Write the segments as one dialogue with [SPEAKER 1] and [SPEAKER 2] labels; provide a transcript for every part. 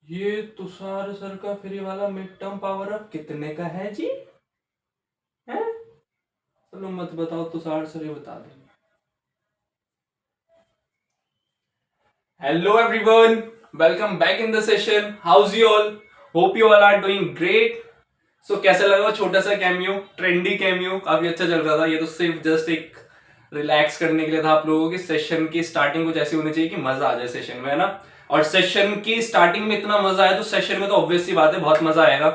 [SPEAKER 1] ये तुषार सर का फ्री वाला मिड टर्म पावर अप कितने का है जी? हैं? चलो मत बताओ, तुषार सर ही बता देंगे। Hello everyone, welcome back in the session. How's you all? Hope you all are doing great. So कैसा लगा वो छोटा सा कैमियो, ट्रेंडी कैमियो? काफी अच्छा चल रहा था। ये तो सिर्फ जस्ट एक रिलैक्स करने के लिए था आप लोगों की। सेशन की स्टार्टिंग कुछ ऐसी होनी चाहिए कि मजा आ जाए सेशन में, है ना? और सेशन की स्टार्टिंग में इतना मजा आया तो सेशन में तो ऑब्वियस सी बात है बहुत मजा आएगा।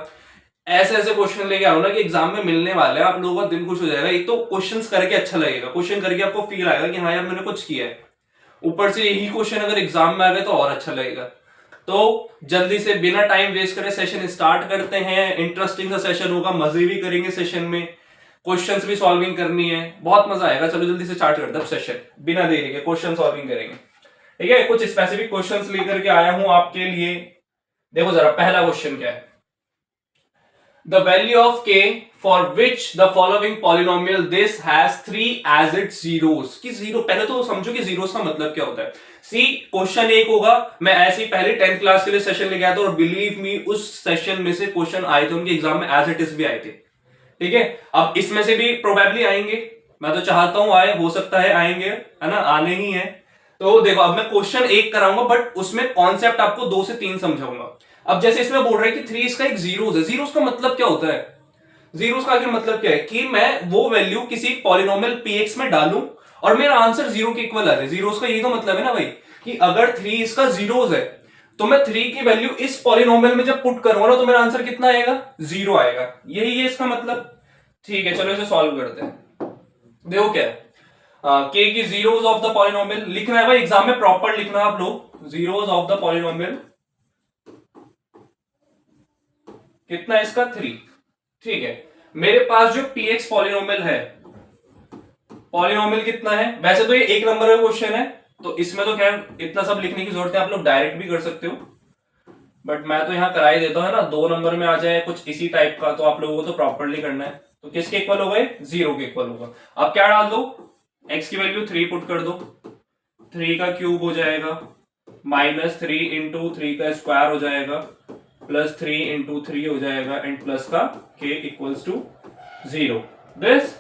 [SPEAKER 1] ऐसे ऐसे क्वेश्चन लेके आओ ना कि एग्जाम में मिलने वाले हैं, आप लोगों का दिल खुश हो जाएगा। एक तो क्वेश्चंस करके अच्छा लगेगा, क्वेश्चन करके आपको फील आएगा कि हाँ यार मैंने कुछ किया है। ऊपर से यही क्वेश्चन अगर एग्जाम में आ गए तो और अच्छा लगेगा। तो जल्दी से बिना टाइम वेस्ट करे सेशन स्टार्ट करते हैं। इंटरेस्टिंग सा सेशन होगा, मजे भी करेंगे सेशन में, क्वेश्चंस भी सॉल्विंग करनी है, बहुत मजा आएगा। चलो जल्दी से स्टार्ट करते हैं सेशन, बिना देरी के क्वेश्चन सॉल्विंग करेंगे। ठीक है, कुछ स्पेसिफिक क्वेश्चंस लेकर के आया हूं आपके लिए। देखो जरा पहला क्वेश्चन क्या है। The value of k for which the following polynomial this has 3 as its zeros। कि जीरो, पहले तो समझो कि जीरोस का मतलब क्या होता है। सी क्वेश्चन एक होगा, मैं ऐसे ही पहले 10th क्लास के लिए सेशन लेके आया था और बिलीव मी उस सेशन में से क्वेश्चन आए थे उनके एग्जाम में एज इट इज भी आए थे। ठीक है, अब इसमें से भी प्रोबेबली आएंगे, मैं तो चाहता हूं आए, हो सकता है आएंगे, है ना? आने ही है। तो देखो अब मैं क्वेश्चन एक कराऊंगा बट उसमें कॉन्सेप्ट आपको 2 से 3 समझाऊंगा। अब जैसे इसमें बोल रहा है कि 3 इसका एक जीरोस है। जीरोस का मतलब क्या होता है? जीरोस का आखिर मतलब क्या है कि मैं वो वैल्यू किसी पॉलिनोमियल px में डालूं और मेरा आंसर जीरो के इक्वल आ जाए। जीरोस का यही तो मतलब है ना भाई, कि अगर 3 इसका जीरोस है तो मैं 3 की वैल्यू इस पॉलिनोमियल में जब पुट करूंगा ना तो मेरा आंसर कितना आएगा? जीरो आएगा। यही है इसका मतलब। ठीक है, चलो इसे सॉल्व करते हैं। देखो क्या है, के की जीरोस ऑफ द पॉलिनोमियल लिखना है भाई, एग्जाम में प्रॉपर लिखना आप लोग। जीरोस ऑफ द पॉलिनोमियल कितना है इसका? 3। ठीक है, मेरे पास जो px पॉलिनोमियल है, पॉलिनोमियल कितना है? वैसे तो ये एक नंबर का क्वेश्चन है तो इसमें तो खैर इतना सब लिखने की जरूरत है, आप लोग डायरेक्ट भी कर सकते हो, बट मैं तो यहां करा ही देता हूं, है ना? 2 नंबर में आ जाए कुछ इसी टाइप का तो आप लोगों को तो प्रॉपरली करना है। तो किसके इक्वल हो गए? जीरो के इक्वल होगा। अब क्या डाल दो? x की वैल्यू 3 पुट कर दो, 3 का क्यूब हो जाएगा, -3 इंटू 3 का स्क्वायर हो जाएगा, +3 इंटू 3 हो जाएगा, एंड प्लस का k इक्वल्स टू 0 दिस।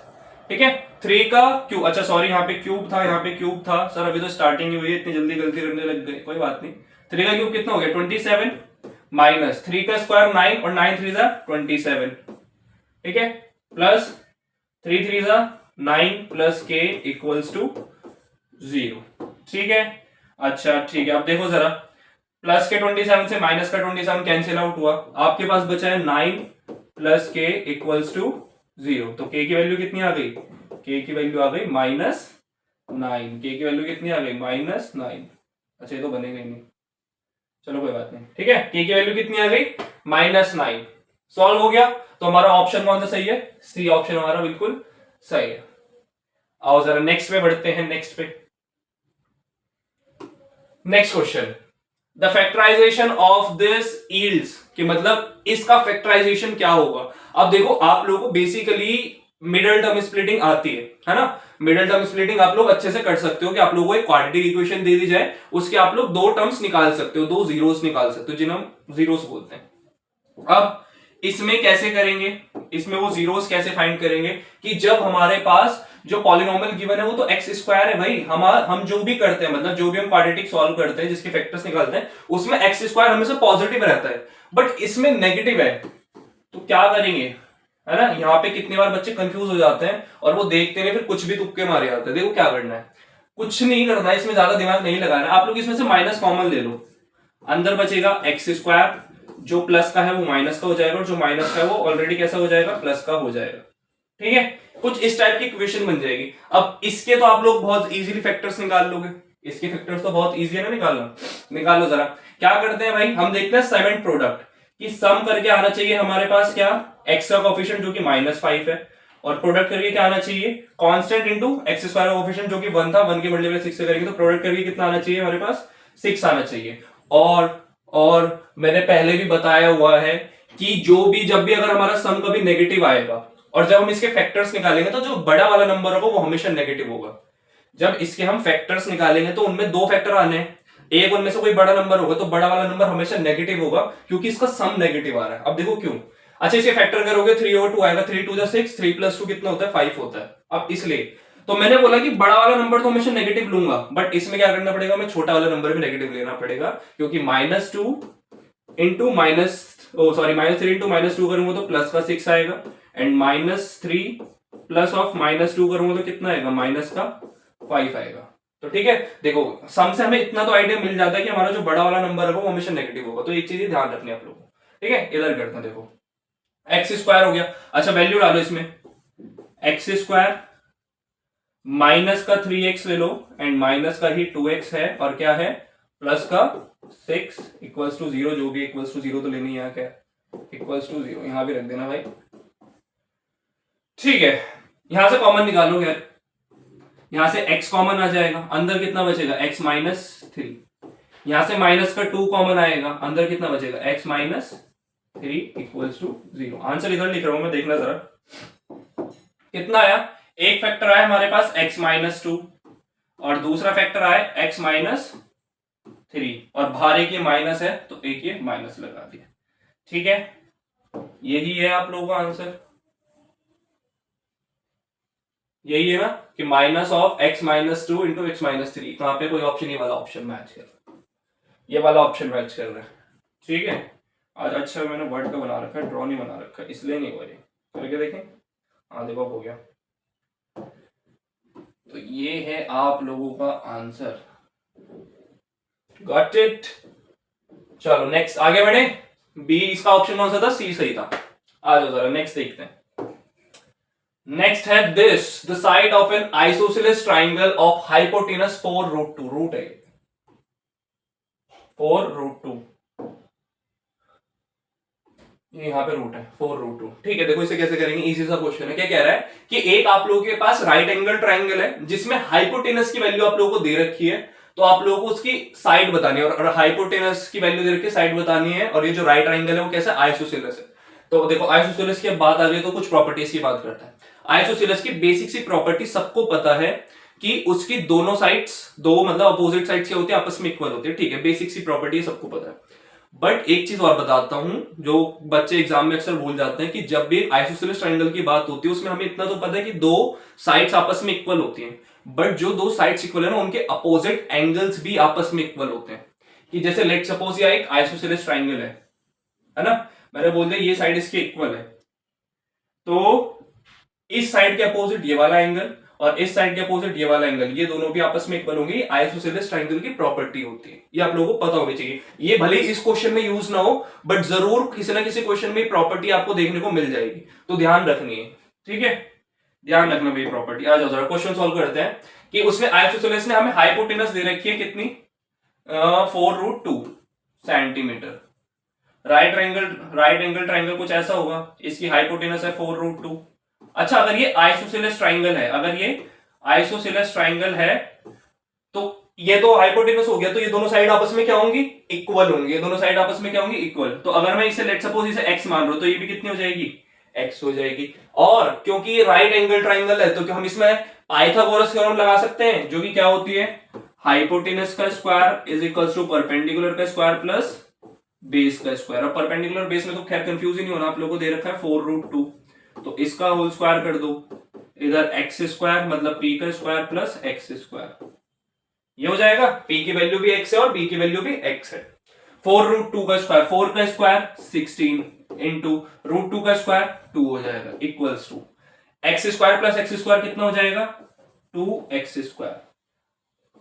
[SPEAKER 1] ठीक है, 3 का क्यूब, अच्छा सॉरी यहाँ पे क्यूब था, यहाँ पे क्यूब था सर, अभी तो स्टार्टिंग ही हुई है, इतनी जल्दी गलती करने लग गए, कोई बात नहीं। 3 का क्यूब कितना हो गया? 27, माइनस 3 का स्क्वायर 9 और 9 3 27। ठीक है, plus 3 3 9 plus k equals to 0। ठीक है, अच्छा ठीक है, अब देखो जरा, प्लस के 27 से माइनस का 27 कैंसिल आउट हुआ, आपके पास बचा है 9 प्लस के इक्वल्स टू 0। तो k की वैल्यू कितनी आ गई? k की वैल्यू आ गई -9। k की वैल्यू कितनी आ गई? -9। अच्छा ये तो बनेगा ही नहीं, चलो कोई बात नहीं। ठीक है, k की वैल्यू कितनी आ गई? -9। सॉल्व हो गया। तो हमारा ऑप्शन कौन सा सही है? सी ऑप्शन हमारा बिल्कुल सही है। आओ जरा नेक्स्ट पे बढ़ते हैं, नेक्स्ट पे। Next question, the factorisation of this yields, कि मतलब इसका फैक्टराइजेशन क्या होगा। अब देखो आप लोगों को बेसिकली मिडिल टर्म स्प्लिटिंग आती है ना? मिडिल टर्म स्प्लिटिंग आप लोग अच्छे से कर सकते हो कि आप लोगों को एक क्वाड्रेटिक इक्वेशन दे दी जाए, उसके आप लोग 2 टर्म्स निकाल सकते हो, 2 जीरोस निकाल सकते हो जिन्हें हम जीरोस बोलते हैं। अब इसमें कैसे करेंगे, इसमें वो जीरोस कैसे फाइंड करेंगे कि जब हमारे पास जो पॉलिनोमियल गिवन है वो तो एक्स स्क्वायर है भाई। हम जो भी करते हैं, मतलब जो भी हम क्वाड्रेटिक सॉल्व करते हैं जिसके फैक्टर्स निकालते हैं उसमें एक्स स्क्वायर हमेशा पॉजिटिव रहता है, बट इसमें नेगेटिव है। तो क्या करेंगे, है ना? यहाँ पे कितनी बार बच्चे कंफ्यूज हो जाते हैं और वो देखते नहीं, फिर कुछ भी तुक्के मारे जाते हैं। देखो क्या करना है, कुछ नहीं करना है, इसमें ज्यादा दिमाग नहीं लगाना है। आप लोग इसमें से माइनस कॉमन ले लो, अंदर बचेगा एक्स स्क्वायर, जो प्लस का है वो माइनस का हो जाएगा और जो माइनस का है वो ऑलरेडी कैसा हो जाएगा? प्लस का हो जाएगा। ठीक है, कुछ इस टाइप की इक्वेशन बन जाएगी। अब इसके तो आप लोग बहुत इजीली फैक्टर्स निकाल लोगे, इसके फैक्टर्स तो बहुत इजी है ना निकालना। निकालो जरा, क्या करते हैं भाई, हम देखते हैं सेवेंथ प्रोडक्ट कि सम करके आना चाहिए हमारे पास क्या? एक्स का कोफिशिएंट जो कि -5 है, और प्रोडक्ट करके क्या आना चाहिए? कांस्टेंट इनटू एक्स स्क्वायर का कोफिशिएंट जो कि 1 था, 1 के मल्टीप्लाई 6 से करेंगे तो प्रोडक्ट करके कितना आना चाहिए हमारे पास? 6 आना चाहिए। और मैंने पहले भी बताया हुआ है कि जब भी अगर हमारा सम कभी नेगेटिव आएगा और जब हम इसके फैक्टर्स निकालेंगे तो जो बड़ा वाला नंबर होगा वो हमेशा नेगेटिव होगा। जब इसके हम फैक्टर्स निकालेंगे तो उनमें 2 फैक्टर आने हैं, एक उनमें से कोई बड़ा नंबर होगा तो बड़ा वाला नंबर हमेशा नेगेटिव होगा, क्योंकि इसका सम नेगेटिव आ रहा है। अब देखो क्यों। अच्छा इसे फैक्टर करोगे 3/2 आएगा, 3 2 6, 3 + 2 कितना होता है 5 होता है। अब इसलिए तो मैंने बोला कि बड़ा वाला नंबर तो हमेशा नेगेटिव लूंगा, बट इसमें क्या करना पड़ेगा, मैं छोटा वाला नंबर भी नेगेटिव लेना पड़ेगा, क्योंकि -2 इंटू माइनस -3 इंटू -2 करूंगा तो प्लस का 6 आएगा, एंड -3 प्लस ऑफ -2 करूंगा तो कितना आएगा, माइनस का 5 आएगा। तो ठीक है, देखो सम से हमें इतना तो आइडिया मिल जाता है कि हमारा जो बड़ा वाला नंबर है वो हमेशा नेगेटिव होगा। तो एक चीज ध्यान रखनी है आप लोगों को, ठीक है। इधर करते हैं, देखो x² हो गया। अच्छा वैल्यू डालो इसमें, x² माइनस का 3x ले लो, एंड माइनस का ही 2x है, और क्या है प्लस का 6 इक्वल्स टू 0, जो भी इक्वल्स टू 0 तो लेनी है, यहाँ क्या इक्वल्स टू 0 यहां भी रख देना भाई, ठीक है। यहां से कॉमन निकालो यार, यहां से x कॉमन आ जाएगा, अंदर कितना बचेगा x -3, यहां से माइनस का 2 कॉमन आएगा, अंदर कितना बचेगा x -3 इक्वल्स टू 0। आंसर इधर लिख रहा हूं मैं, देखना जरा कितना आया। एक फैक्टर आया हमारे पास x -2 और दूसरा फैक्टर आया x -3, और बाहर एक ये माइनस है तो एक ये माइनस लगा दिया, ठीक है। यही है आप लोगों का आंसर, यही है ना कि minus of x -2 into x -3। कहां पे कोई ऑप्शन, ये वाला ऑप्शन मैच कर रहा है, ये वाला ऑप्शन मैच कर रहा है, ठीक है। आज अच्छा मैंने वर्ड का बना रखा है, ड्रॉ नहीं बना रखा है, इसलिए नहीं हो रही, करके देखें। हाँ देखो हो गया। तो ये है आप लोगों का आंसर, गॉट इट। चलो नेक्स्ट आगे बढ़े। बी इसका ऑप्शन कौन सा था, सी सही था। आ जाओ जरा नेक्स्ट देखते हैं। नेक्स्ट है this the side of an isosceles triangle of hypotenuse 4√2, root है 4√2, यहाँ पे रूट है 4√2, ठीक है। देखो इसे कैसे करेंगे, इजी सा क्वेश्चन है। क्या कह रहा है कि एक आप लोगों के पास राइट एंगल ट्राइंगल है जिसमें हाइपोटेनस की वैल्यू आप लोगों को दे रखी है, तो आप लोगों को उसकी साइड बतानी है, और हाइपोटेनस की वैल्यू दे रखी साइड बतानी है, और ये जो राइट ट्राइंगल है वो कैसा आइसोसेलेस है। तो देखो आइसोसेलेस की बात आ गई तो कुछ प्रॉपर्टीज की बात करता है। आइसोसेलेस की बेसिक सी प्रॉपर्टी सबको पता है कि उसकी दोनों साइड्स, दो मतलब अपोजिट साइड्स क्या होती है, आपस में इक्वल होती है, ठीक है। बेसिक सी प्रॉपर्टी सबको पता है। बट एक चीज और बताता हूं जो बच्चे एग्जाम में अक्सर भूल जाते हैं, कि जब भी आइसोसेलेस ट्रायंगल की बात होती है उसमें हमें इतना तो पता है कि दो साइड्स आपस में इक्वल होती हैं, बट जो दो साइड्स इक्वल है ना उनके अपोजिट एंगल्स भी आपस में इक्वल होते हैं। कि जैसे लेट सपोज यह एक आइसोसेलेस ट्रायंगल है ना, मैंने बोल दिया ये साइड इसके इक्वल है, तो इस साइड के अपोजिट ये वाला एंगल और इस साइड के अपोजिट ये वाला एंगल, ये दोनों भी आपस में इक्वल होंगे। आइसोसेलेस ट्रायंगल की प्रॉपर्टी होती है, ये आप लोगों को पता होनी चाहिए। ये भले इस क्वेश्चन में यूज ना हो, बट जरूर किसी ना किसी क्वेश्चन में प्रॉपर्टी आपको देखने को मिल जाएगी, तो ध्यान रखनी है, ठीक है। ध्यान रखना भाई प्रॉपर्टी। आ जाओ जरा क्वेश्चन सॉल्व करते हैं। कि उसमें आइसोसेलेस ने हमें हाइपोटेनस दे रखी है कितनी, 4√2 सेंटीमीटर। राइट एंगल ट्राइंगल कुछ ऐसा होगा, इसकी हाइपोटेनस है 4√2। अच्छा अगर ये आइसोसेलेस ट्राइंगल है, अगर ये आइसोसेलेस ट्राइंगल है तो ये तो हाइपोटेनस हो गया, तो ये दोनों साइड आपस में क्या होंगी, इक्वल होंगी। ये दोनों साइड आपस में क्या होंगी, इक्वल। तो अगर मैं इसे लेट सपोज इसे x मान रहा हूं तो ये भी कितनी हो जाएगी, x हो जाएगी। और क्योंकि ये राइट एंगल ट्राइंगल है तो क्या हम इसमें पाइथागोरस थ्योरम लगा सकते हैं, जो कि क्या होती है, हाइपोटेनस का square is equal to perpendicular का स्क्वायर प्लस बेस का स्क्वायर। और परपेंडिकुलर बेस में तो खैर कंफ्यूज ही नहीं होना, आप लोगों को दे रखा है 4√2, तो इसका होल स्क्वायर कर दो, इधर x स्क्वायर मतलब p का स्क्वायर प्लस x स्क्वायर, ये हो जाएगा। p की वैल्यू भी x है और b की वैल्यू भी x है। 4√2 का स्क्वायर 4 का स्क्वायर 16 इंटू √2 का स्क्वायर 2 हो जाएगा, equals to x square plus x square कितना हो जाएगा, 2x स्क्वायर।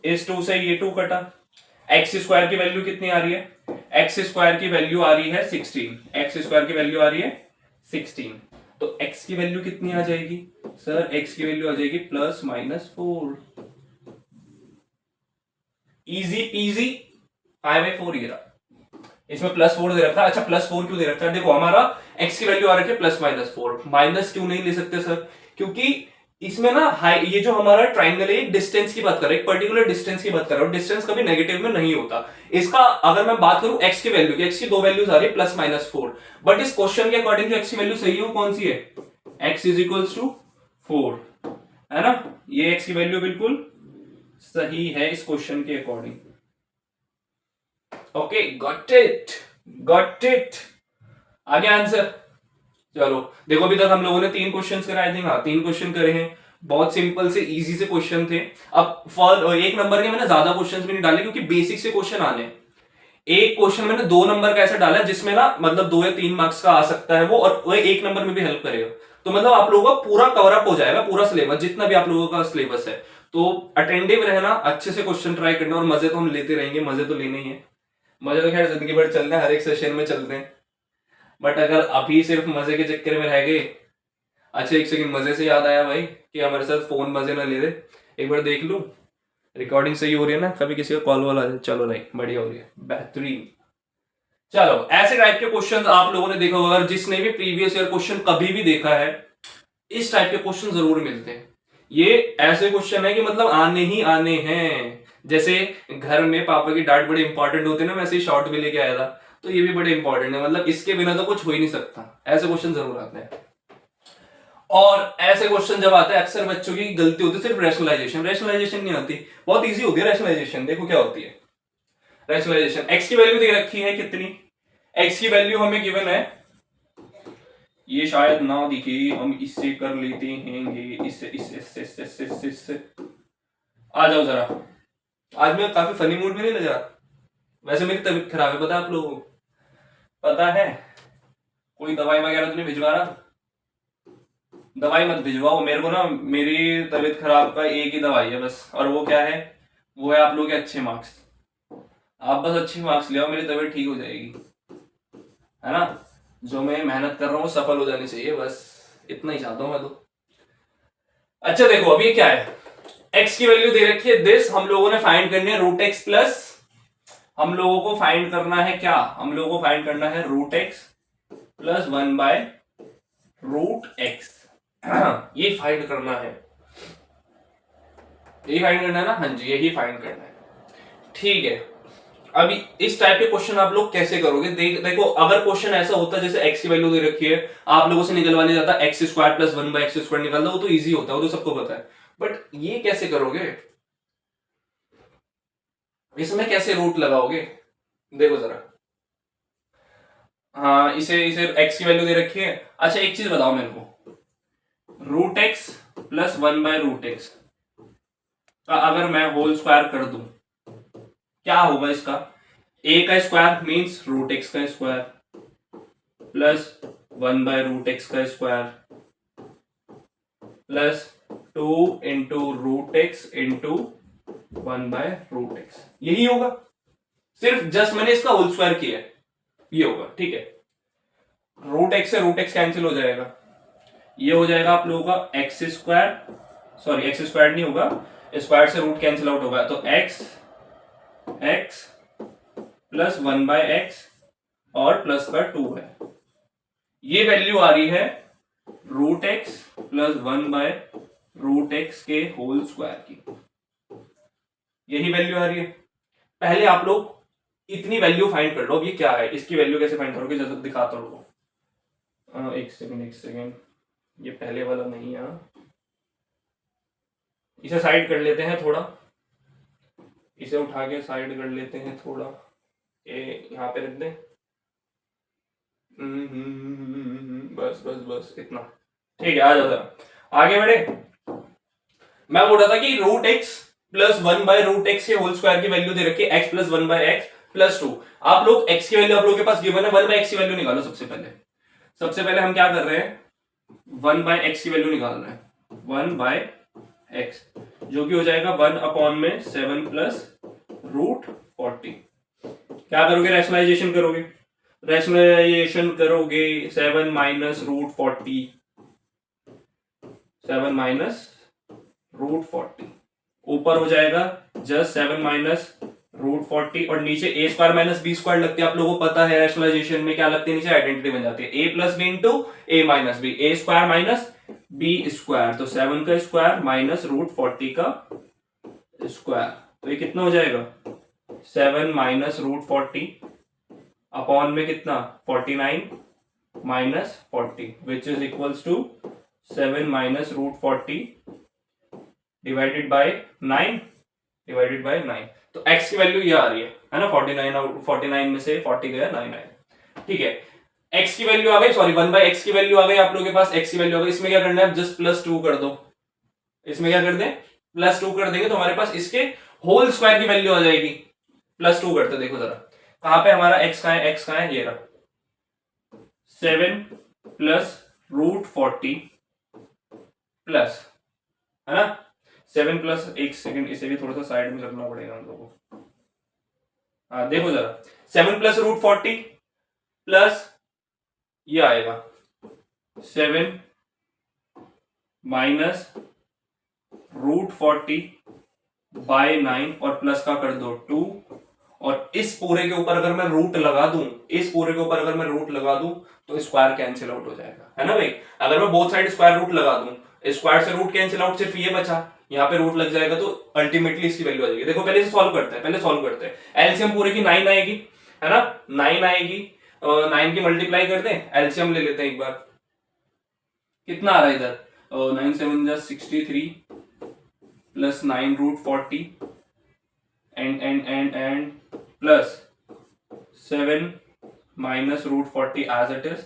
[SPEAKER 1] इस 2 से ये 2 कटा, x स्क्वायर की वैल्यू कितनी आ रही है, x स्क्वायर की वैल्यू आ रही है 16, x स्क्वायर की वैल्यू आ रही है 16, तो x की वैल्यू कितनी आ जाएगी सर, x की वैल्यू आ जाएगी +-4। इजी पीजी 5/4 ये रहा, इसमें +4 दे रखा है। अच्छा +4 क्यों दे रखा है, देखो हमारा x की वैल्यू आ रखी है +-4, माइनस क्यों नहीं ले सकते सर, क्योंकि इसमें ना ये जो हमारा ट्राइंगल है एक डिस्टेंस की बात कर रहा है, एक पर्टिकुलर डिस्टेंस की बात कर रहा हूं। डिस्टेंस कभी नेगेटिव में नहीं होता। इसका अगर मैं बात करूं x की वैल्यू की, x की दो वैल्यूज आ रही है +-4, बट इस क्वेश्चन के अकॉर्डिंग जो x की वैल्यू सही है वो कौन सी है, x = 4 है ना, ये x की वैल्यू बिल्कुल सही है इस क्वेश्चन के अकॉर्डिंग। Okay, got it. आगे आंसर। चलो देखो, अभी तक हम लोगों ने 3 क्वेश्चंस करे, आई थिंक। हाँ, 3 क्वेश्चन करे हैं। बहुत सिंपल से इजी से क्वेश्चन थे। अब फॉर 1 नंबर के मैंने ज्यादा क्वेश्चंस भी नहीं डाले, क्योंकि बेसिक से क्वेश्चन आने हैं। एक क्वेश्चन मैंने 2 नंबर का ऐसा डाला है जिसमें ना मतलब 2 या 3 मार्क्स का आ सकता है वो, और वो 1 नंबर में भी हेल्प करेगा। तो मतलब आप लोगों का पूरा कवर अप हो जाएगा, पूरा सिलेबस, जितना भी आप लोगों का सिलेबस है। तो अटेंटिव रहना, अच्छे से क्वेश्चन ट्राई करना, और मजे तो हम लेते रहेंगे, मजे तो लेने ही है। मजे तो खैर जिंदगी भर चलते हैं, हर एक सेशन में चलते हैं। बट अगर अभी सिर्फ मजे के चक्कर में रह गए। अच्छा, एक सेकंड, मजे से याद आया भाई कि हमारे साथ फोन मजे ना ले दे। एक बार देख लूं रिकॉर्डिंग सही हो रही है ना, कभी किसी का कॉल वॉल आ जाए। चलो भाई, बढ़िया हो रही है, बेहतरीन। चलो, ऐसे टाइप के क्वेश्चंस आप लोगों ने देखा होगा, अगर जिसने भी प्रीवियस ईयर क्वेश्चन कभी भी देखा है, इस टाइप के क्वेश्चन जरूर मिलते हैं। ये ऐसे क्वेश्चन है कि मतलब आने ही आने हैं। जैसे घर में पापा की डांट बड़े इंपॉर्टेंट होते हैं ना, वैसे ही शॉर्ट भी लेके आया था, तो ये भी बड़े इंपॉर्टेंट है। मतलब इसके बिना तो कुछ हो ही नहीं सकता। ऐसे क्वेश्चन जरूर आते हैं। और ऐसे क्वेश्चन जब आते हैं, अक्सर बच्चों की गलती होती है सिर्फ रैशनलाइजेशन नहीं आती। बहुत इजी होती है रैशनलाइजेशन। देखो क्या होती है रैशनलाइजेशन। एक्स की वैल्यू दे रखी है कितनी, एक्स की वैल्यू हमें गिवन है, ये शायद ना दिखे, हम इससे कर लेते हैं, इससे आ जाओ जरा। आज मैं काफी फनी मूड में नहीं लगा। वैसे मेरी तबीयत खराब है, पता है आप लोगों को? पता है। कोई दवाई वगैरह तो नहीं भिजवा रहा? दवाई मत भिजवाओ मेरे को ना, मेरी तबीयत खराब का एक ही दवाई है बस, और वो क्या है? वो है आप लोगों के अच्छे मार्क्स। आप बस अच्छे मार्क्स ले आओ, मेरी तबीयत ठीक हो जाएगी, है ना? जो मैं मेहनत कर रहा हूँ सफल हो जानी चाहिए, बस इतना ही चाहता हूं मैं तो। अच्छा देखो, अब ये क्या है, x की वैल्यू दे रखी है दिस, हम लोगों ने फाइंड करनी है रूट एक्स प्लस, हम लोगों को फाइंड करना है क्या, हम लोगों को फाइंड करना है root X plus 1 by root X. ये फाइंड करना है, यही फाइंड करना है ना? हाँ जी, यही फाइंड करना है। ठीक है, अभी इस टाइप के क्वेश्चन आप लोग कैसे करोगे? देखो, अगर क्वेश्चन ऐसा होता जैसे x की वैल्यू दे रखी है, आप लोगों से निकलवाने जाता X square plus 1 by X square निकालना, वो तो इजी होता है, वो तो सबको पता है। बट ये कैसे करोगे? इसमें कैसे रूट लगाओगे? देखो जरा। हाँ, इसे इसे x की वैल्यू दे रखी है। अच्छा, एक चीज बताओ मेरे को, root X plus 1 by root x का अगर मैं होल स्क्वायर कर दूं, क्या होगा इसका? a का स्क्वायर मीन्स रूट एक्स का square plus 1 by root x का square plus 2 into root x into 1 by root x, यही होगा। सिर्फ जस्ट मैंने इसका होल स्क्वायर किया है, ये होगा। ठीक है, रूट एक्स से रूट एक्स कैंसिल हो जाएगा, ये हो जाएगा आप लोगों का X square, sorry X square नहीं होगा, स्क्वायर से रूट कैंसिल आउट होगा, तो X X plus 1 by X और प्लस का 2 है। ये वैल्यू आ रही है root X plus 1 by root X के होल स्क्वायर की, यही वैल्यू आ रही है। पहले आप लोग इतनी वैल्यू फाइंड कर लो। अब ये क्या है, इसकी वैल्यू कैसे फाइंड करोगे, जैसे दिखाता हूँ। एक सेकेंड, ये पहले वाला नहीं है, इसे साइड कर लेते हैं थोड़ा, इसे उठा के साइड कर लेते हैं थोड़ा, ये यहाँ पे रख दें। बस बस बस इतना, ठीक है। आ जाता, आगे बढ़े। मैं बोल रहा था कि root X plus 1 by root X के होल स्क्वायर की वैल्यू दे रखी है x plus 1 by X plus 2। आप लोग x की वैल्यू आप लोगों के पास गिवन है, 1 बाय x की वैल्यू निकालो। सबसे पहले हम क्या कर रहे हैं, 1 बाय एक्स की वैल्यू निकाल रहे हैं। 1 बाय एक्स जो कि हो जाएगा 1 अपॉन में 7 प्लस रूट 40। क्या करोगे, रैशनलाइजेशन करोगे, 7 माइनस रूट 40, 7 माइनस रूट 40, ऊपर हो जाएगा जस्ट 7 माइनस रूट 40, और नीचे ए स्क्वायर माइनस बी स्क्वायर लगती है। आप लोगों को पता है रैशनलाइजेशन में क्या लगती है, नीचे आइडेंटिटी बन जाती है, a plus b into a minus B, A square minus B square, तो 7 का स्क्वायर माइनस रूट 40 का स्क्वायर, तो ये कितना हो जाएगा, 7 माइनस रूट 40 अपॉन में कितना 49 minus 40 which is equals to 7 minus root 40 divided by 9 divided by 9। तो x की वैल्यू ये आ रही है ना, 49 और 49 में से 40 गया 9 आया, ठीक है। x की वैल्यू आ गई, सॉरी 1/x की वैल्यू आ गई आप लोगों के पास, x की वैल्यू आ गई। इसमें क्या करना है, जस्ट +2 कर दो, इसमें क्या कर दें, +2 कर देंगे तो हमारे पास इसके होल स्क्वायर की वैल्यू आ जाएगी। +2 करते देखो जरा, कहां पे हमारा x कहां है, x कहां है, ये रहा 7 + √40 प्लस, है ना 7 + 1 सेकंड, इसे भी थोड़ा सा साइड में रखना पड़ेगा हम लोगों को। हाँ देखो जरा, 7 + √40 प्लस ये आएगा 7 - √40/9 और प्लस का कर दो 2, और इस पूरे के ऊपर अगर मैं रूट लगा दूं, इस पूरे के ऊपर अगर मैं रूट लगा दूं तो स्क्वायर कैंसिल आउट हो जाएगा, है ना भाई। अगर मैं बोथ साइड स्क्वायर रूट लगा दूं, स्क्वायर से रूट कैंसिल आउट, सिर्फ ये बचा, यहाँ पे रूट लग जाएगा तो अल्टीमेटली इसकी वैल्यू आ जाएगी। देखो पहले से सॉल्व करते हैं, पहले सॉल्व करते हैं। एलसीएम पूरे की 9 आएगी, है ना, 9 आएगी, 9 की मल्टीप्लाई कर दें, एलसीएम ले लेते हैं एक बार, कितना आ रहा है इधर, 9 × 7 = 63 plus 9 √40 and plus 7 - √40 as it is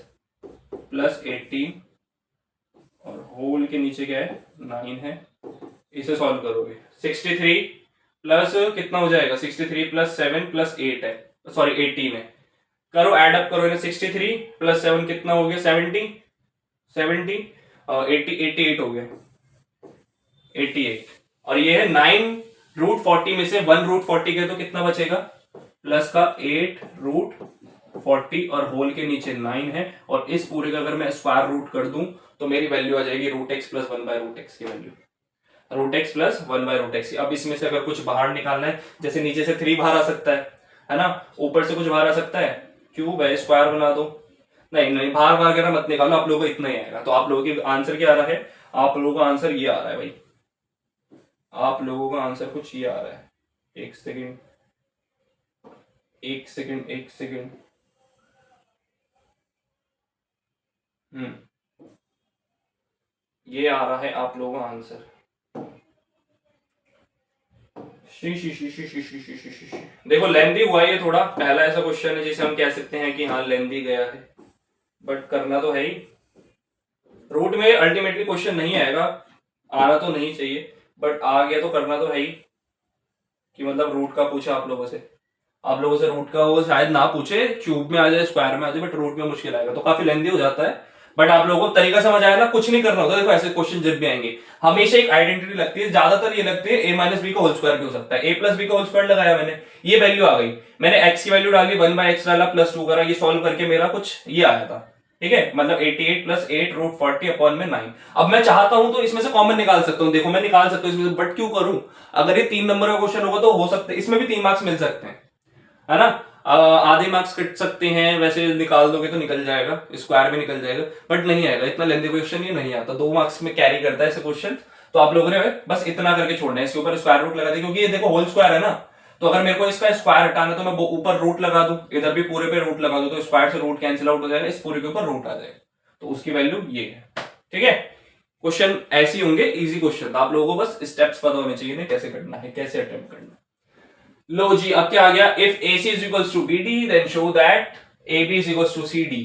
[SPEAKER 1] plus 18 और होल के नीचे क्या है 9 है। इसे सॉल्व करोगे 63 प्लस कितना हो जाएगा, 63 + 7 + 8 है, सॉरी 18 है, करो ऐड अप करो इन्हें, 63 + 7 कितना हो गया 70 80 88 हो गया 88, और ये है 9 √40 में से 1 √40 गए तो कितना बचेगा, प्लस का 8 √40 और होल के नीचे 9 है, और इस पूरे का अगर मैं स्क्वायर रूट कर दूं तो मेरी वैल्यू आ जाएगी √x + 1/√x की वैल्यू, √x + 1/√x। अब इसमें से अगर कुछ बाहर निकालना है, जैसे नीचे से 3 बाहर आ सकता है ना, ऊपर से कुछ बाहर आ सकता है, क्यूब है स्क्वायर बना दो, नहीं बाहर वगैरह मत निकालो, आप लोगों को इतना ही आएगा। तो आप लोगों की आंसर क्या आ रहा है, आप लोगों का आंसर ये आ रहा है भाई, आप लोगों का आंसर कुछ ये आ रहा है, एक सेकंड ये आ रहा है आप लोगों का आंसर, देखो लेंदी हुआ ये थोड़ा, पहला ऐसा क्वेश्चन है जिसे हम कह सकते हैं कि हाँ लेंदी गया है, बट करना तो है ही। रूट में अल्टीमेटली क्वेश्चन नहीं आएगा, आना तो नहीं चाहिए, बट आ गया तो करना तो है ही, कि मतलब रूट का पूछा आप लोगों से, आप लोगों से रूट का वो शायद ना पूछे, क्यूब में आ जाए स्क्वायर में आ जाए, बट रूट में मुश्किल आएगा, तो काफी लेंदी हो जाता है। बट आप लोगों को तरीका समझ आया ना, कुछ नहीं करना होता। देखो ऐसे क्वेश्चन जब भी आएंगे हमेशा एक आइडेंटिटी लगती है, ज्यादातर ये लगती है a - b का होल स्क्वायर भी हो सकता है, a + b का होल स्क्वायर लगाया मैंने, ये वैल्यू आ गई, मैंने x की वैल्यू डाली 1/x डाला +2 करा, ये सॉल्व करके मेरा कुछ ये आया था, ठीक है, मतलब 88 + 8 √40/9। अब मैं चाहता हूं तो इसमें से कॉमन निकाल सकता हूं, देखो मैं निकाल सकता हूं इसमें से, बट क्यों करूं, अगर ये 3 नंबर का क्वेश्चन होगा तो हो सकता है इसमें भी 3 मार्क्स मिल सकते हैं, है ना, आधे मार्क्स कट सकते हैं, वैसे निकाल दोगे तो निकल जाएगा, स्क्वायर भी निकल जाएगा, बट नहीं आएगा, इतना लेंथी क्वेश्चन ये नहीं आता, 2 मार्क्स में कैरी करता है ऐसे क्वेश्चन। तो आप लोगों ने बस इतना करके छोड़ना है, इसके ऊपर स्क्वायर रूट लगा दे, क्योंकि ये देखो होल स्क्वायर है ना, तो अगर मेरे को इसका स्क्वायर हटाना तो मैं ऊपर रूट लगा दूं, इधर भी पूरे पे रूट लगा दूं, तो स्क्वायर से रूट कैंसिल आउट हो जाएगा, इस पूरे के ऊपर रूट आ जाएगा, तो उसकी वैल्यू ये है, ठीक है। क्वेश्चन ऐसे ही होंगे, इजी क्वेश्चन, आप लोगों को बस स्टेप्स पता होने चाहिए ना, कैसे करना है, कैसे अटेम्प्ट करना है। लो जी, अब क्या आ गया, if AC is equals to BD then show that AB is equals to CD,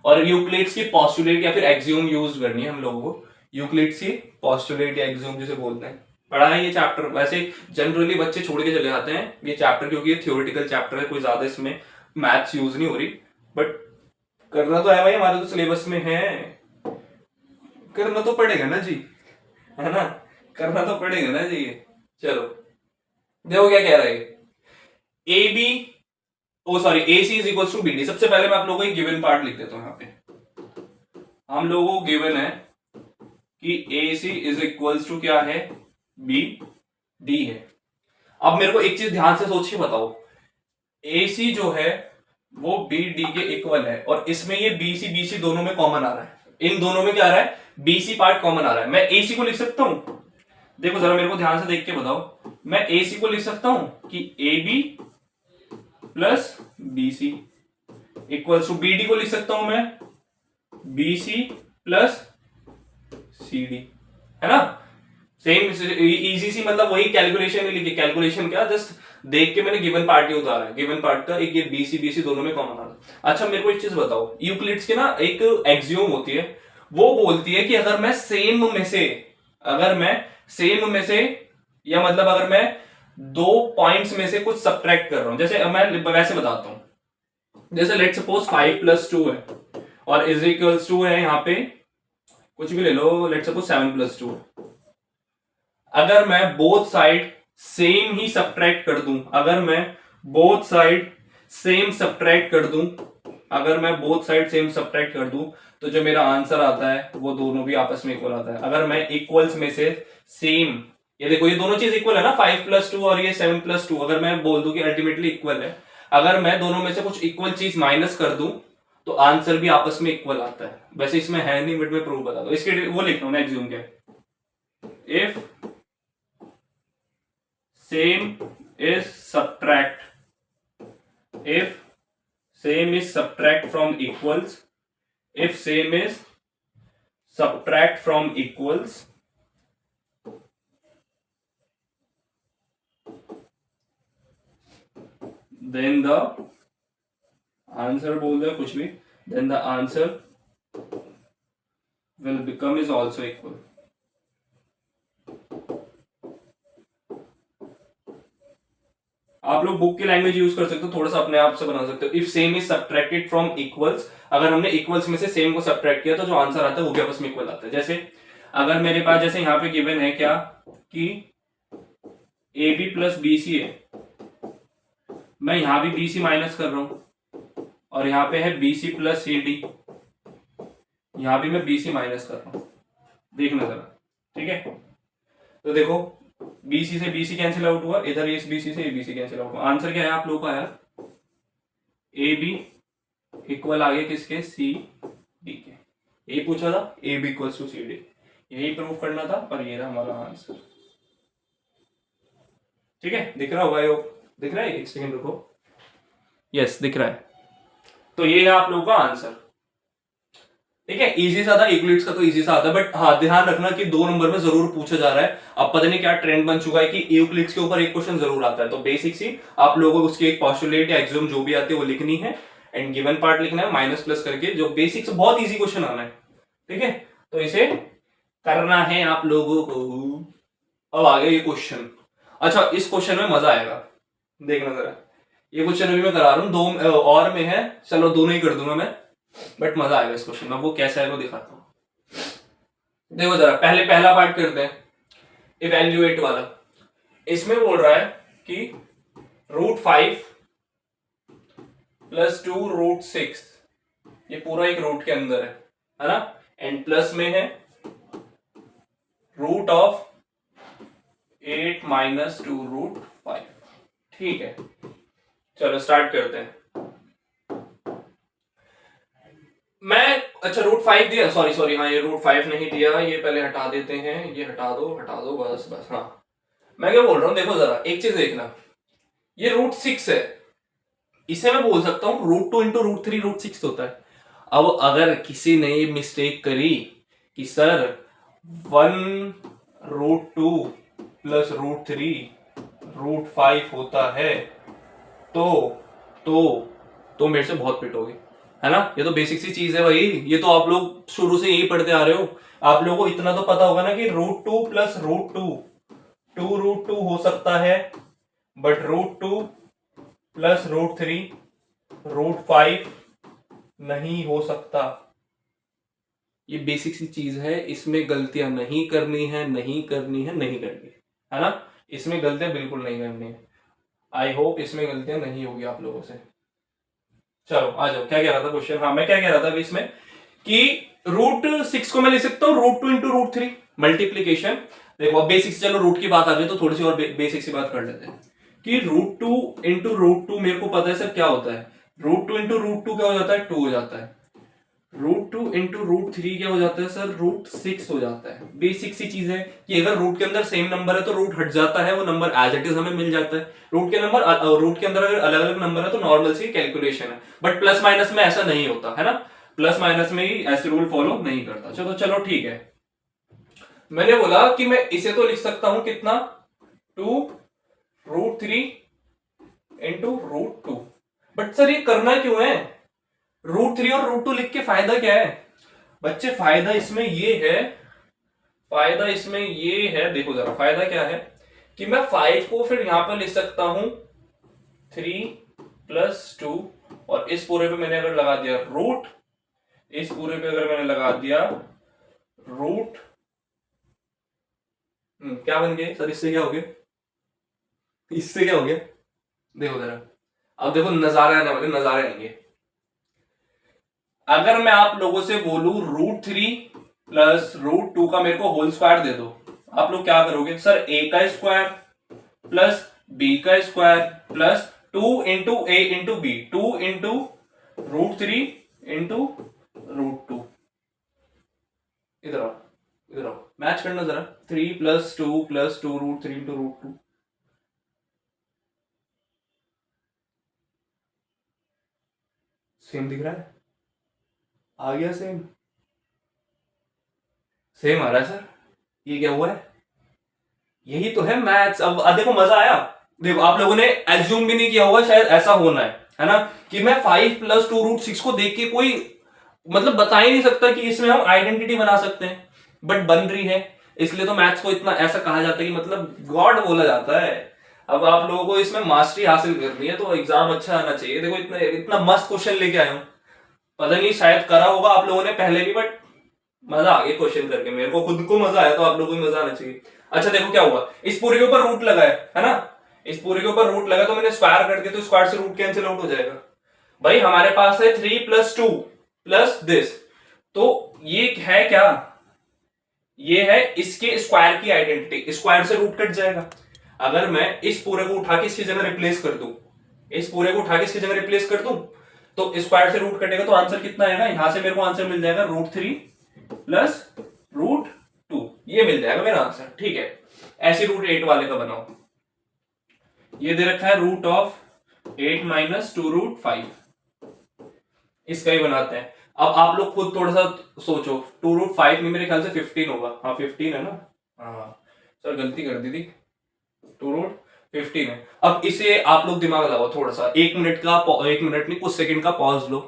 [SPEAKER 1] और यूक्लिड्स की पोस्टुलेट या फिर एक्सियोम यूज करनी है हम लोगों को, यूक्लिड्स की पोस्टुलेट या एक्सियोम जिसे बोलते हैं, पढ़ा है ये चैप्टर, वैसे जनरली बच्चे छोड़ के चले जाते हैं ये चैप्टर, क्योंकि ये थ्योरेटिकल चैप्टर है, कोई ज्यादा इसमें मैथ्स यूज नहीं हो रही, बट करना तो है भाई, हमारे तो सिलेबस में है, करना तो पड़ेगा ना जी, है ना, करना तो पड़ेगा ना जी। चलो देखो क्या कह रहा है, AB oh sorry AC is equals to BD। सबसे पहले मैं आप लोगों को एक गिवन पार्ट लिख देता हूं, यहाँ पे हम लोगों को गिवन है कि AC इज इक्वल्स टू क्या है, BD है। अब मेरे को एक चीज ध्यान से सोच के बताओ, AC जो है वो BD के इक्वल है, और इसमें ये BC दोनों में कॉमन आ रहा है, इन दोनों में क्या आ रहा है, BC पार्ट कॉमन आ रहा है। मैं AC को लिख सकता हूं, देखो जरा मेरे को ध्यान से देख के बताओ, मैं AC को लिख सकता हूं कि AB plus BC equals to BD को लिख सकता हूं मैं BC प्लस CD, है ना, सेम इजी सी, मतलब वही कैलकुलेशन ही लिखी, कैलकुलेशन क्या, जस्ट देख के मैंने गिवन पार्ट ही उतारा है, गिवन पार्ट का एक ये BC दोनों में कॉमन आ रहा है। अच्छा मेरे को एक चीज बताओ, यूक्लिड्स की ना एक एक्सियोम होती है, वो बोलती है कि अगर मैं सेम में से या मतलब अगर मैं दो पॉइंट्स में से कुछ सब्ट्रैक्ट कर रहा हूं, जैसे मैं वैसे बताता हूं, जैसे लेट सपोज 5 + 2 है और इज इक्वल्स टू है, यहां पे कुछ भी ले लो, लेट सपोज 7 + 2 है। अगर मैं बोथ साइड सेम ही सब्ट्रैक्ट कर दूं, अगर मैं बोथ साइड सेम सब्ट्रैक्ट कर दूं तो जो मेरा आंसर आता है वो दोनों भी आपस में इक्वल आता है। अगर मैं इक्वल्स में से सेम, ये देखो ये दोनों चीज इक्वल है ना, 5 + 2 और ये 7 + 2, अगर मैं बोल दूं कि अल्टीमेटली इक्वल है, अगर मैं दोनों में से कुछ इक्वल चीज माइनस कर दूं तो आंसर भी आपस में इक्वल आता है। वैसे इसमें है नहीं, बट मैं प्रूफ बता दूं, इसके वो लिख रहा हूं मैं एक्सियोम के, if same is subtract from equals, if same is subtract from equals, then the answer बोल दो कुछ भी, then the answer will become is also equal। आप लोग बुक की लैंग्वेज यूज कर सकते हो, थोड़ा सा अपने आप से बना सकते हो। If same is subtracted from equals, अगर हमने इक्वल्स में से सेम को सब्ट्रैक्ट किया तो जो आंसर आता है वो भी आपस में इक्वल आता है। जैसे अगर मेरे पास जैसे यहाँ पे गिवन है क्या कि AB + BC है, मैं यहां भी BC माइनस कर रहा हूं और यहाँ पे है BC + CD, यहां भी मैं BC माइनस कर रहा हूं, देखना जरा, ठीक है। तो देखो BC से BC कैंसिल आउट हुआ, इधर इस BC से ABC कैंसिल आउट हुआ, आंसर क्या है आप लोगों का यार, AB इक्वल आ गया किसके, CD के। यही पूछा था, AB = CD, यही प्रूफ करना था, पर ये रहा हमारा आंसर। ठीक है, दिख रहा होगा, दिख रहा है, एक सेकंड रुको, यस दिख रहा है। तो ये है आप लोगों का आंसर, ठीक है। इजी सा था, यूक्लिड्स का तो इजी सा आता है, बट हाँ ध्यान रखना कि 2 नंबर में जरूर पूछा जा रहा है। अब पता नहीं क्या ट्रेंड बन चुका है कि यूक्लिड्स के ऊपर एक क्वेश्चन जरूर आता है, तो बेसिक सी आप लोगों को उसकी एक पोस्टुलेट या एक्सियोम जो भी आती है वो लिखनी है, एंड गिवन पार्ट लिखना है माइनस प्लस करके, जो बेसिक से बहुत इजी क्वेश्चन आना है, ठीक है। तो इसे करना है आप लोगों को। अब आ गया ये क्वेश्चन, अच्छा इस क्वेश्चन में मजा आएगा, देखना जरा, ये क्वेश्चन अभी मैं करा रहा हूँ, 2 और में है, चलो दोनों ही कर दूंगा मैं, बट मजा आएगा इस क्वेश्चन में, वो कैसा है वो दिखाता हूं। देखो जरा, पहले पहला पार्ट करते हैं, इवैल्यूएट वाला। इसमें बोल रहा है कि √5 + 2 √6, ये पूरा एक रूट के अंदर है ना, एंड प्लस में है √8 - 2 √5, ठीक है। चलो स्टार्ट करते हैं। मैं अच्छा √5 दिया, सॉरी हाँ ये √5 नहीं दिया, ये पहले हटा देते हैं, ये हटा दो बस हाँ। मैं क्या बोल रहा हूं, देखो जरा एक चीज देखना, ये √6 है, इसे मैं बोल सकता हूं √2 × √3 √6 होता है। अब अगर किसी ने मिस्टेक करी कि सर 1 √2 + √3 √5 होता है, तो मेरे से बहुत पिटोगे, है ना। ये तो बेसिक सी चीज है भाई, ये तो आप लोग शुरू से यही पढ़ते आ रहे हो, आप लोगों को इतना तो पता होगा ना कि √2 + √2 2√2 हो सकता है, बट √2 + √3 √5 नहीं हो सकता। ये बेसिक सी चीज है, इसमें गलतियां नहीं करनी है, है ना, इसमें गलतियां बिल्कुल नहीं करनी है। आई होप इसमें गलतियां नहीं होगी आप लोगों से। चलो आ जाओ, क्या कह रहा था क्वेश्चन, हाँ मैं क्या कह रहा था अभी इसमें कि √6 को मैं लिख सकता हूँ √2 × √3 मल्टीप्लीकेशन। देखो अब बेसिक से, चलो रूट की बात आ गई तो थोड़ी सी और बेसिक सी बात कर लेते हैं कि √2 × √2 मेरे को पता है सर क्या होता है, √2 × √2 क्या हो जाता है, 2 हो जाता है, √2 × √3 क्या हो जाता है सर, √6 हो जाता है। बेसिक सी चीज है कि अगर रूट के अंदर सेम नंबर है तो रूट हट जाता है, वो नंबर एज इट इज हमें मिल जाता है। रूट के अंदर अगर अलग अलग नंबर है तो नॉर्मल सी कैलकुलेशन है, बट प्लस माइनस में ऐसा नहीं होता है ना, प्लस माइनस में ही ऐसे रूल फॉलो नहीं करता। चलो ठीक है, मैंने बोला कि मैं इसे तो लिख सकता हूं कितना, 2 √3 इंटू √2। बट सर ये करना क्यों है? √3 और √2 लिख के फायदा क्या है बच्चे? फायदा इसमें ये है, देखो जरा फायदा क्या है कि मैं 5 को फिर यहां पर लिख सकता हूं 3 + 2, और इस पूरे पे मैंने अगर लगा दिया रूट, इस पूरे पे अगर मैंने लगा दिया रूट, क्या बन गया सर? इससे क्या हो गया? इससे क्या हो गया? देखो जरा, अब देखो नजारे आने वाले, नजारे आएंगे। अगर मैं आप लोगों से बोलूं √3 + √2 का मेरे को होल स्क्वायर दे दो, आप लोग क्या करोगे? सर a का स्क्वायर प्लस b का square plus 2 into a into b, 2 into √3 into √2। इधर आओ, इधर आओ, मैच करना जरा। 3 + 2 + 2 √3 इंटू √2। सेम दिख रहा है? आ गया सेम? सेम आ रहा है सर। ये क्या हुआ है? यही तो है मैथ्स। अब देखो मजा आया। देखो आप लोगों ने एज्यूम भी नहीं किया होगा शायद ऐसा होना है ना, कि मैं 5 + 2√6 को देख के कोई मतलब बता ही नहीं सकता कि इसमें हम आइडेंटिटी बना सकते हैं, बट बन रही है। इसलिए तो मैथ्स को इतना ऐसा कहा जाता है कि मतलब गॉड बोला जाता है। अब आप लोगों को इसमें मास्टरी हासिल करनी है तो एग्जाम अच्छा आना चाहिए। देखो इतना इतना मस्त क्वेश्चन लेके आया हूं, पता नहीं शायद करा होगा आप लोगों ने पहले भी, बट मजा आ गया क्वेश्चन करके। मेरे को खुद को मजा आया, तो आप लोगों को भी मजा आना चाहिए। अच्छा देखो क्या हुआ, इस पूरे के ऊपर रूट लगा है ना, इस पूरे के ऊपर रूट लगा तो मैंने स्क्वायर कर दिया, तो स्क्वायर से रूट कैंसिल आउट हो जाएगा। भाई हमारे पास है 3 + 2 + दिस, तो ये है क्या? ये है इसके स्क्वायर की आइडेंटिटी, स्क्वायर से रूट कट जाएगा। अगर मैं इस पूरे को उठा के इसकी जगह रिप्लेस कर दूं, इस पूरे को उठा के इसकी जगह रिप्लेस कर दूं, तो स्क्वायर से रूट कटेगा, तो आंसर कितना आएगा? यहां से मेरे को आंसर मिल जाएगा √3 + √2, ये मिल जाएगा मेरा आंसर। ठीक है, ऐसे √8 वाले का बनाओ। ये दे रखा है √8 - 2√5, इसका ही बनाते हैं। अब आप लोग खुद थोड़ा सा सोचो, 2√5 में मेरे ख्याल से 15 होगा। हाँ 15 है ना? हाँ सर गलती कर दी थी, 2√15 है। अब इसे आप लोग दिमाग लगाओ थोड़ा सा, 1 मिनट का, 1 मिनट नहीं कुछ सेकंड का पॉज लो,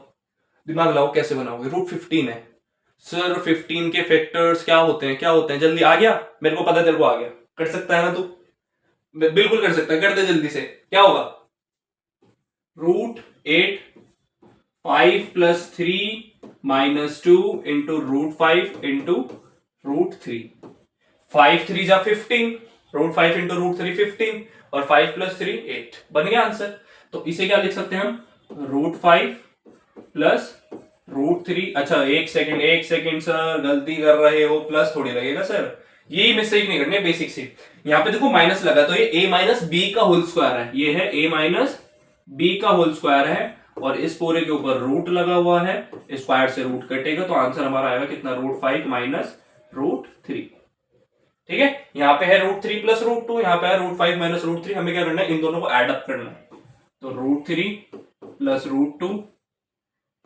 [SPEAKER 1] दिमाग लगाओ कैसे बनाओगे। √15 है सर, 15 के फैक्टर्स क्या होते हैं? क्या होते हैं? जल्दी आ गया? मेरे को पता है तेरे को आ गया, कर सकता है ना तू? बिल्कुल कर सकता है, कर दे जल्दी से। क्या होगा? √8 5 + 3 - 2 इंटू √5 इंटू √3। 5 3 जा 15, √5 इंटू √3 15, और 5 + 3 8, बन गया आंसर। तो इसे क्या लिख सकते हैं हम? √5 + √3। अच्छा एक सेकंड सर, गलती कर रहे हो, प्लस थोड़ी लगेगा सर, यही मिस्टेक नहीं करनी है, बेसिक सी। यहाँ पे देखो माइनस लगा, तो ये a - b का होल स्क्वायर है, ये है a - b का होल स्क्वायर है, और इस पूरे के ऊपर रूट लगा हुआ है, स्क्वायर से रूट कटेगा, तो आंसर हमारा आएगा कितना? √5 - √3। ठीक है, यहाँ पे है √3 + √2, यहाँ पे है √5 - √3। हमें क्या करना है? इन दोनों को एड अप करना है। तो √3 + √2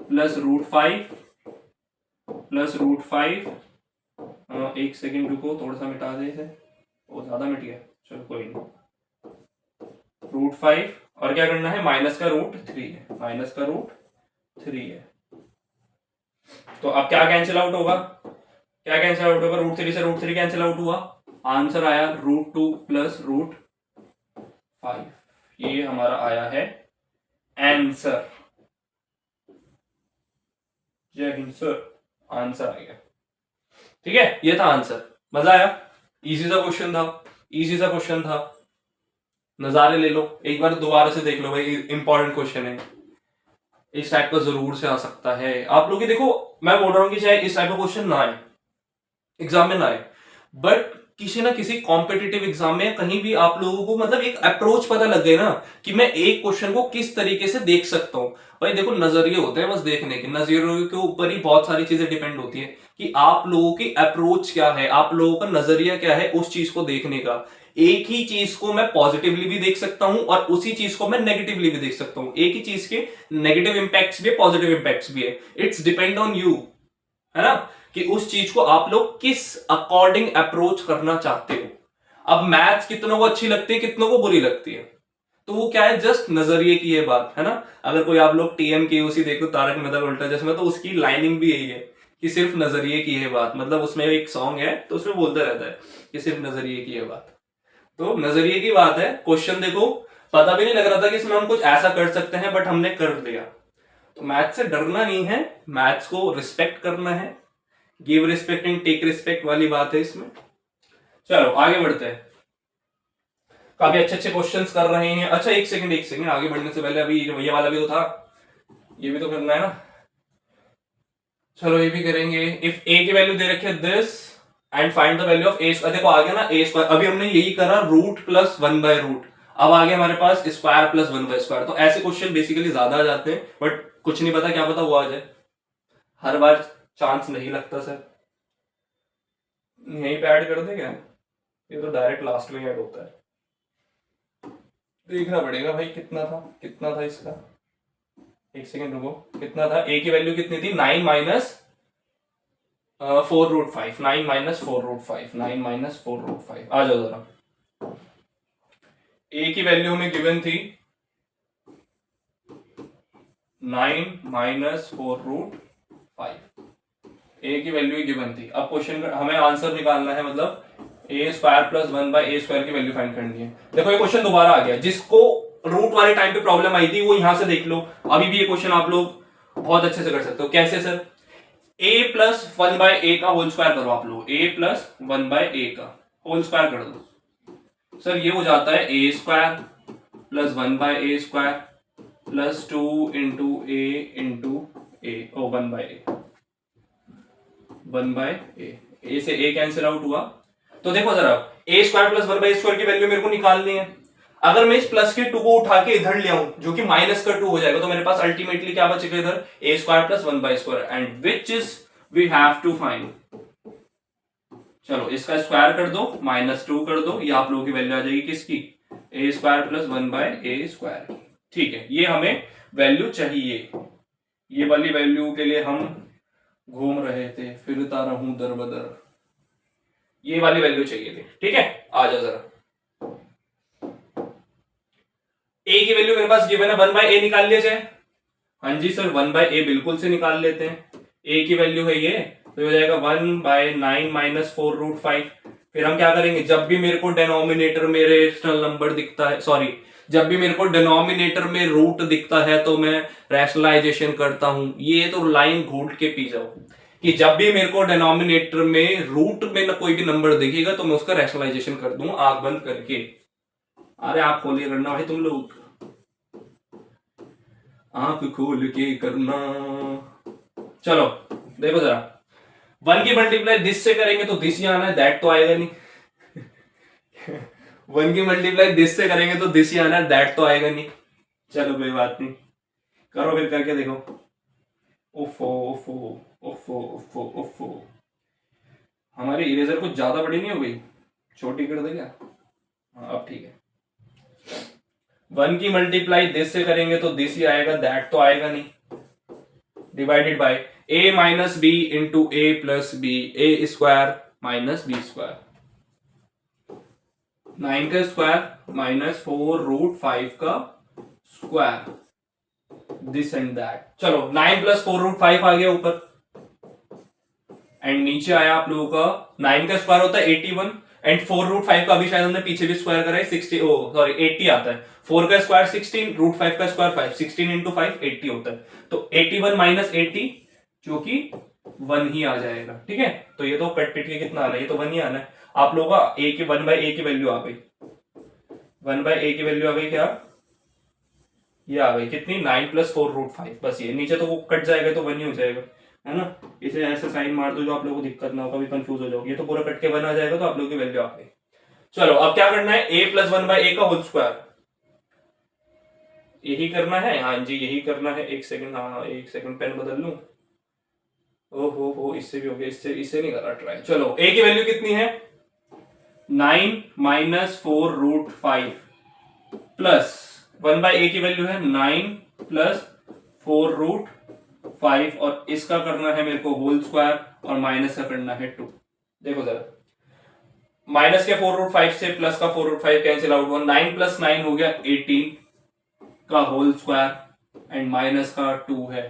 [SPEAKER 1] + √5 + √5, एक सेकेंड रुको, थोड़ा सा मिटा दे इसे, वो ज्यादा मिट गया, चलो कोई नहीं। √5, और क्या करना है? माइनस का √3 है, माइनस का √3 है। तो अब क्या कैंसिल आउट होगा? क्या कैंसिल आउट होगा? √3 से √3 कैंसिल आउट हुआ, आंसर आया √2 + √5। ये हमारा आया है आंसर। जय हिंद सर, आंसर आ गया। ठीक है, ये था आंसर। मजा आया? इजी सा क्वेश्चन था, इजी सा क्वेश्चन था। नजारे ले लो, एक बार दोबारा से देख लो भाई, इंपॉर्टेंट क्वेश्चन है, इस टाइप का जरूर से आ सकता है। आप लोग देखो, मैं बोल रहा हूं कि चाहे इस टाइप का क्वेश्चन ना आए, एग्जाम में ना आए, बट किसी ना किसी कॉम्पिटिटिव एग्जाम में कहीं भी आप लोगों को मतलब एक अप्रोच पता लग गए ना, कि मैं एक क्वेश्चन को किस तरीके से देख सकता हूं। भाई देखो नजरिए होते हैं बस देखने के, नजरियों के ऊपर ही बहुत सारी चीजें डिपेंड होती है कि आप लोगों की अप्रोच क्या है, आप लोगों का नजरिया क्या है उस चीज को देखने का। एक ही चीज को मैं पॉजिटिवली भी देख सकता हूं और उसी चीज को मैं नेगेटिवली भी देख सकता हूं। एक ही चीज के नेगेटिव इंपैक्ट्स भी है, पॉजिटिव इंपैक्ट्स भी है। इट्स डिपेंड ऑन यू, है ना, कि उस चीज को आप लोग किस अकॉर्डिंग अप्रोच करना चाहते हो। अब मैथ्स कितनों को अच्छी लगती है, कितनों को बुरी लगती है? तो वो क्या है, जस्ट नजरिए की ये बात है ना। अगर कोई आप लोग TMKOC देखो, तारक मेहता का उल्टा चश्मा, तो उसकी लाइनिंग भी यही है कि सिर्फ नजरिए की है बात। मतलब उसमें एक सॉन्ग है तो उसमें बोलता रहता है कि सिर्फ नजरिए की है बात। तो नजरिए की बात है। क्वेश्चन देखो, पता भी नहीं लग रहा था कि इसमें हम कुछ ऐसा कर सकते हैं, बट हमने कर दिया। तो मैथ्स से डरना नहीं है, मैथ्स को रिस्पेक्ट करना है। Give respect and take respect वाली बात है इसमें। चलो आगे बढ़ते हैं। काफी अच्छे अच्छे क्वेश्चंस कर रहे हैं। अच्छा एक सेकंड, आगे बढ़ने से पहले अभी ये वाला भी तो था, ये भी तो करना है ना। चलो ये भी करेंगे। इफ ए की वैल्यू दे रखी है this and find the value of A square. देखो आ गया ना ए स्क्वायर, अभी हमने यही करा रूट प्लस 1/रूट। अब आ गया हमारे पास स्क्वायर प्लस 1/स्क्वायर। तो ऐसे क्वेश्चन बेसिकली ज्यादा आ जाते हैं, बट कुछ नहीं पता, क्या पता वो आ जाए। हर बार चांस नहीं लगता सर। यहीं पे ऐड कर दे क्या? ये तो डायरेक्ट लास्ट में ऐड होता है। देखना पड़ेगा भाई कितना था इसका। एक सेकंड रुको, कितना था? ए की वैल्यू कितनी थी? 9 माइनस 4√5। 9 minus 4√5, 9 minus 4√5। आ जाओ जरा। ए की वैल्यू हमें गिवन थी 9 माइनस 4√5। ए की वैल्यू गिवन थी। अब क्वेश्चन हमें आंसर निकालना है, मतलब ए स्क्वायर प्लस 1/a² की वैल्यू फाइंड करनी है। देखो ये क्वेश्चन दोबारा आ गया। जिसको रूट वाले टाइम पे प्रॉब्लम आई थी वो यहां से देख लो। अभी भी ये क्वेश्चन आप लोग बहुत अच्छे से कर सकते हो। कैसे सर? a प्लस 1/a का होल स्क्वायर करो आप लोग। a प्लस 1/a का होल स्क्वायर कर दो। सर ये हो जाता है a square plus 1/a² plus 2 into a oh 1/a a से a कैंसिल आउट हुआ। तो देखो जरा, a स्क्वायर प्लस 1/a² की वैल्यू मेरे को निकालनी है। अगर मैं इस प्लस के 2 को उठा के इधर ले आऊं, जो कि माइनस का 2 हो जाएगा, तो मेरे पास अल्टीमेटली क्या बचेगा इधर? a square plus 1/² and which is we have to find. चलो इसका स्क्वायर कर दो, -2 कर दो, ये आप लोगों की वैल्यू आ जाएगी किसकी? a square plus 1/a²। ठीक है, ये हमें वैल्यू चाहिए। ये वाली वैल्यू के लिए हम घूम रहे थे, फिरता रहूं दर बदर। ये वाली वैल्यू चाहिए थी। ठीक है, आ जाओ जरा। a की वैल्यू मेरे पास गिवन है, 1/a निकाल लिया जाए। हाँ जी सर, 1/a बिल्कुल से निकाल लेते हैं। a की वैल्यू है ये, तो हो जाएगा 1/9 माइनस 4√5। फिर हम क्या करेंगे? जब भी मेरे को डिनोमिनेटर में रेशनल नंबर दिखता है, सॉरी, जब भी मेरे को डिनोमिनेटर में रूट दिखता है तो मैं रैशनलाइजेशन करता हूं। ये तो लाइन घोट के पी जाओ कि जब भी मेरे को डिनोमिनेटर में रूट में कोई भी नंबर दिखेगा तो मैं उसका रैशनलाइजेशन कर दूं आंख बंद करके। अरे आंख खोलिए करना भाई तुम लोग, आंख खोल के करना। चलो देखो जरा, 1 की मल्टीप्लाई दिस से करेंगे तो दिस ही आना है, दैट तो आएगा नहीं। 1 की मल्टीप्लाई दिस से करेंगे तो दिस ही आना है, दैट तो आएगा नहीं। चलो कोई बात नहीं, करो फिर करके देखो। ओफो ओफो ओफो ओफो ओफो, हमारी इरेजर कुछ ज्यादा बड़ी नहीं हो गई? छोटी कर दे क्या? हाँ अब ठीक है। 1 की मल्टीप्लाई दिस से करेंगे तो दिस ही आएगा, दैट तो आएगा नहीं। Divided by a minus B into A plus B, A square minus B square. 9 का स्क्वायर माइनस 4√5 का स्क्वायर, दिस एंड दैट। चलो 9 प्लस 4√5 आ गया ऊपर, एंड नीचे आया आप लोगों का 9 का स्क्वायर होता है 81 एंड 4√5 का अभी शायद हमने पीछे भी स्क्वायर करा है 60, ओ सॉरी 80 आता है। 4 का स्क्वायर 16, √5 का स्क्वायर 5, 16 इंटू 5 80 होता है। तो 81 माइनस 80 जो कि 1 ही आ जाएगा। ठीक है, तो ये तो कट पिट के कितना आ रहा है? ये तो 1 ही आना है। आप लोगों का a की 1/a की वैल्यू आ गई, 1/a की वैल्यू आ गई क्या? ये आ गई कितनी? 9 प्लस 4√5। बस ये नीचे तो वो कट जाएगा तो 1 ही हो जाएगा, है ना। इसे ऐसे साइन मार दो जो आप लोगों को दिक्कत ना हो, कभी कंफ्यूज हो जाओगे। ये तो पूरा कट के 1 आ जाएगा, तो आप लोगों की वैल्यू आ गई। चलो अब क्या करना है? a प्लस 1/a का होल स्क्वायर, यही करना है। हाँ जी यही करना है। एक सेकंड, हाँ एक सेकंड, पेन बदल लूं। ओहो इससे भी हो गया, इससे नहीं कर रहा ट्राई। चलो a की वैल्यू कितनी है? 9 माइनस 4√5 प्लस 1/a की वैल्यू है 9 प्लस 4√5, और इसका करना है मेरे को होल स्क्वायर और माइनस का करना है 2। देखो जरा, माइनस के 4√5 से प्लस का 4√5 कैंसिल आउट हुआ, 9 प्लस 9 हो गया 18 का होल स्क्वायर एंड माइनस का 2 है।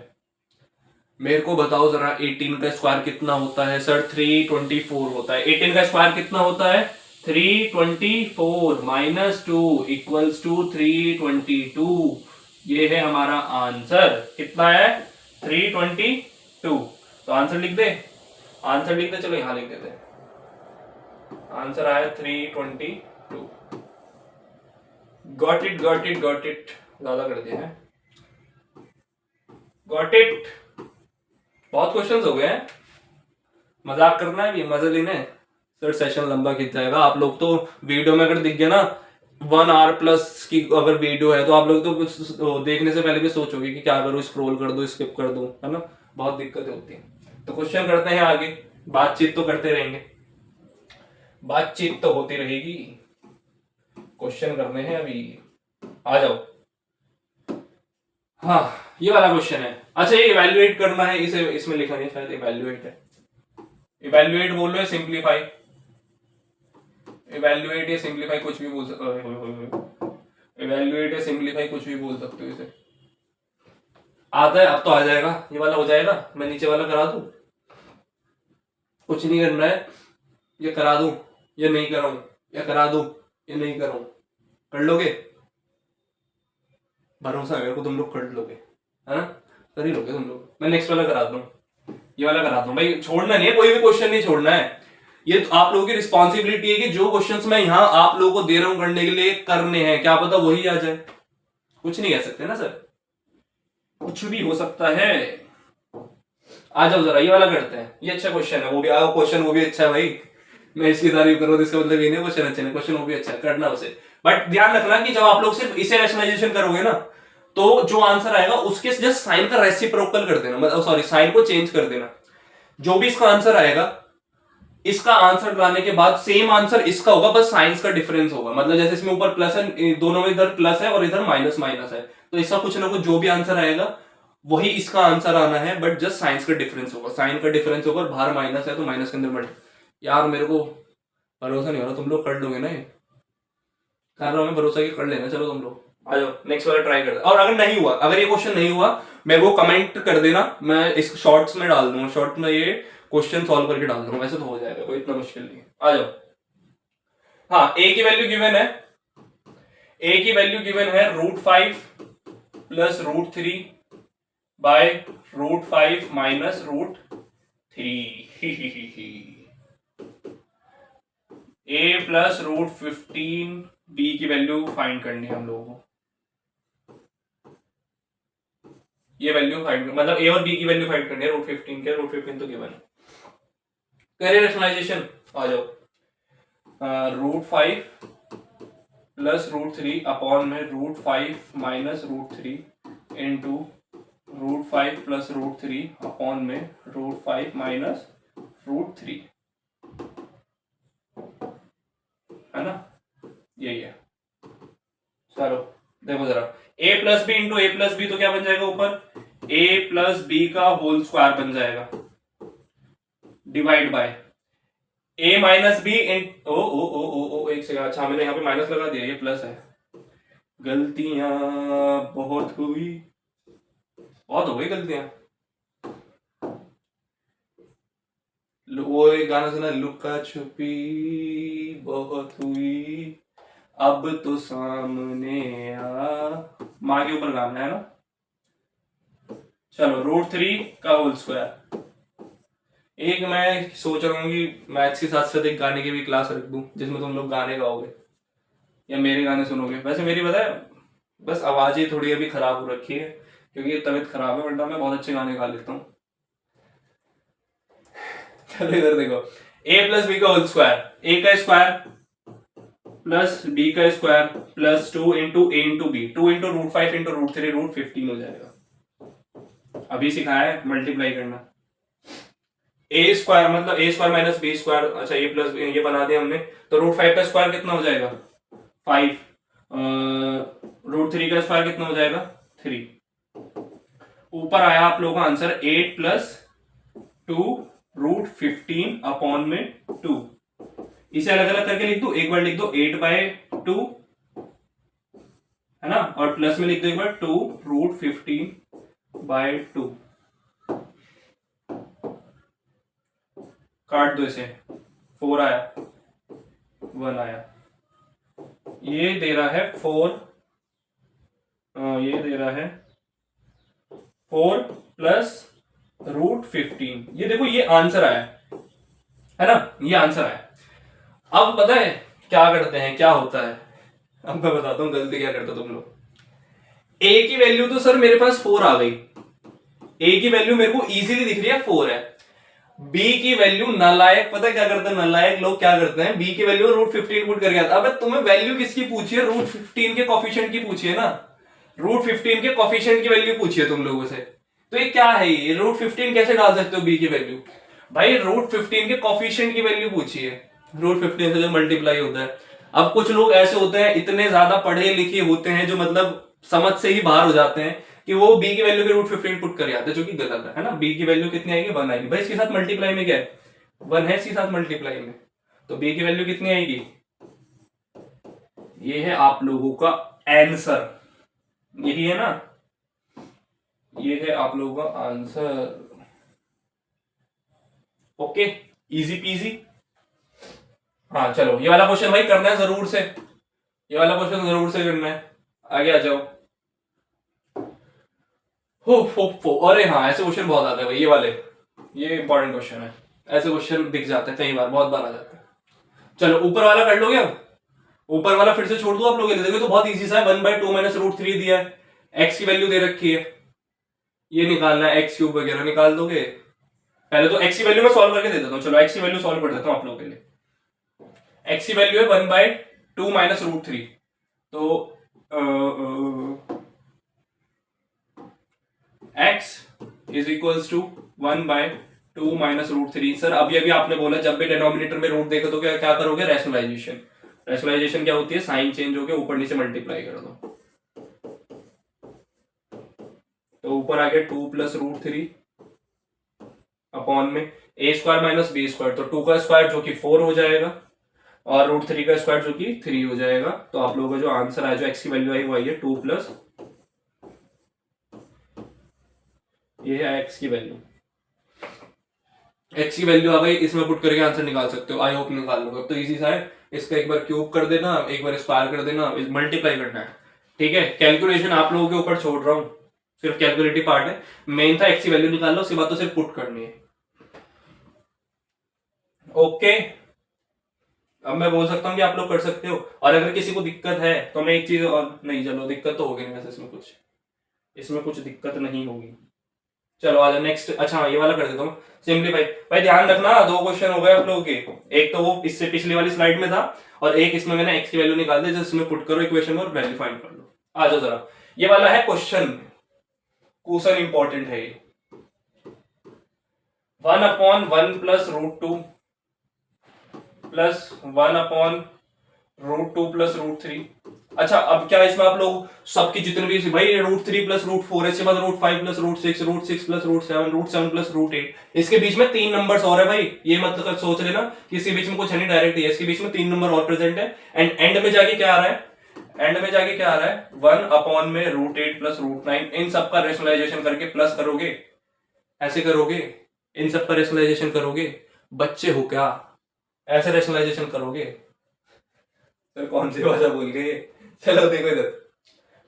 [SPEAKER 1] मेरे को बताओ जरा 18 का स्क्वायर कितना होता है? सर 324 होता है। 18 का स्क्वायर कितना होता है? 324 माइनस 2 इक्वल्स टू 322। ये है हमारा आंसर। कितना है? 322। तो आंसर लिख दे, आंसर लिख दे। चलो यहां लिख देते हैं। आंसर आया 322। Got it, got it, got it. ज्यादा कर दिया है। Got it. बहुत क्वेश्चंस हो गए हैं। मजाक करना है, भी मजे लेने हैं। सर सेशन लंबा खींच जाएगा। आप लोग तो वीडियो में अगर दिख गया ना 1 आवर प्लस की अगर वीडियो है, तो आप लोग तो देखने से पहले भी सोचोगे कि क्या करूं, स्क्रॉल कर दूं, स्किप कर दूं, है ना। बहुत दिक्कतें होती हैं। तो क्वेश्चन करते हैं आगे। बातचीत तो करते रहेंगे, बातचीत तो होती रहेगी। क्वेश्चन करने हैं अभी। आ जाओ। हाँ, ये वाला क्वेश्चन है। अच्छा, ये इवैल्यूएट करना है, इसे इसमें लिखा नहीं, शायद इवैल्यूएट है। इवैल्यूएट बोल लो या सिंप्लीफाई। इवैल्यूएट या सिंप्लीफाई कुछ भी बोल सकते हो। इवैल्यूएट या सिंप्लीफाई कुछ भी बोल सकते हो इसे। आता है, अब तो आ जाएगा। ये वाला हो जाएगा। मैं नीचे वाला करा दूं? कुछ नहीं करना है। ये करा दूं या नहीं कराऊं? या करा दूं या नहीं कराऊं? कर लोगे? भरोसा है मेरे को, तुम लोग कर लोगे, है ना। कर ही लोगे तुम लोग। मैं नेक्स्ट वाला करा दूं, ये वाला करा दूं। भाई छोड़ना नहीं है, कोई भी क्वेश्चन नहीं छोड़ना है। ये तो आप लोगों की रिस्पॉन्सिबिलिटी है कि जो क्वेश्चंस मैं यहाँ आप लोगों को दे रहा हूं करने के लिए, करने हैं। क्या पता वही आ जाए। कुछ नहीं कह सकते ना सर, कुछ भी हो सकता है। आ जाओ जरा, ये वाला करते हैं। ये अच्छा क्वेश्चन है, वो भी क्वेश्चन वो भी अच्छा है भाई। मैं इसकी तारीफ कर रहा हूँ, इसका मतलब ये नहीं क्वेश्चन अच्छे नहीं, क्वेश्चन वो भी अच्छा है, करना उसे। बट ध्यान रखना कि जब आप लोग सिर्फ इसे रैशनलाइजेशन करोगे ना, तो जो आंसर आएगा उसके जस्ट साइन का रेसिप्रोकल कर देना, मतलब सॉरी साइन को चेंज कर देना। जो भी इसका आंसर आएगा, इसका आंसर लाने के बाद सेम आंसर इसका होगा, बस साइंस का डिफरेंस होगा। मतलब जैसे इसमें ऊपर प्लस है, दोनों में इधर प्लस है और इधर माइनस माइनस है, तो इसका कुछ ना कुछ जो भी आंसर आएगा वही इसका आंसर आना है, बट जस्ट साइंस का डिफरेंस होगा। साइन का डिफरेंस होगा, बाहर माइनस है तो माइनस के अंदर मल्टी। यार मेरे को भरोसा नहीं हो रहा, तुम लोग कर लोगे ना ये? कर रहा हूं मैं भरोसा, कि कर लेना। चलो तुम लोग आ जाओ, नेक्स्ट वाला ट्राई करते। और अगर नहीं हुआ, अगर ये क्वेश्चन नहीं हुआ, मेरे को कमेंट कर देना, मैं इस शॉर्ट्स में डाल दूंगा। शॉर्ट में ये क्वेश्चन सॉल्व करके डाल दूंगा। वैसे तो हो जाएगा, कोई इतना मुश्किल नहीं है। आ जाओ। हाँ, ए की वैल्यू गिवन है। ए की वैल्यू गिवन है √5 प्लस √3 बाय √5 माइनस √3। ए प्लस √15, बी की वैल्यू फाइंड करनी है हम लोगों को। ये वैल्यू फाइंड, मतलब ए और बी की वैल्यू फाइंड करनी है। √15 क्या, √15 तो गिवन है। करिए रैशनलाइजेशन। आ जाओ। √5 प्लस √3 अपॉन में √5 माइनस √3 इंटू √5 प्लस √3 अपॉन में √5 माइनस √3, है ना। यही है। चलो देखो जरा, a plus b into A plus b, तो क्या बन जाएगा ऊपर? a प्लस बी का होल स्क्वायर बन जाएगा, divide by a minus b इन ओ ओ ओ ओ ओ एक सेकंड। अच्छा, मैंने यहाँ पे माइनस लगा दिया, ये प्लस है। गलतियां बहुत हुई, बहुत हो गई गलतियां। वो एक गाना सुना, लुका छुपी बहुत हुई, अब तो सामने आ। माँ के ऊपर गाना है ना। चलो, √3 का होल स्क्वायर। एक मैं सोच रहा हूँ कि मैथ्स के साथ साथ एक गाने की भी क्लास रख दूं, जिसमें तुम लोग गाने गाओगे या मेरे गाने सुनोगे। वैसे मेरी पता है, बस आवाज ही थोड़ी अभी खराब हो रखी है, क्योंकि तबीयत खराब है, वरना मैं बहुत अच्छे गाने गा लेता हूँ। चलो इधर देखो, a प्लस बी का होल स्क्वायर, a का स्क्वायर प्लस b का square plus 2 into A into B, 2 into √5 into √3 √15 हो जाएगा। अभी सिखाया है मल्टीप्लाई करना। ए स्क्वायर मतलब a square minus B square. अच्छा, a प्लस ये बना दिया हमने, तो √5 का स्क्वायर कितना हो जाएगा? 5। √3 का स्क्वायर कितना हो जाएगा? 3। ऊपर आया आप लोगों का आंसर 8 प्लस 2 √15 अपॉन में 2। इसे अलग अलग करके लिख दो, एक बार लिख दो 8/2, है ना, और प्लस में लिख दो एक बार 2√15/2, काट दो इसे, 4 आया, 1 आया, ये दे रहा है 4, ये दे रहा है 4 + √15। ये देखो ये आंसर आया है ना, ये आंसर आया। अब पता है क्या करते हैं, क्या होता है, अब मैं बताता हूं गलती क्या करते हो तुम लोग। ए की वैल्यू तो सर मेरे पास 4 आ गई, ए की वैल्यू मेरे को इजीली दिख रही है 4 है। बी की वैल्यू नालायक, पता है क्या करते हैं नालायक लोग, क्या करते हैं, बी की वैल्यू √15 पुट करके आता है। अब तुम्हें वैल्यू किसकी पूछी है, √15 के कोफिशिएंट की पूछी है ना, √15 के कोफिशिएंट की वैल्यू पूछी है तुम लोगों से। तो ये क्या है, ये √15 कैसे डाल सकते हो बी की वैल्यू, भाई √15 के कोफिशिएंट की वैल्यू पूछी है, √15 से जो मल्टीप्लाई होता है। अब कुछ लोग ऐसे होते हैं, इतने ज्यादा पढ़े लिखे होते हैं, जो मतलब समझ से ही बाहर हो जाते हैं कि वो बी की वैल्यू के √15 पुट कर जाते हैं, जो कि गलत है ना। बी की वैल्यू कितनी आएगी, 1 आएगी, भाई इसके साथ मल्टीप्लाई में क्या है, 1 है इसके साथ मल्टीप्लाई में, तो बी की वैल्यू कितनी आएगी, ये है आप लोगों का आंसर, यही है ना, ये है आप लोगों का आंसर। Okay, easy PG. हाँ चलो, ये वाला क्वेश्चन भाई करना है जरूर से, ये वाला क्वेश्चन जरूर से करना है, आगे आ जाओ। हो, अरे हाँ, ऐसे क्वेश्चन बहुत आते हैं भाई, ये वाले, ये इंपॉर्टेंट क्वेश्चन है, ऐसे क्वेश्चन दिख जाते हैं कई बार, बहुत बार आ जाते हैं। चलो ऊपर वाला कर लोगे, अब ऊपर वाला फिर से छोड़ दो आप लोग, देखो तो बहुत इजी सा है, 1/2 - √3 दिया है, एक्स की वैल्यू दे रखी है, ये निकालना है, एक्स क्यूब वगैरह निकाल दोगे। पहले तो एक्स की वैल्यू में सॉल्व करके दे देता हूँ, चलो एक्स की वैल्यू सॉल्व कर देता हूँ आप लोगों के लिए। एक्स की वैल्यू है 1/2 - √3, तो x is equals to 1/2 - √3। Sir अभी अभी आपने बोला जब भी डिनोमिनेटर में रूट देखो तो क्या क्या करोगे, रैशनलाइजेशन। रैशनलाइजेशन क्या होती है, साइन चेंज होकर ऊपर नीचे मल्टीप्लाई कर दो, तो ऊपर आ गया 2 + √3 अपॉन में a² - b², तो 2 का स्क्वायर जो कि 4 हो जाएगा, और √3 का स्क्वायर जो कि 3 हो जाएगा। तो आप लोगों का जो आंसर आया, जो x की वैल्यू आई वो आई है 2 + ये है x की वैल्यू, x की वैल्यू आ गई, इसमें पुट करके आंसर निकाल सकते हो, आई होप निकाल लोगे। तो इजी सा है, इसका एक बार क्यूब कर देना, एक बार स्क्वायर कर देना, मल्टीप्लाई करना है, ठीक है। कैलकुलेशन आप लोगों के ऊपर छोड़ रहा हूं, सिर्फ कैलकुलेटिव पार्ट है, मेन था x की वैल्यू निकाल लो, उसके बाद तो सिर्फ पुट करनी है। ओके, अब मैं बोल सकता हूँ कि आप लोग कर सकते हो, और अगर किसी को दिक्कत है तो मैं एक चीज और, नहीं चलो दिक्कत तो होगी नहीं वैसे, इसमें कुछ दिक्कत नहीं होगी। चलो आ जाओ नेक्स्ट, अच्छा ये वाला कर देता हूँ सिंपलीफाई। भाई ध्यान रखना, 2 क्वेश्चन हो गए आप लोगों के, एक तो वो इससे पिछली वाली स्लाइड में था, और एक इसमें मैंने x की वैल्यू निकाल दी, जिसमें पुट करो इक्वेशन और वैल्यू फाइंड कर लो। आ जाओ जरा, ये वाला है क्वेश्चन इंपॉर्टेंट है ये, 1/1 + √2 + 1/√2 + √3। अच्छा अब क्या इसमें आप लोग सबकी जितने भी, भाई √3 + √4 है, इसके बाद √5 + √6, √6 + √7, √7 + √8, इसके बीच में 3 नंबर्स और है भाई, ये मतलब सोच लेना कि इसके बीच में कुछ है नहीं, डायरेक्ट है, इसके बीच में 3 नंबर और प्रेजेंट है, एंड एंड में जाके क्या आ रहा है, 1/√8 + √9। इन सबका रेशनलाइजेशन करके प्लस करोगे, ऐसे करोगे, इन सबका रेशनलाइजेशन करोगे, बच्चे हो क्या, ऐसे रेशनलाइजेशन करोगे, सर कौन सी भाषा बोल गए। चलो देखो इधर,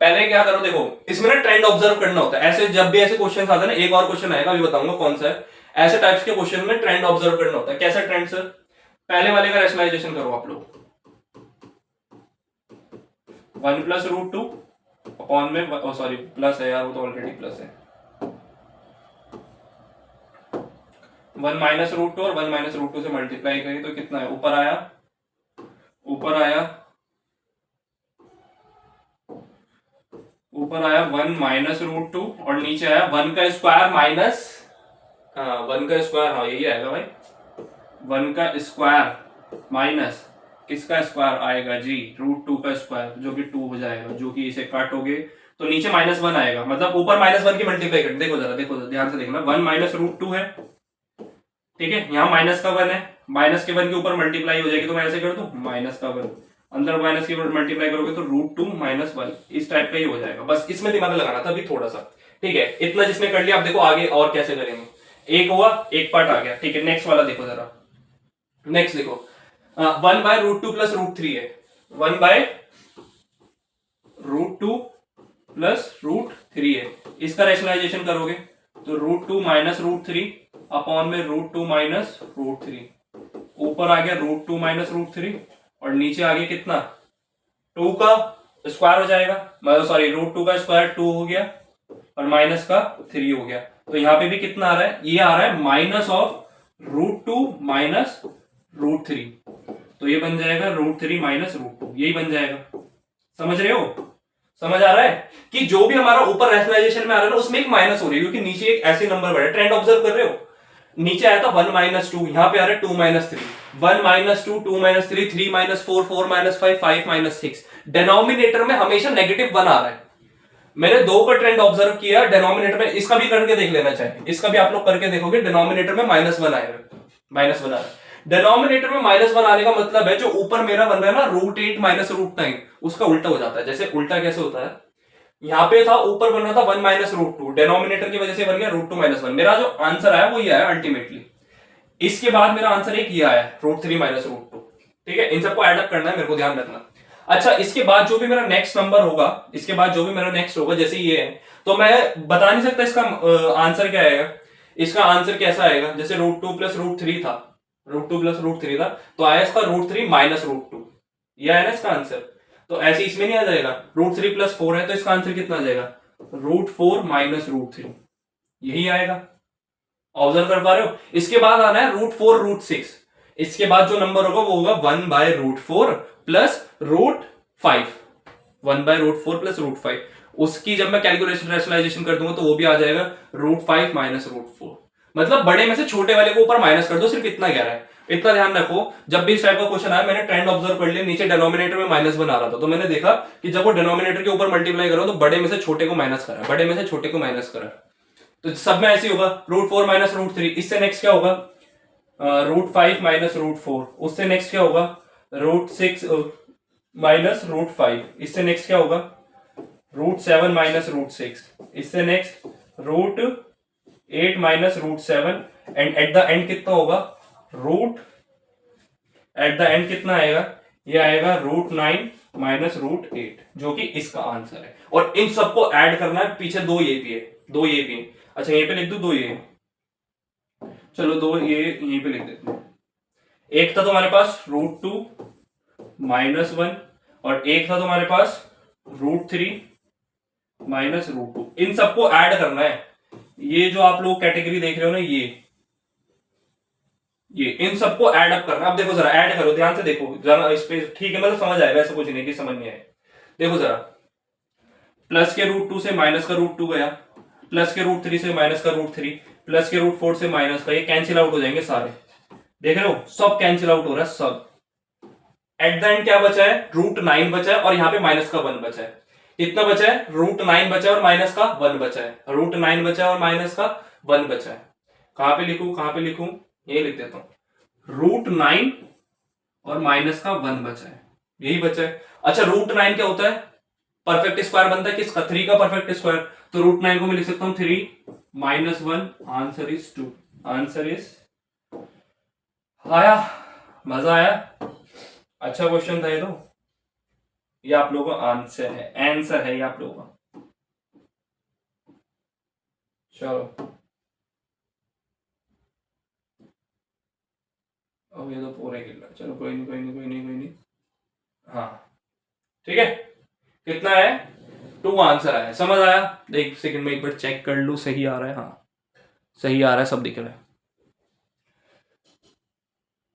[SPEAKER 1] पहले क्या करो, देखो इसमें ना ट्रेंड ऑब्जर्व करना होता है, ऐसे जब भी ऐसे क्वेश्चन आते हैं ना, एक और क्वेश्चन आएगा अभी बताऊंगा कौन सा है, ऐसे टाइप्स के क्वेश्चन में ट्रेंड ऑब्जर्व करना होता है। कैसा ट्रेंड सर, पहले वाले का रैशनलाइजेशन करो आप लोग, 1 + √2 अपॉन में, सॉरी प्लस है यार, वो तो ऑलरेडी प्लस है, 1 - √2 और 1 - √2 से मल्टीप्लाई करी तो कितना है, ऊपर आया 1 - √2, और नीचे आया 1 का स्क्वायर माइनस, 1 का स्क्वायर, हाँ यही आएगा भाई, 1 का स्क्वायर माइनस किसका स्क्वायर आएगा जी, √2 का स्क्वायर, जो कि 2 हो जाएगा, जो कि इसे काटोगे तो नीचे -1 आएगा, मतलब ऊपर -1 की मल्टीप्लाई करनी, देखो जरा, देखो ध्यान से देखना, 1 - √2 है, ठीक है, यहाँ माइनस का 1 है, माइनस के 1 के ऊपर मल्टीप्लाई हो जाएगी, तो मैं ऐसे कर दूं, -1 अंदर माइनस की मल्टीप्लाई करोगे तो रूट टू माइनस वन, इस टाइप का ही हो जाएगा। बस इसमें दिमाग लगाना था अभी थोड़ा सा, ठीक है। इतना जिसने कर लिया, आप देखो आगे और कैसे करेंगे। एक हुआ, एक पार्ट आ गया, ठीक है। नेक्स्ट वाला देखो जरा, नेक्स्ट देखो, 1/√2 प्लस √3 है, 1/√2 प्लस √3 है। इसका रैशनलाइजेशन करोगे तो √2 माइनस √3 अपॉन में √2 माइनस √3, ऊपर आ गया √2 माइनस √3 और नीचे आ गया कितना, 2 का स्क्वायर हो जाएगा, मतलब सॉरी √2 का स्क्वायर 2 हो गया और माइनस का 3 हो गया। तो यहाँ पे भी कितना आ रहा है, ये आ रहा है माइनस ऑफ √2 माइनस √3, तो ये बन जाएगा √3 माइनस √2, यही बन जाएगा। समझ रहे हो, समझ आ रहा है कि जो भी हमारा ऊपर रैशनलाइजेशन में आ रहा है ना, उसमें एक माइनस हो रही है, क्योंकि नीचे एक ऐसे नंबर बढ़ा है। ट्रेंड ऑब्जर्व कर रहे हो, नीचे आया था 1 माइनस 2, यहाँ पे आ रहा है 2 minus 3, 1 minus 2, 2 minus 3, 3 minus 4, 4 minus 5, 5 minus 6। Denominator में हमेशा नेगेटिव 1 आ रहा है। मैंने 2 का ट्रेंड ऑब्जर्व किया, डिनोमिनेटर में इसका भी करके देख लेना चाहिए, इसका भी आप लोग करके देखोगे, डिनोमिनेटर में -1 आएगा, -1 आ रहा है। डिनोमिनेटर में -1 आने का मतलब है जो ऊपर मेरा बन रहा है ना √8 माइनस √9, उसका उल्टा हो जाता है। जैसे उल्टा कैसे होता है, यहाँ पे था ऊपर बन रहा था 1 माइनस √2, डिनोमिनेटर की वजह से बन गया √2 माइनस 1। मेरा जो आंसर आया वो ये आया अल्टीमेटली। इसके बाद मेरा आंसर एक ये आया √3 माइनस √2, ठीक है। इन सबको एड अप करना है, मेरे को ध्यान रखना। अच्छा, इसके बाद जो भी मेरा नेक्स्ट नंबर होगा, इसके बाद जो भी मेरा नेक्स्ट होगा, जैसे ये है, तो मैं बता नहीं सकता इसका आंसर क्या आएगा। इसका आंसर कैसा आएगा, जैसे √2 प्लस √3 था, √2 प्लस √3 था, तो आया इसका √3 माइनस √2, ये आया ना इसका आंसर। तो ऐसे इसमें नहीं आ जाएगा, √3 प्लस 4 है, तो इसका आंसर कितना आ जाएगा, √4 माइनस √3, यही आएगा। ऑब्जर्व कर पा रहे हो। इसके बाद आना है √4 √6, इसके बाद जो नंबर होगा वो होगा 1/√4 प्लस √5, 1/√4 प्लस √5। उसकी जब मैं कैलकुलेशन रैशनलाइजेशन कर दूंगा तो वो भी आ जाएगा √5 माइनस √4। मतलब बड़े में से छोटे वाले को ऊपर माइनस कर दो, सिर्फ इतना कह रहा है। इतना ध्यान रखो, जब भी इस टाइप का क्वेश्चन आया, मैंने ट्रेंड ऑब्जर्व कर लिया, नीचे डिनोमिनेटर में -1 आ रहा था, तो मैंने देखा कि जब वो डिनोमिनेटर के ऊपर मल्टीप्लाई करो तो बड़े में से छोटे को माइनस करा, बड़े में से छोटे को माइनस करा, तो सब में ऐसे होगा √4 माइनस √3। इससे नेक्स्ट क्या होगा, √5 माइनस √4। उससे नेक्स्ट क्या होगा, √6 माइनस √5। इससे नेक्स्ट क्या होगा, √7 माइनस √6। इससे next √8 minus √7 and at the end कितना होगा, एट द एंड कितना आएगा, ये आएगा √9 माइनस √8, जो कि इसका आंसर है। और इन सबको ऐड करना है, पीछे 2 ये भी है, 2 ये भी है। अच्छा, यहीं पे लिख दो 2 ये, चलो 2 ये यहीं पे लिख देते हैं। एक था तुम्हारे पास √2 माइनस 1 और एक था तुम्हारे पास √3 माइनस √2। इन सबको ऐड करना है। ये जो आप लोग कैटेगरी देख रहे हो ना, ये इन सबको ऐड अप करना। अब देखो जरा, ऐड करो, ध्यान से देखो जरा इस पे, ठीक है, मतलब समझ आएगा, ऐसा कुछ नहीं कि समझ नहीं आए। देखो जरा, प्लस के √2 से माइनस का √2 गया, प्लस के √3 से माइनस का √3, प्लस के √4 से माइनस का, ये कैंसिल आउट हो जाएंगे सारे। देख रहे हो, सब कैंसिल आउट हो रहा है सब। एट द एंड क्या बचा है, √9 बचा है और यहाँ पे माइनस का 1 बचा है। कितना बचा है, √9 बचा है और माइनस का 1 बचा है, √9 बचा है और माइनस का 1 बचा है। कहां पे लिखूं, कहां पे लिखूं, यही लिख देता हूं, √9 और माइनस का 1 बचा है, यही बचा है। अच्छा, √9 क्या होता है, परफेक्ट स्क्वायर बनता है किसका, 3 का परफेक्ट स्क्वायर, तो √9 को मैं लिख सकता हूं 3 minus 1, answer is 2, answer is. आया, मजा आया, अच्छा क्वेश्चन था ये। तो ये आप लोगों का आंसर है ये आप लोगों का। चलो, अब ये तो पूरा गिर रहा, चलो कोई नहीं, कोई नहीं, कोई नहीं, कोई नहीं। हाँ, ठीक है, कितना है, 2 आंसर आया। समझ आया, एक सेकंड में एक बार चेक कर लूं, सही आ रहा है, हाँ सही आ रहा है, सब दिख रहा है।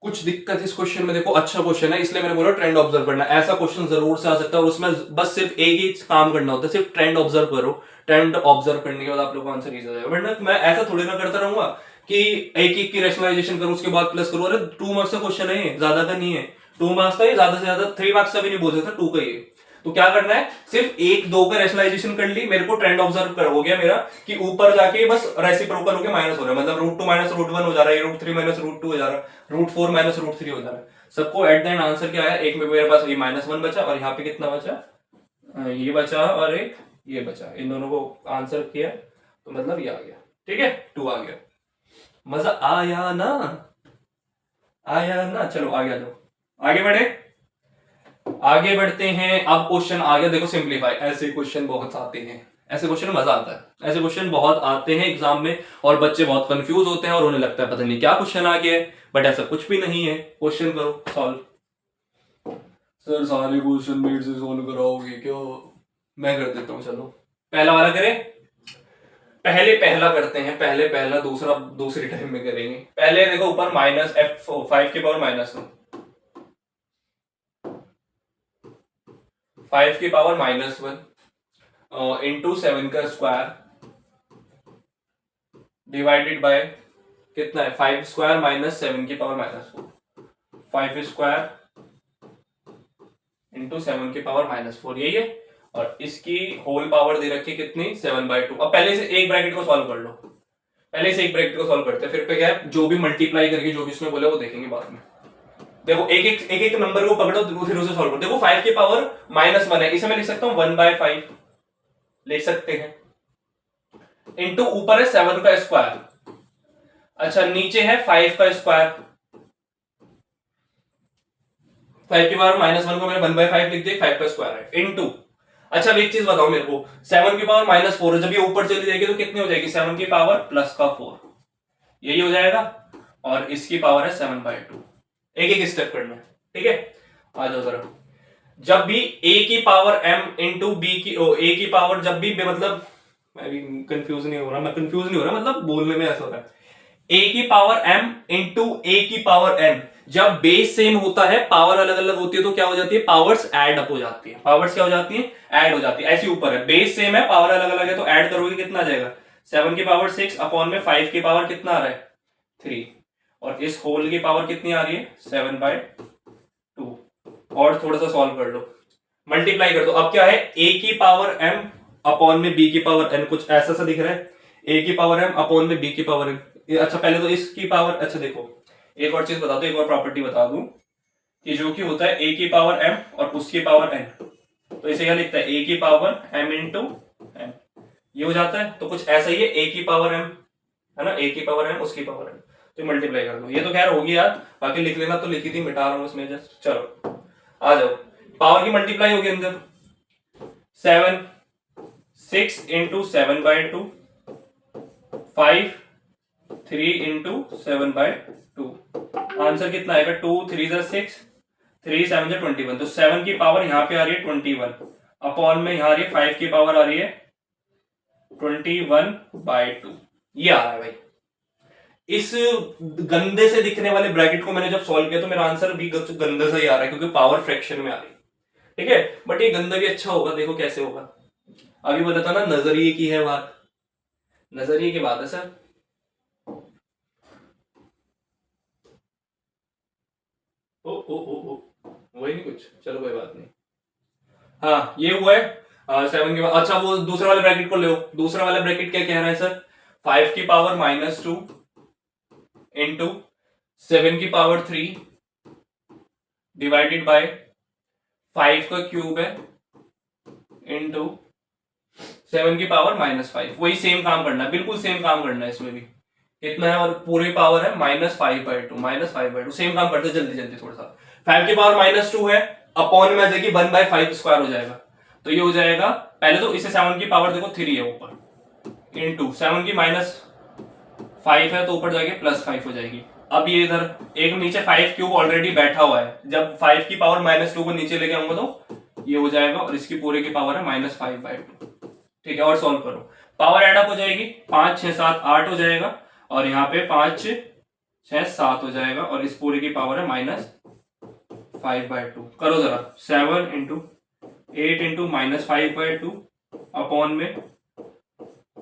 [SPEAKER 1] कुछ दिक्कत इस क्वेश्चन में, देखो अच्छा क्वेश्चन है, इसलिए मैंने बोला ट्रेंड ऑब्जर्व करना। ऐसा क्वेश्चन जरूर से आ सकता है और उसमें बस सिर्फ एक ही काम करना होता है, सिर्फ ट्रेंड ऑब्जर्व करो। ट्रेंड ऑब्जर्व करने के बाद आप लोग का आंसर इजी हो जाएगा। वरना मैं ऐसा थोड़ी ना करता रहूंगा कि एक एक की रैशनलाइजेशन करूं उसके बाद प्लस करूं। अरे 2 मार्क्स का क्वेश्चन है, ज्यादा का नहीं है, 2 मार्क्स का, ज्यादा से ज्यादा 3 मार्क्स का भी नहीं बोल सकता, 2 का ही है। तो क्या करना है, सिर्फ 1-2 का रैशनलाइजेशन कर ली, मेरे को ट्रेंड ऑब्जर्व कर हो गया मेरा कि ऊपर जाके बस रेसिप्रोकल होके माइनस हो रहा है, मतलब √2 माइनस √1 हो जा रहा है, √3 माइनस √2 हो जा रहा है, √4 माइनस √3 हो जा रहा है। सबको एट द एंड आंसर क्या आया, एक में मेरे पास ये -1 बचा और यहाँ पे कितना बचा, ये बचा और एक ये बचा, इन दोनों को आंसर किया तो मतलब ये आ गया। ठीक है, 2 आ गया। मजा आया ना, आया ना। चलो आगे आ जाओ, आगे बढ़े, आगे बढ़ते हैं। अब क्वेश्चन आ गया, देखो सिंप्लीफाई। ऐसे क्वेश्चन बहुत आते हैं, ऐसे क्वेश्चन में मजा आता है, ऐसे क्वेश्चन बहुत आते हैं एग्जाम में और बच्चे बहुत कंफ्यूज होते हैं और उन्हें लगता है पता नहीं क्या क्वेश्चन आ गया है, बट ऐसा कुछ भी नहीं है। क्वेश्चन करो सॉल्व। सर सारे क्वेश्चन मेरे से सॉल्व कराओगे क्या? मैं कर देता हूँ, चलो पहला वाला करें। पहले पहला करते हैं, पहले पहला, दूसरा दूसरी टाइम में करेंगे। पहले देखो ऊपर -5 की पावर -1, 5 की पावर -1 इंटू 7 का स्क्वायर डिवाइडेड बाय कितना है, 5 स्क्वायर माइनस 7 की पावर -4, 5 स्क्वायर इंटू 7 की पावर -4, यही है। और इसकी होल पावर दे रखी कितनी, 7/2। अब पहले से एक ब्रैकेट को सॉल्व कर लो, पहले से एक ब्रैकेट को सॉल्व करते हैं, फिर पे क्या है, जो भी मल्टीप्लाई करके जो भी इसमें बोले वो देखेंगे बाद में। देखो एक नंबर को पकड़ो, फिर उसे सॉल्व करो। देखो 5 की पावर -1 है, इसे मैं लिख सकता हूं 1/5 लिख सकते हैं, इंटू ऊपर है 7 का स्क्वायर, अच्छा नीचे है 5 का स्क्वायर। 5 की पावर -1 को मैंने 1/5 लिख दिया, 5 का स्क्वायर है, इंटू, अच्छा अब एक चीज बताओ मेरे को, 7 की पावर -4 जब ये ऊपर चली जाएगी तो कितनी हो जाएगी, 7 की पावर +4, यही हो जाएगा। और इसकी पावर है 7/2। एक एक स्टेप करना है, ठीक है। आ जाओ जरा, जब भी a की पावर m इंटू बी की a की पावर, जब भी मतलब मैं भी कंफ्यूज नहीं हो रहा, मतलब बोलने में ऐसा हो रहा है, a की पावर m इंटू a की पावर n, जब बेस सेम होता है पावर अलग अलग होती है तो क्या हो जाती है, पावर्स ऐड अप हो जाती है, पावर्स क्या हो जाती है, ऐड हो जाती है। ऐसे ऊपर है बेस सेम है पावर अलग अलग है तो ऐड करोगे कितना आ जाएगा, 7 की पावर 6 अपॉन में 5 की पावर कितना आ रहा है 3, और इस होल की पावर कितनी आ रही है 7/2। और थोड़ा सा सॉल्व कर लो, मल्टीप्लाई कर दो। अब क्या है, a की पावर m अपॉन में b की पावर n, कुछ ऐसा सा दिख रहा है, a की पावर m अपॉन में b की पावर n। अच्छा पहले तो इसकी पावर, अच्छा देखो एक और चीज बता दो, एक और प्रॉपर्टी बता दूं कि जो कि होता है a की पावर m और उसकी पावर n, तो इसे क्या लिखता है, a की पावर m इंटू m, ये हो जाता है। तो कुछ ऐसा ही है, a की पावर m है ना, a की पावर m उसकी पावर n, तो मल्टीप्लाई कर दो। ये तो खैर होगी यार, बाकी लिख लेना, तो लिखी थी मिटा रहा हूं इसमें जस्ट। चलो आ जाओ, पावर की मल्टीप्लाई होगी अंदर, 6 इंटू 7/2, 5 3 इंटू 7/2, आंसर कितना आएगा, 2 3 6, 3 7 21, तो 7 की पावर यहाँ पे आ रही है 21 अपॉन में यहाँ आ रही है 5 की पावर आ रही है 21/2, ये आ रहा है भाई। इस गंदे से दिखने वाले ब्रैकेट को मैंने जब सॉल्व किया तो मेरा आंसर भी गंदा सा ही आ रहा है क्योंकि पावर फ्रैक्शन में आ रही है, ठीक है। बट ये गंदा भी अच्छा होगा, देखो कैसे होगा। अभी बोला था ना नजरिए की है बात, नजरिए की बात है सर। ओ वही नहीं कुछ, चलो कोई बात नहीं। हाँ ये हुआ है 7 के बाद। अच्छा वो दूसरा वाला ब्रैकेट को ले, दूसरा वाला ब्रैकेट क्या कह रहा है सर, 5 की पावर -2 इंटू 7 की पावर 3 डिवाइडेड बाय 5 का क्यूब है इंटू 7 की पावर -5। वही सेम काम करना है, बिल्कुल सेम काम करना है इसमें भी। कितना है, और पूरी पावर है -5/2, सेम काम करते जल्दी जल्दी थोड़ा सा। 5 की पावर -2 है, अपॉन में आ जाएगी 1/5 स्क्वायर हो जाएगा, तो ये हो जाएगा। पहले तो इसे 7 की पावर देखो 3 है ऊपर, इंटू 7 की -5 है तो ऊपर जाके +5 हो जाएगी। अब ये इधर एक नीचे 5 क्यूब ऑलरेडी बैठा हुआ है, जब 5 की पावर -2 को नीचे लेके आऊंगा तो ये हो जाएगा, और इसकी पूरे की पावर है -5/2, ठीक है। और सॉल्व करो, पावर एड अप हो जाएगी, 5 6 7 8 हो जाएगा, और यहाँ पे 5 6 7 हो जाएगा, और इस पूरे की पावर है -5/2। करो जरा, 7 इंटू 8 इंटू -5/2 अपॉन में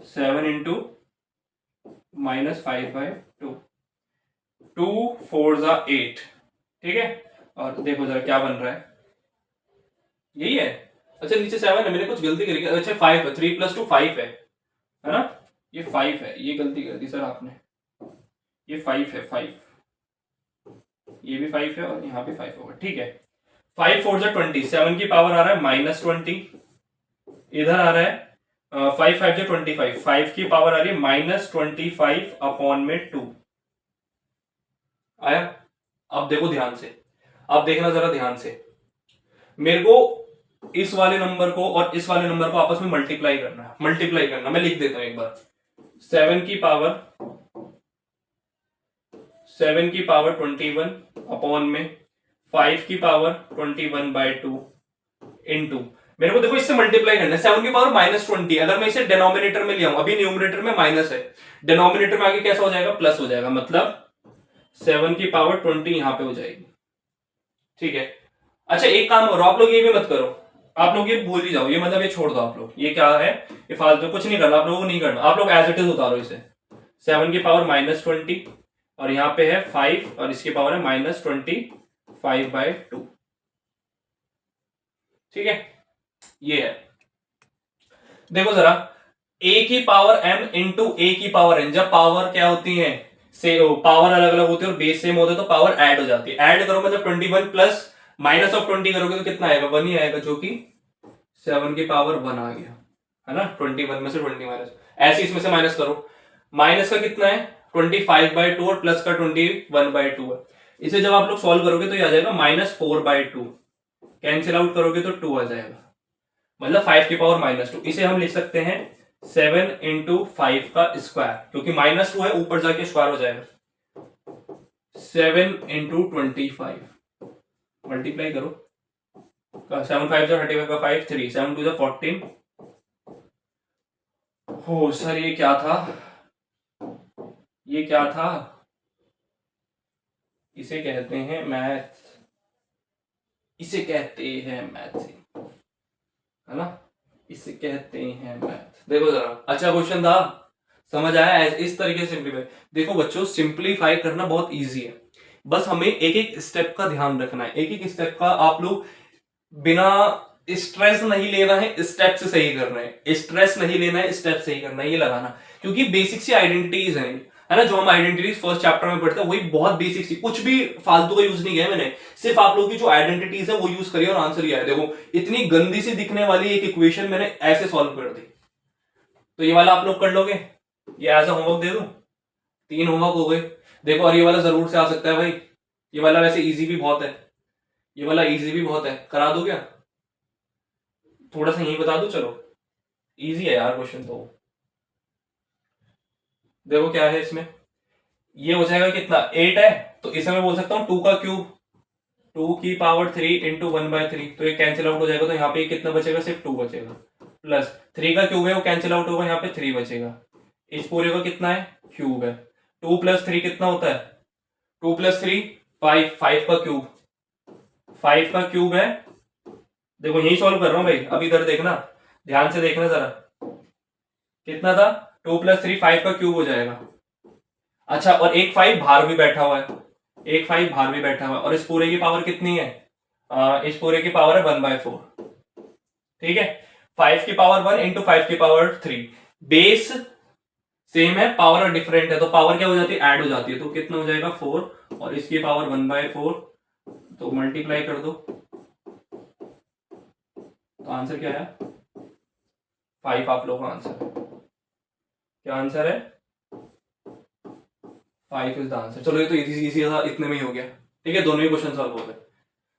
[SPEAKER 1] 7 इंटू -5/2, 2 4 8, ठीक है। और देखो जरा क्या बन रहा है, यही है। अच्छा नीचे 7 है, मैंने कुछ गलती करी, अच्छा 5 है, 3 + 2 5 है ना, ये 5 है, ये गलती कर दी सर आपने, ये 5 है, 5 ये भी 5 है और यहाँ पे 5 होगा, ठीक है। 5 4 जा 20, 7 की पावर आ रहा है -20, इधर आ रहा है 5 5 जा 25, 5 की पावर आ रही है -25 अपॉन में 2 आया। अब देखो ध्यान से, अब देखना जरा ध्यान से, मेरे को इस वाले नंबर को और इस वाले नंबर को आपस में मल्टीप्लाई करना है, मल्टीप्लाई करना। मैं लिख देता हूं एक बार, 7 की पावर 21 अपॉन में 5 की पावर 21/2 इनटू, मेरे को देखो इससे मल्टीप्लाई करना है। 7 की पावर -20, अगर मैं इसे डिनोमिनेटर में ले आऊं, अभी न्यूमरेटर में माइनस है, डिनोमिनेटर में आगे कैसा हो जाएगा, प्लस हो जाएगा, मतलब 7 की पावर 20 यहां पे हो जाएगी, ठीक है। अच्छा एक काम करो, आप लोग ये भी मत करो, आप लोग ये भूल ही जाओ, ये मतलब ये छोड़ दो आप लोग, ये क्या है, ये फालतू कुछ नहीं करना आप लोगों को, नहीं करना, आप लोग एज इट इज उतारो इसे। 7 की पावर -20 और यहाँ पे है 5 और इसकी पावर है -25/2, ठीक है। ये है, देखो जरा, a की पावर m इंटू a की पावर n, जब पावर क्या होती है, से पावर अलग अलग होती है और बेस सेम होता है तो पावर ऐड हो जाती है। ऐड करो मतलब 21 प्लस -20 करोगे तो कितना आएगा, 1 ही आएगा, जो कि 7 की पावर 1 आ गया, है ना। 21 में से 20 माइनस, ऐसे इसमें से माइनस करो, माइनस का कितना है 25/2 और प्लस का 21/2 है। इसे जब आप लोग सॉल्व करोगे तो ये आ जाएगा -4/2, कैंसिल आउट करोगे तो 2 आ जाएगा, मतलब 5 की पावर -2। इसे हम लिख सकते हैं 7 इंटू 5 का स्क्वायर, क्योंकि -2 है, ऊपर जाके स्क्वायर हो जाएगा, 7 इंटू 25, मल्टीप्लाई करो, 7 5 35 का 5 3, 7 2 14। हो सर ये क्या था, ये क्या था, इसे कहते हैं मैथ, इसे कहते हैं मैथ, है ना, इसे कहते हैं मैथ। देखो जरा, अच्छा क्वेश्चन था, समझ आया, इस तरीके से सिंप्लीफाई। देखो बच्चों, सिंप्लीफाई करना बहुत इजी है, बस हमें एक एक स्टेप का ध्यान रखना है, एक एक स्टेप का आप लोग बिना स्ट्रेस नहीं लेना है, स्टेप से सही करना है, स्ट्रेस नहीं लेना है, स्टेप सही करना है, ये लगाना, क्योंकि बेसिक सी आइडेंटिटीज हैं, है ना, जो हम आइडेंटिटीज फर्स्ट चैप्टर में पढ़ते हैं वही बहुत बेसिक सी, कुछ भी फालतू का यूज नहीं किया मैंने, सिर्फ आप लोगों की जो आइडेंटिटीज है वो यूज करिए और आंसर ही आया। देखो इतनी गंदी सी दिखने वाली एक इक्वेशन मैंने ऐसे सॉल्व कर दी, तो ये वाला आप लोग कर लोगे, ये एज अ होमवर्क दे दूं, 3 होमवर्क हो गए। देखो और ये वाला जरूर से आ सकता है भाई, ये वाला वैसे इजी भी बहुत है, ये वाला इजी भी बहुत है, करा दो क्या, थोड़ा सा यही बता दो, चलो इजी है यार क्वेश्चन तो। देखो क्या है इसमें, ये हो जाएगा कितना, 8 है, तो इसे मैं बोल सकता हूँ 2 का क्यूब, 2 की पावर 3 इंटू 1/3, तो ये कैंसिल आउट हो जाएगा, तो यहाँ पे कितना बचेगा, सिर्फ 2 बचेगा, प्लस 3 का क्यूब है वो कैंसिल आउट होगा, यहाँ पे 3 बचेगा, इस पूरे का कितना है, क्यूब है, 2 + 3 कितना होता है, 2 + 3 5, 5 का क्यूब, 5 का क्यूब है। देखो यही सॉल्व कर रहा हूं भाई, अब इधर देखना, ध्यान से देखना जरा, कितना था, 2 + 3 5 का क्यूब हो जाएगा। अच्छा और एक 5 बाहर भी बैठा हुआ है, एक 5 बाहर भी बैठा हुआ है, और इस पूरे की पावर कितनी है, इस पूरे की पावर है 1/4, ठीक है। 5 की पावर 1 इंटू 5 की पावर 3, बेस सेम है, पावर डिफरेंट है, तो पावर क्या हो जाती है, ऐड हो जाती है, तो कितना हो जाएगा 4, और इसकी पावर 1/4, तो मल्टीप्लाई कर दो, तो आंसर क्या है, 5 आप लोगों का आंसर है, क्या आंसर है, 5 इज द आंसर। चलो ये तो इजी था, इतने में ही हो गया, ठीक है, दोनों ही क्वेश्चन सॉल्व हो गए,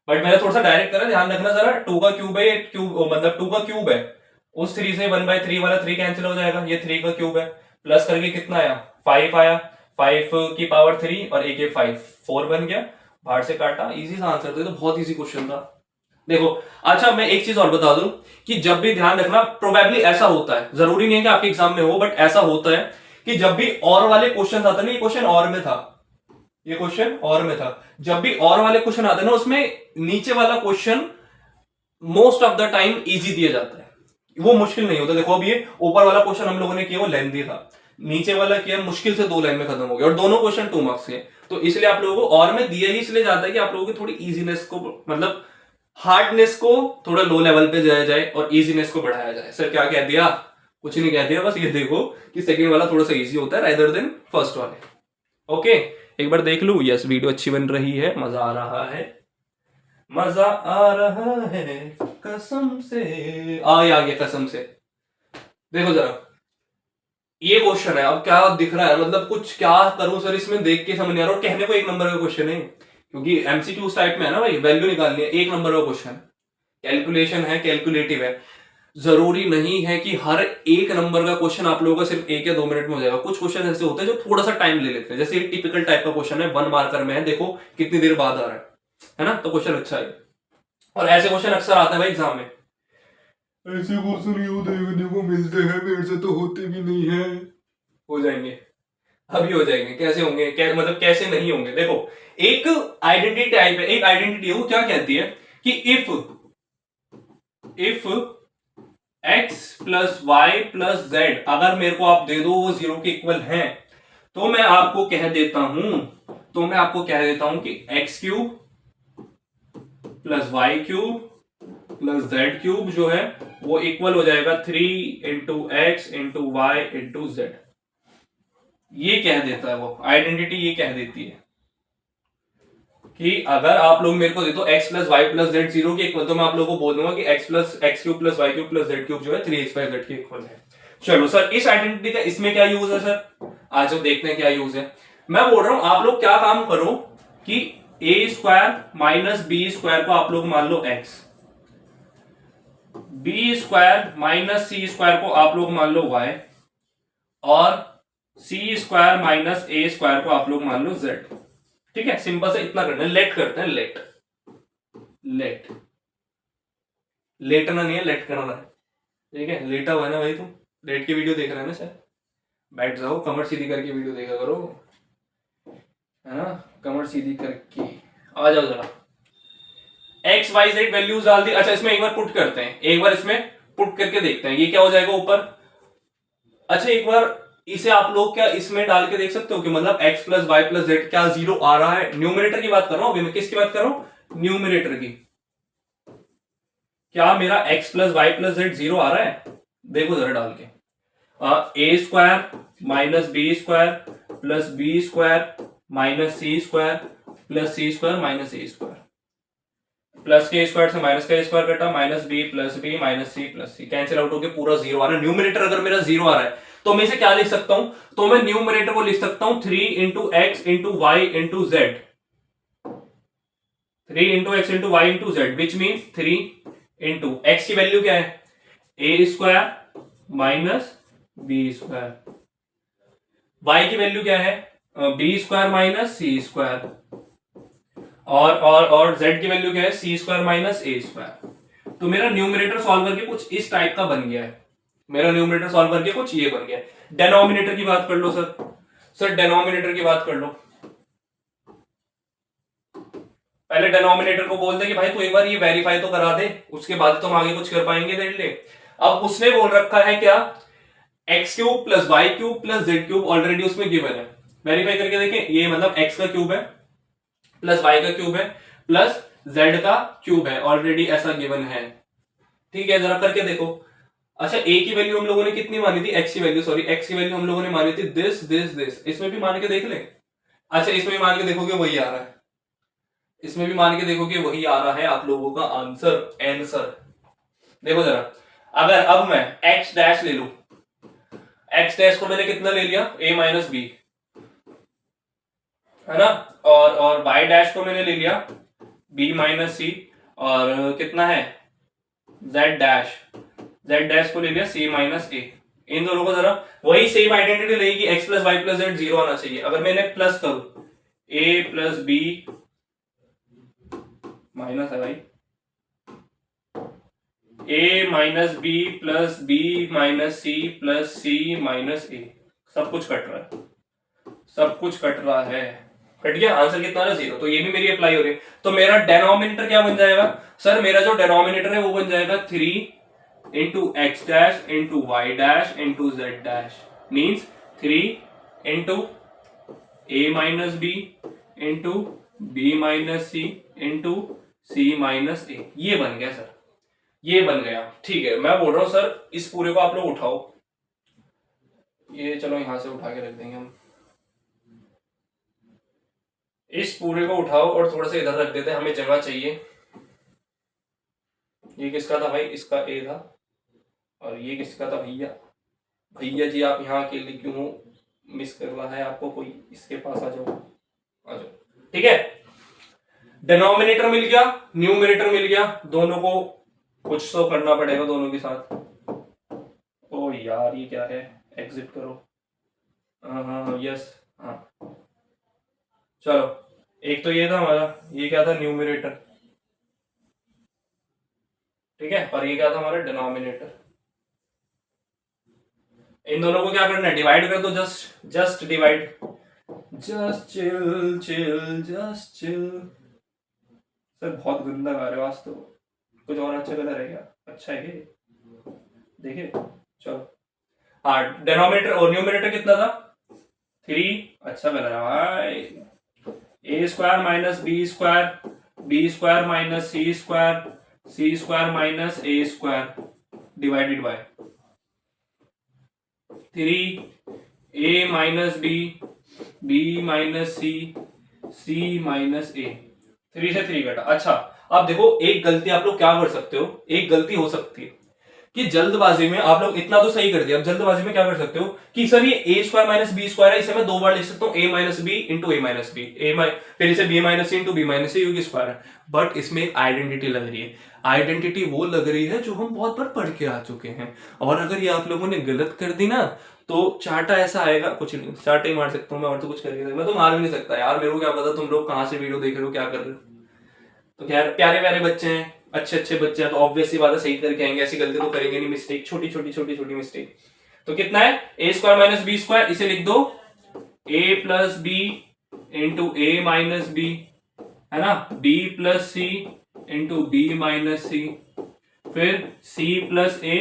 [SPEAKER 1] बट मैंने थोड़ा सा डायरेक्ट करा, ध्यान रखना जरा, 2 का क्यूब है, क्यूब मतलब 2 का क्यूब है, उस 3 से 1/3 वाला 3 कैंसिल हो जाएगा, ये 3 का क्यूब है, प्लस करके कितना आया, 5 आया, 5 की पावर 3 और एक 5, 4 बन गया, बाहर से काटा, इजी सा आंसर था, तो बहुत इजी क्वेश्चन था। देखो अच्छा मैं एक चीज और बता दूं, कि जब भी ध्यान रखना, प्रोबेबली ऐसा होता है, जरूरी नहीं है कि आपके एग्जाम में हो, बट ऐसा होता है कि जब भी और वाले क्वेश्चन आते ना, ये क्वेश्चन और में था, ये क्वेश्चन और में था, जब भी और वाले क्वेश्चन आते ना, उसमें नीचे वाला question most of the time easy दिया जाता है, वो मुश्किल नहीं होता। देखो अब ये ऊपर वाला क्वेश्चन हम लोगों ने किया वो लेंथी था, नीचे वाला किया मुश्किल से 2 लाइन में खत्म हो गया, और दोनों क्वेश्चन 2 मार्क्स के, तो इसलिए आप लोगों को और में दिया ही इसलिए जाता है कि आप लोगों की थोड़ी इजीनेस को, मतलब हार्डनेस को थोड़ा लो लेवल पे जाया जाए और इजीनेस को बढ़ाया जाए। सर क्या कह दिया, कुछ नहीं कह दिया, बस ये देखो कि सेकंड वाला थोड़ा सा इजी होता है रादर देन फर्स्ट वाले। ओके एक बार देख लूँ। यस, वीडियो अच्छी बन रही है, मजा आ रहा है, मजा आ रहा है कसम से। आ गया कसम से। देखो जरा, ये क्वेश्चन है, अब क्या दिख रहा है, मतलब कुछ क्या करूं सर इसमें, देख के समझ नहीं आ रहा। और कहने को एक नंबर का क्वेश्चन है, क्योंकि एमसीक्यू टाइप में है ना भाई, वैल्यू निकालनी है, एक नंबर का क्वेश्चन, कैलकुलेशन है, कैलकुलेटिव है। जरूरी नहीं है कि हर एक नंबर का क्वेश्चन आप लोगों का सिर्फ 1 या 2 मिनट में हो जाएगा। कुछ क्वेश्चन ऐसे होते हैं जो थोड़ा सा टाइम ले लेते हैं, जैसे एक टिपिकल टाइप का क्वेश्चन है, 1 मार्कर में है, देखो कितनी देर बाद आ रहा है ना, तो क्वेश्चन अच्छा है। और ऐसे क्वेश्चन अक्सर आते हैं भाई एग्जाम में। ऐसे क्वेश्चन क्यों देखने को मिलते हैं, मेरे से तो होते भी नहीं है। हो जाएंगे, अभी हो जाएंगे। कैसे होंगे, मतलब कैसे नहीं होंगे, देखो एक आइडेंटिटी टाइप है, एक आइडेंटिटी वो क्या कहती है कि if x plus Y plus Z, अगर मेरे को आप दे दो वो 0 के इक्वल है, तो मैं आपको कह देता हूं कि X cube plus Y cube plus Z cube जो है वो इक्वल हो जाएगा 3 into X into Y into Z. ये कह देता है वो आइडेंटिटी, ये कह देती है कि अगर आप लोग मेरे को दे दो x plus Y plus Z 0 के इक्वल, तो मैं आप लोगों को बोल दूंगा कि X cube plus Y cube plus Z cube जो है 3x/z के इक्वल है। चलो सर, इस आइडेंटिटी का इसमें क्या यूज है सर, आज हम देखते हैं क्या यूज है। मैं बोल रहा हूं आप लोग क्या काम करो कि a² माइनस b² को आप लोग मान लो x, b² माइनस c² को आप लोग मान लो y, और c² माइनस a² को आप लोग मान लो z। ठीक है, सिंपल से इतना करना है। लेट करते हैं, लेटना नहीं है, लेट करना है। ठीक है, लेटा हुआ है ना भाई, तुम लेट की वीडियो देख रहे हैं ना सर, बैठ जाओ, कमर सीधी करके वीडियो देखा करो, है ना, कमर सीधी करके आ जाओ जरा। एक्स वाई जेड वैल्यूज डाल दी। अच्छा, इसमें एक बार पुट करते हैं, एक बार इसमें पुट करके देखते हैं ये क्या हो जाएगा ऊपर। अच्छा, एक बार इसे आप लोग क्या इसमें डाल के देख सकते हो कि मतलब x plus Y plus Z क्या 0 आ रहा है। न्यूमरेटर की बात कर रहा हूं अभी मैं, किसकी बात कर रहा हूं, न्यूमरेटर की। क्या मेरा x plus Y plus Z 0 आ रहा है, देखो जरा डाल के, a² minus b² plus b² minus c² plus c² minus a², plus के स्क्वायर से माइनस का स्क्वायर कटा, minus b plus b minus c plus c, cancel out होकर पूरा 0 आ रहा है। न्यूमरेटर अगर मेरा 0 आ रहा है तो मैं इसे क्या लिख सकता हूं, तो मैं न्यूमरेटर को लिख सकता हूं 3 into X into Y into Z, 3 into X into Y into Z, which means 3 into X की वैल्यू क्या है, a² माइनस b², वाई की वैल्यू क्या है, b² माइनस c², और z की वैल्यू क्या है, c² माइनस a²। तो मेरा न्यूमरेटर सॉल्व करके कुछ इस टाइप का बन गया है, मेरा न्यूमरेटर सॉल्व करके कुछ ये बन गया है। डेनोमिनेटर की बात कर लो सर डेनोमिनेटर की बात कर लो। पहले डेनोमिनेटर को बोल दे कि भाई तू एक बार ये वेरीफाई तो करा दे, उसके बाद तुम आगे कुछ कर पाएंगे तेरे लिए। अब उसने बोल रखा है क्या, X cube plus Y cube plus Z cube already उसमें गिवन है, वेरीफाई करके देखें, ये मतलब एक्स का क्यूब है प्लस वाई का क्यूब है प्लस जेड का क्यूब है, ऑलरेडी ऐसा गिवन है। ठीक है, जरा करके देखो। अच्छा, ए की वैल्यू हम लोगों ने कितनी मानी थी, एक्स की वैल्यू हम लोगों ने मानी थी दिस दिस दिस, इसमें भी मान के देख ले। अच्छा, इसमें भी मान के देखोगे वही आ रहा है, इसमें भी मान के देखोगे वही आ रहा है आप लोगों का आंसर। देखो जरा, अगर अब मैं एक्स डैश ले लू, एक्स डैश को मैंने कितना ले लिया, a माइनस बी, है ना, और y डैश को मैंने ले लिया b माइनस सी, और कितना है z डैश को ले लिया c माइनस ए। इन दोनों को जरा वही सेम आइडेंटिटी रहेगी, x plus Y plus Z 0 आना चाहिए। अगर मैंने प्लस करूं a प्लस बी माइनस है भाई, a minus b plus b minus c plus c minus a, सब कुछ कट रहा है, कट गया। आंसर कितना है, 0। तो ये भी मेरी अप्लाई हो रही है। तो मेरा डेनोमिनेटर क्या बन जाएगा सर, मेरा जो डेनोमिनेटर है वो बन जाएगा 3 into x dash into y dash into z dash, means 3 into a minus B into b minus c into c minus a. ये बन गया सर, ये बन गया। ठीक है, मैं बोल रहा हूं सर इस पूरे को आप लोग उठाओ, ये चलो यहां से उठा के रख देंगे हम, इस पूरे को उठाओ और थोड़ा सा इधर रख देते हैं, हमें जगह चाहिए। ये किसका था भाई? इसका ए था। और ये किसका था भैया? भैया जी आप यहाँ अकेले क्यों हो? मिस कर रहा है आपको कोई? इसके पास आ जाओ, आ जाओ। ठीक है, डिनोमिनेटर मिल गया, न्यूमरेटर मिल गया, दोनों को कुछ तो करना पड़ेगा दोनों के साथ। ओ यार ये क्या है? एग्जिट करो। हाँ हाँ हाँ, यस हाँ। चलो, एक तो ये था हमारा, ये क्या था? न्यूमरेटर। ठीक है, और ये क्या था हमारा? डिनोमिनेटर। इन दोनों को क्या करना है? डिवाइड कर दो, just just divide. Just chill chill just chill. Sir बहुत गंदा गा रहे हो आज तो, कुछ और अच्छा कलर है क्या? अच्छा है ये, देखिए। चलो, हाँ, डिनोमिनेटर और न्यूमरेटर कितना था? 3। अच्छा कलर है भाई। A square minus B square minus c square minus a square divided by 3 a minus b minus c minus a. 3 से 3 घटा। अच्छा, अब देखो एक गलती आप लोग क्या कर सकते हो, एक गलती हो सकती है कि जल्दबाजी में आप लोग इतना तो सही कर दिया, अब जल्दबाजी में क्या कर सकते हो कि सर ये ए स्क्वायर माइनस बी स्क्वायर है, इसे मैं 2 बार लिख सकता हूँ, ए minus B into a minus B, फिर इसे B minus c into b minus सी क्योंकि स्क्वायर है। बट इसमें एक आइडेंटिटी लग रही है, आइडेंटिटी वो लग रही है जो हम बहुत बार पढ़ के आ चुके हैं, और अगर ये आप लोगों ने गलत कर दी ना तो चाटा ऐसा आएगा, कुछ नहीं, चाटा ही मार सकता हूँ मैं, और तो कुछ कर नहीं सकता। मैं तो मार भी नहीं सकता यार, मेरे को क्या पता तुम लोग कहाँ से वीडियो देख रहे हो, क्या कर रहे हो। तो खैर, प्यारे प्यारे बच्चे हैं, अच्छे अच्छे बच्चे हैं, तो ऑब्वियसली बात है सही करके आएंगे, ऐसी गलती तो करेंगे नहीं, मिस्टेक छोटी छोटी छोटी छोटी मिस्टेक। तो कितना है? ए स्क्वायर माइनस बी स्क्वायर, इसे लिख दो ए plus b into a minus B, है ना, B plus c into b minus सी, फिर सी प्लस ए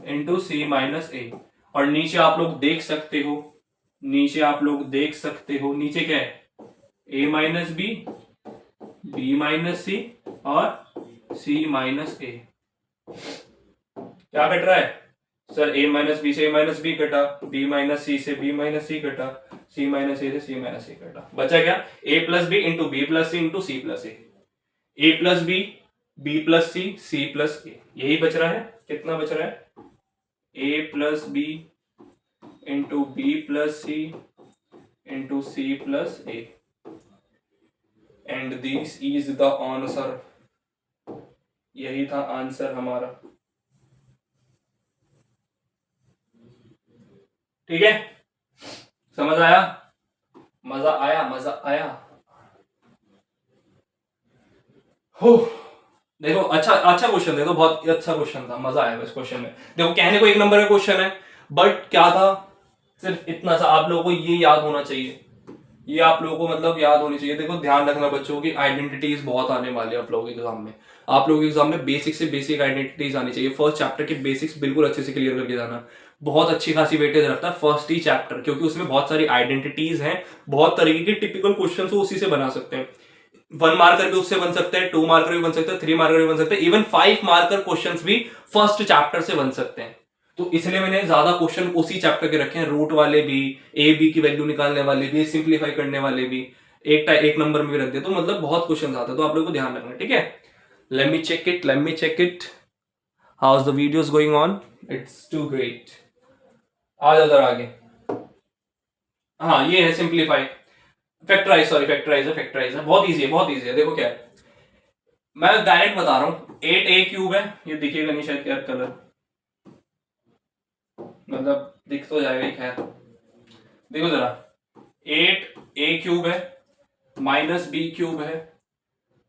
[SPEAKER 1] इंटू सी माइनस ए। और नीचे आप लोग देख सकते हो, नीचे आप लोग देख सकते हो, नीचे क्या है? ए माइनस बी माइनस सी और सी माइनस ए। क्या कट रहा है सर? ए माइनस बी से ए माइनस बी कटा, बी माइनस सी से बी माइनस सी कटा, सी माइनस ए से सी माइनस ए कटा, बचा क्या? A plus b into b plus c into c plus a plus b plus c plus a, यही बच रहा है। कितना बच रहा है? A plus b into b plus c into c plus a, and this is the answer. यही था आंसर हमारा। ठीक है, समझ आया? मजा आया? मजा आया? हो, देखो अच्छा अच्छा क्वेश्चन, देखो बहुत अच्छा क्वेश्चन था, मजा आया इस क्वेश्चन में। देखो कहने को 1 नंबर का क्वेश्चन है, बट क्या था, सिर्फ इतना सा आप लोगों को ये याद होना चाहिए, ये आप लोगों को मतलब याद होनी चाहिए। देखो ध्यान रखना बच्चों की आइडेंटिटीज बहुत आने वाले हैं आप लोगों के एग्जाम में, आप लोगों के एग्जाम में बेसिक से बेसिक आइडेंटिटीज आनी चाहिए। फर्स्ट चैप्टर के बेसिक्स बिल्कुल अच्छे से क्लियर करके जाना, बहुत अच्छी खासी वेटेज रखता है फर्स्ट ही चैप्टर, क्योंकि उसमें बहुत सारी आइडेंटिटीज हैं, बहुत तरीके के टिपिकल क्वेश्चन को उसी से बना सकते हैं। 1 मार्कर भी उससे बन सकते हैं, 2 मार्कर भी बन सकते हैं, 3 मार्कर भी बन सकते हैं, इवन 5 मार्कर क्वेश्चन भी फर्स्ट चैप्टर से बन सकते हैं। तो इसलिए मैंने ज्यादा क्वेश्चन उसी चैप्टर के रखे हैं, रूट वाले भी, ए बी की वैल्यू निकालने वाले भी, सिंप्लीफाई करने वाले भी, एक नंबर में भी रख दिया, तो मतलब बहुत क्वेश्चन आते हैं, तो आप लोगों को ध्यान रखना। ठीक है, let me check it how is the videos going on. It's too great. आ जाओ जरा आगे। हाँ ये है सिंप्लीफाई, फैक्टराइज, सॉरी फैक्टराइज है, बहुत इजी है। देखो क्या है, मैं डायरेक्ट बता रहा हूँ, 8a क्यूब है, ये दिखेगा नहीं शायद यार कलर, मतलब दिख तो जाएगा ही, खैर देखो जरा, 8a क्यूब है माइनस बी क्यूब है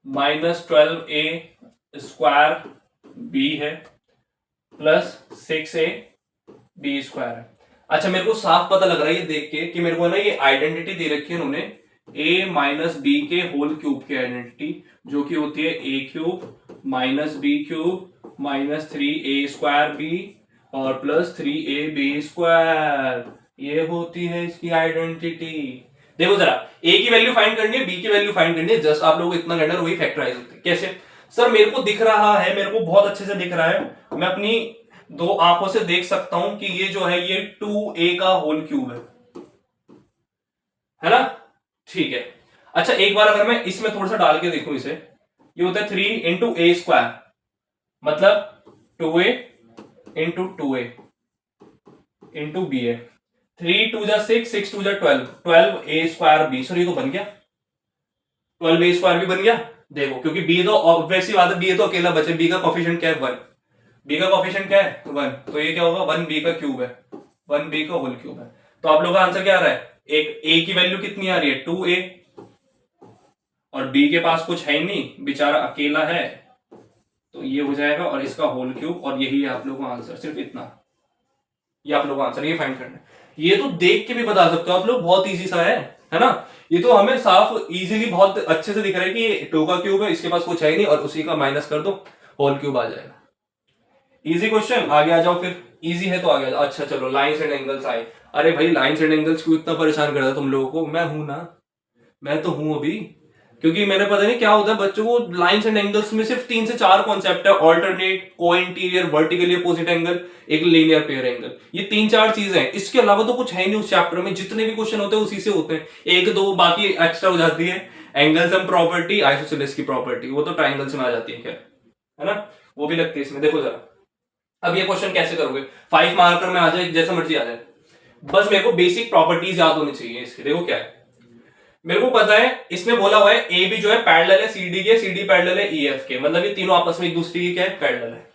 [SPEAKER 1] माइनस 12a स्क्वायर बी है प्लस 6a बी स्क्वायर है। अच्छा मेरे को साफ पता लग रहा है ये देख के कि मेरे को ना ये आइडेंटिटी दे रखी है उन्होंने, a माइनस बी के होल क्यूब की आइडेंटिटी, जो कि होती है a cube minus B cube minus 3a square B और प्लस 3ab स्क्वायर, ये होती है इसकी आइडेंटिटी। देखो जरा, a की वैल्यू फाइंड करनी है, b की वैल्यू फाइंड करनी है, जस्ट आप लोग इतना करना है, वही फैक्टराइज होती है। कैसे सर? मेरे को दिख रहा है, मेरे को बहुत अच्छे से दिख रहा है, मैं अपनी 2 आंखों से देख सकता हूं कि ये जो है ये 2a का होल क्यूब है ना? ठीक है, अच्छा एक बार अगर मैं इसमें थोड़ा सा डाल के देखूं इसे, ये होता है 3 इंटू ए स्क्वायर, मतलब 2a into 2a into B ए, 3 2 जा 6, 6 2 जा 12, 12a स्क्वायर बी। सर ये तो बन गया, 12a स्क्वायर भी बन गया। देखो क्योंकि बी तो ऑब्वियस सी बात है, बी तो अकेला बचे, बी का कोफिशिएंट क्या है 1, बी का कोफिशिएंट क्या है 1, तो ये क्या होगा 1b का क्यूब है, 1b का होल क्यूब है। तो आप लोगों का आंसर क्या आ रहा है, एक a की वैल्यू कितनी आ रही है 2a, और b के पास कुछ है ही नहीं, बेचारा अकेला है, तो ये हो जाएगा और इसका होल क्यूब, और यही है आप लोगों का आंसर, सिर्फ इतना, ये आप लोगों का आंसर, ये फाइंड करना है। ये तो देख के भी बता सकते हो आप लोग, बहुत इजी सा है ना। ये तो हमें साफ इजीली बहुत अच्छे से दिख रहा है कि ये 2 का क्यूब है, इसके पास कुछ है ही नहीं, और उसी का माइनस कर दो, होल क्यूब आ जाएगा। इजी क्वेश्चन, आगे आ जाओ फिर, इजी है तो आगे आ जाओ। अच्छा चलो लाइंस एंड एंगल्स आए। अरे भाई लाइंस एंड एंगल्स क्यों इतना परेशान कर रहा तुम लोगों को, मैं हूं ना, मैं तो हूं अभी, क्योंकि मैंने पता नहीं क्या होता है बच्चों को, लाइंस एंड एंगल्स में सिर्फ 3 से 4 कॉन्सेप्ट है, ऑल्टरनेट, को इंटीरियर, वर्टिकली अपोजिट एंगल, एक लीनियर पेयर एंगल, ये 3-4 चीजें हैं, इसके अलावा तो कुछ है नहीं उस चैप्टर में, जितने भी क्वेश्चन होते हैं उसी से होते हैं, एक दो बाकी एक्स्ट्रा हो जाती है, एंगल सम प्रॉपर्टी, आइसोसेलेस की प्रॉपर्टी, वो तो ट्राइंगल्स में आ जाती है, खैर है ना, वो भी लगती है इसमें। देखो जरा अब ये क्वेश्चन कैसे करोगे, 5 मार्कर में आ जाए, जैसा मर्जी आ जाए, बस मेरे को बेसिक प्रॉपर्टीज याद होनी चाहिए इसके। देखो क्या है, मेरे को पता है इसमें बोला हुआ है ए बी जो है पैरेलल है सीडी के, सीडी पैरेलल है ईएफ के, मतलब ये तीनों आपस में एक दूसरे की क्या है, पैरेलल है।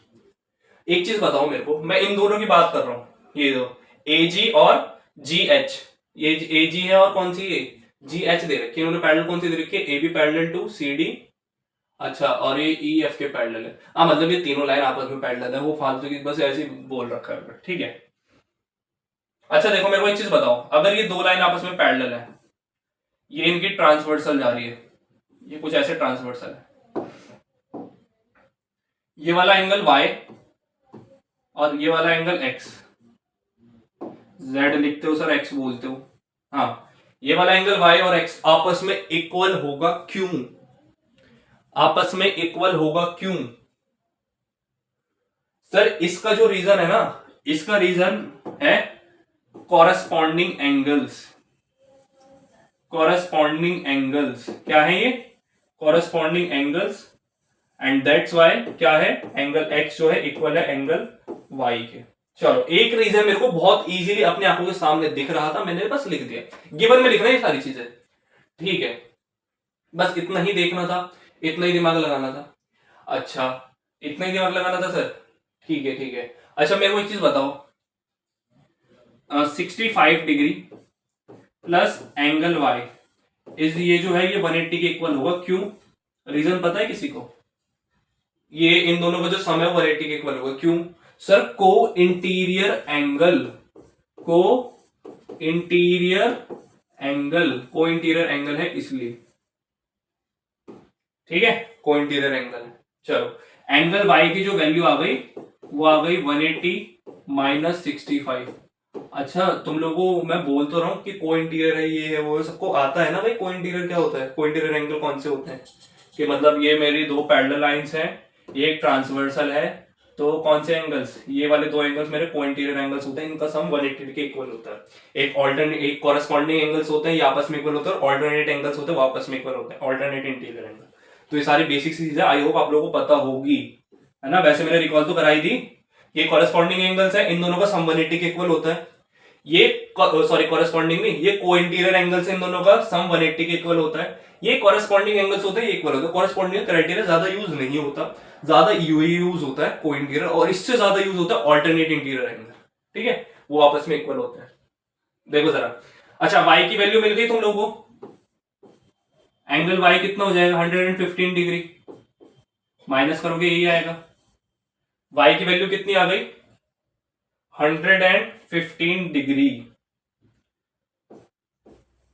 [SPEAKER 1] एक चीज बताओ मेरे को, मैं इन दोनों की बात कर रहा हूं, ये दो ए जी और जी एच, ये ए जी है और कौन सी है जी एच दे रखी है, इन्होंने पैरेलल कौन सी दे रखी है, A B parallel to C D, अच्छा, और ये ई एफ के पैरेलल है। हाँ मतलब ये तीनों लाइन आपस में पैरेलल है, वो फालतू की बस ऐसे ही बोल रखा है, ठीक है। अच्छा देखो मेरे को एक चीज बताओ, अगर ये दो लाइन आपस में पैरेलल है, ये इनकी ट्रांसवर्सल जा रही है, ये कुछ ऐसे ट्रांसवर्सल है, ये वाला एंगल y और ये वाला एंगल x, z लिखते हो सर x बोलते हो, हाँ, ये वाला एंगल y और x आपस में इक्वल होगा क्यों, आपस में इक्वल होगा क्यों सर, इसका जो रीजन है ना, इसका रीजन है कॉरेस्पॉन्डिंग एंगल्स, कॉरेस्पॉन्डिंग एंगल्स क्या है ये, corresponding angles, and that's why क्या है, एंगल x जो है इक्वल है एंगल y के। चलो एक रीजन मेरे को बहुत इजीली अपने आंखों के सामने दिख रहा था, मैंने बस लिख दिया, गिवन में लिखना है ये सारी चीजें, ठीक है, बस इतना ही देखना था, इतना ही दिमाग लगाना था। अच्छा इतना ही दिमाग लगाना था सर, ठीक है ठीक है। अच्छा मेरे को एक चीज बताओ, 65 डिग्री प्लस एंगल y इस, ये जो है ये 180 के इक्वल होगा, क्यों, रीजन पता है किसी को, ये इन दोनों का जो सम है 180 के इक्वल होगा, क्यों सर, को इंटीरियर एंगल, को इंटीरियर एंगल, को इंटीरियर एंगल है इसलिए, ठीक है, को इंटीरियर एंगल है। चलो एंगल y की जो वैल्यू आ गई वो आ गई 180 माइनस 65। अच्छा तुम लोगों को मैं बोल तो रहा हूं कि को इंटीरियर है, ये है वो, सबको आता है ना भाई को इंटीरियर क्या होता है, को इंटीरियर एंगल कौन से होते हैं, कि मतलब ये मेरी दो पैरेलल लाइंस हैं, ये एक ट्रांसवर्सल है, तो कौन से एंगल्स, ये वाले दो एंगल्स मेरे को इंटीरियर एंगल्स होते हैं, इनका सम 180 के इक्वल होता है। एक ऑल्टरनेट, एक कॉरेस्पॉन्डिंग एंगल्स होते हैं ये आपस में इक्वल होते हैं, और ऑल्टरनेट एंगल्स होते हैं वो आपस में इक्वल होते हैं, ऑल्टरनेट इंटीरियर एंगल। तो ये सारी बेसिक चीजें आई होप आप लोगों को पता होगी, है ना, वैसे मैंने रिकॉल तो कराई दी, ये कॉरेस्पॉन्डिंग एंगल्स है, इन दोनों का सम 180 के इक्वल होता है, ये सॉरी कॉरेस्पॉन्डिंग नहीं, ये को इंटीरियर एंगल्स इन दोनों का सम 180 के इक्वल होता है, ये कॉरेस्पॉन्डिंग एंगल्स होते हैं, ये इक्वल होता है। कॉरेस्पॉन्डिंग क्राइटेरिया ज्यादा यूज नहीं होता, ज्यादा यूज होता है को इंटीरियर, और इससे ज्यादा यूज होता है ऑल्टरनेट इंटीरियर एंगल, ठीक है, वो आपस में इक्वल होते हैं। देखो जरा, अच्छा y की वैल्यू मिल गई तुम लोगों को, एंगल y कितना हो जाएगा 115 डिग्री, माइनस करोगे यही आएगा, y की वैल्यू कितनी आ गई 115 डिग्री,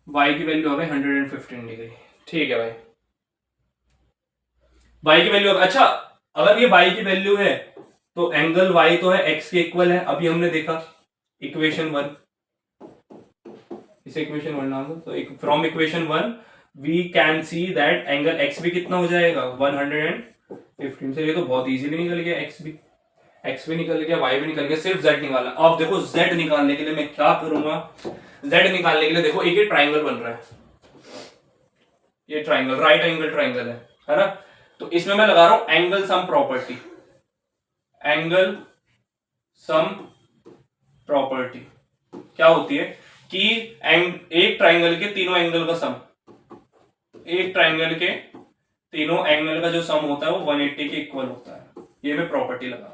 [SPEAKER 1] y की वैल्यू आ गई 115 डिग्री, ठीक है भाई, y की वैल्यू, अच्छा अगर ये y की वैल्यू है तो एंगल y तो है x के इक्वल है, अभी हमने देखा इक्वेशन 1, इसे इक्वेशन 1 नाम दो, तो from equation 1 we can see that angle x भी कितना हो जाएगा 115 से, ये तो बहुत इजीली निकल गया, x भी निकल गया, y भी निकल गया, सिर्फ z निकालना। अब देखो z निकालने के लिए मैं क्या करूंगा, z निकालने के लिए देखो एक ही ट्राइंगल बन रहा है, ये ट्राइंगल राइट एंगल ट्राइंगल है ना। तो इसमें मैं लगा रहा हूं angle sum property, angle sum property क्या होती है कि एक ट्राइंगल के तीनों एंगल का सम, एक ट्राइंगल के तीनों एंगल का जो सम होता है वो 180 के इक्वल होता है। ये मैं प्रॉपर्टी लगा,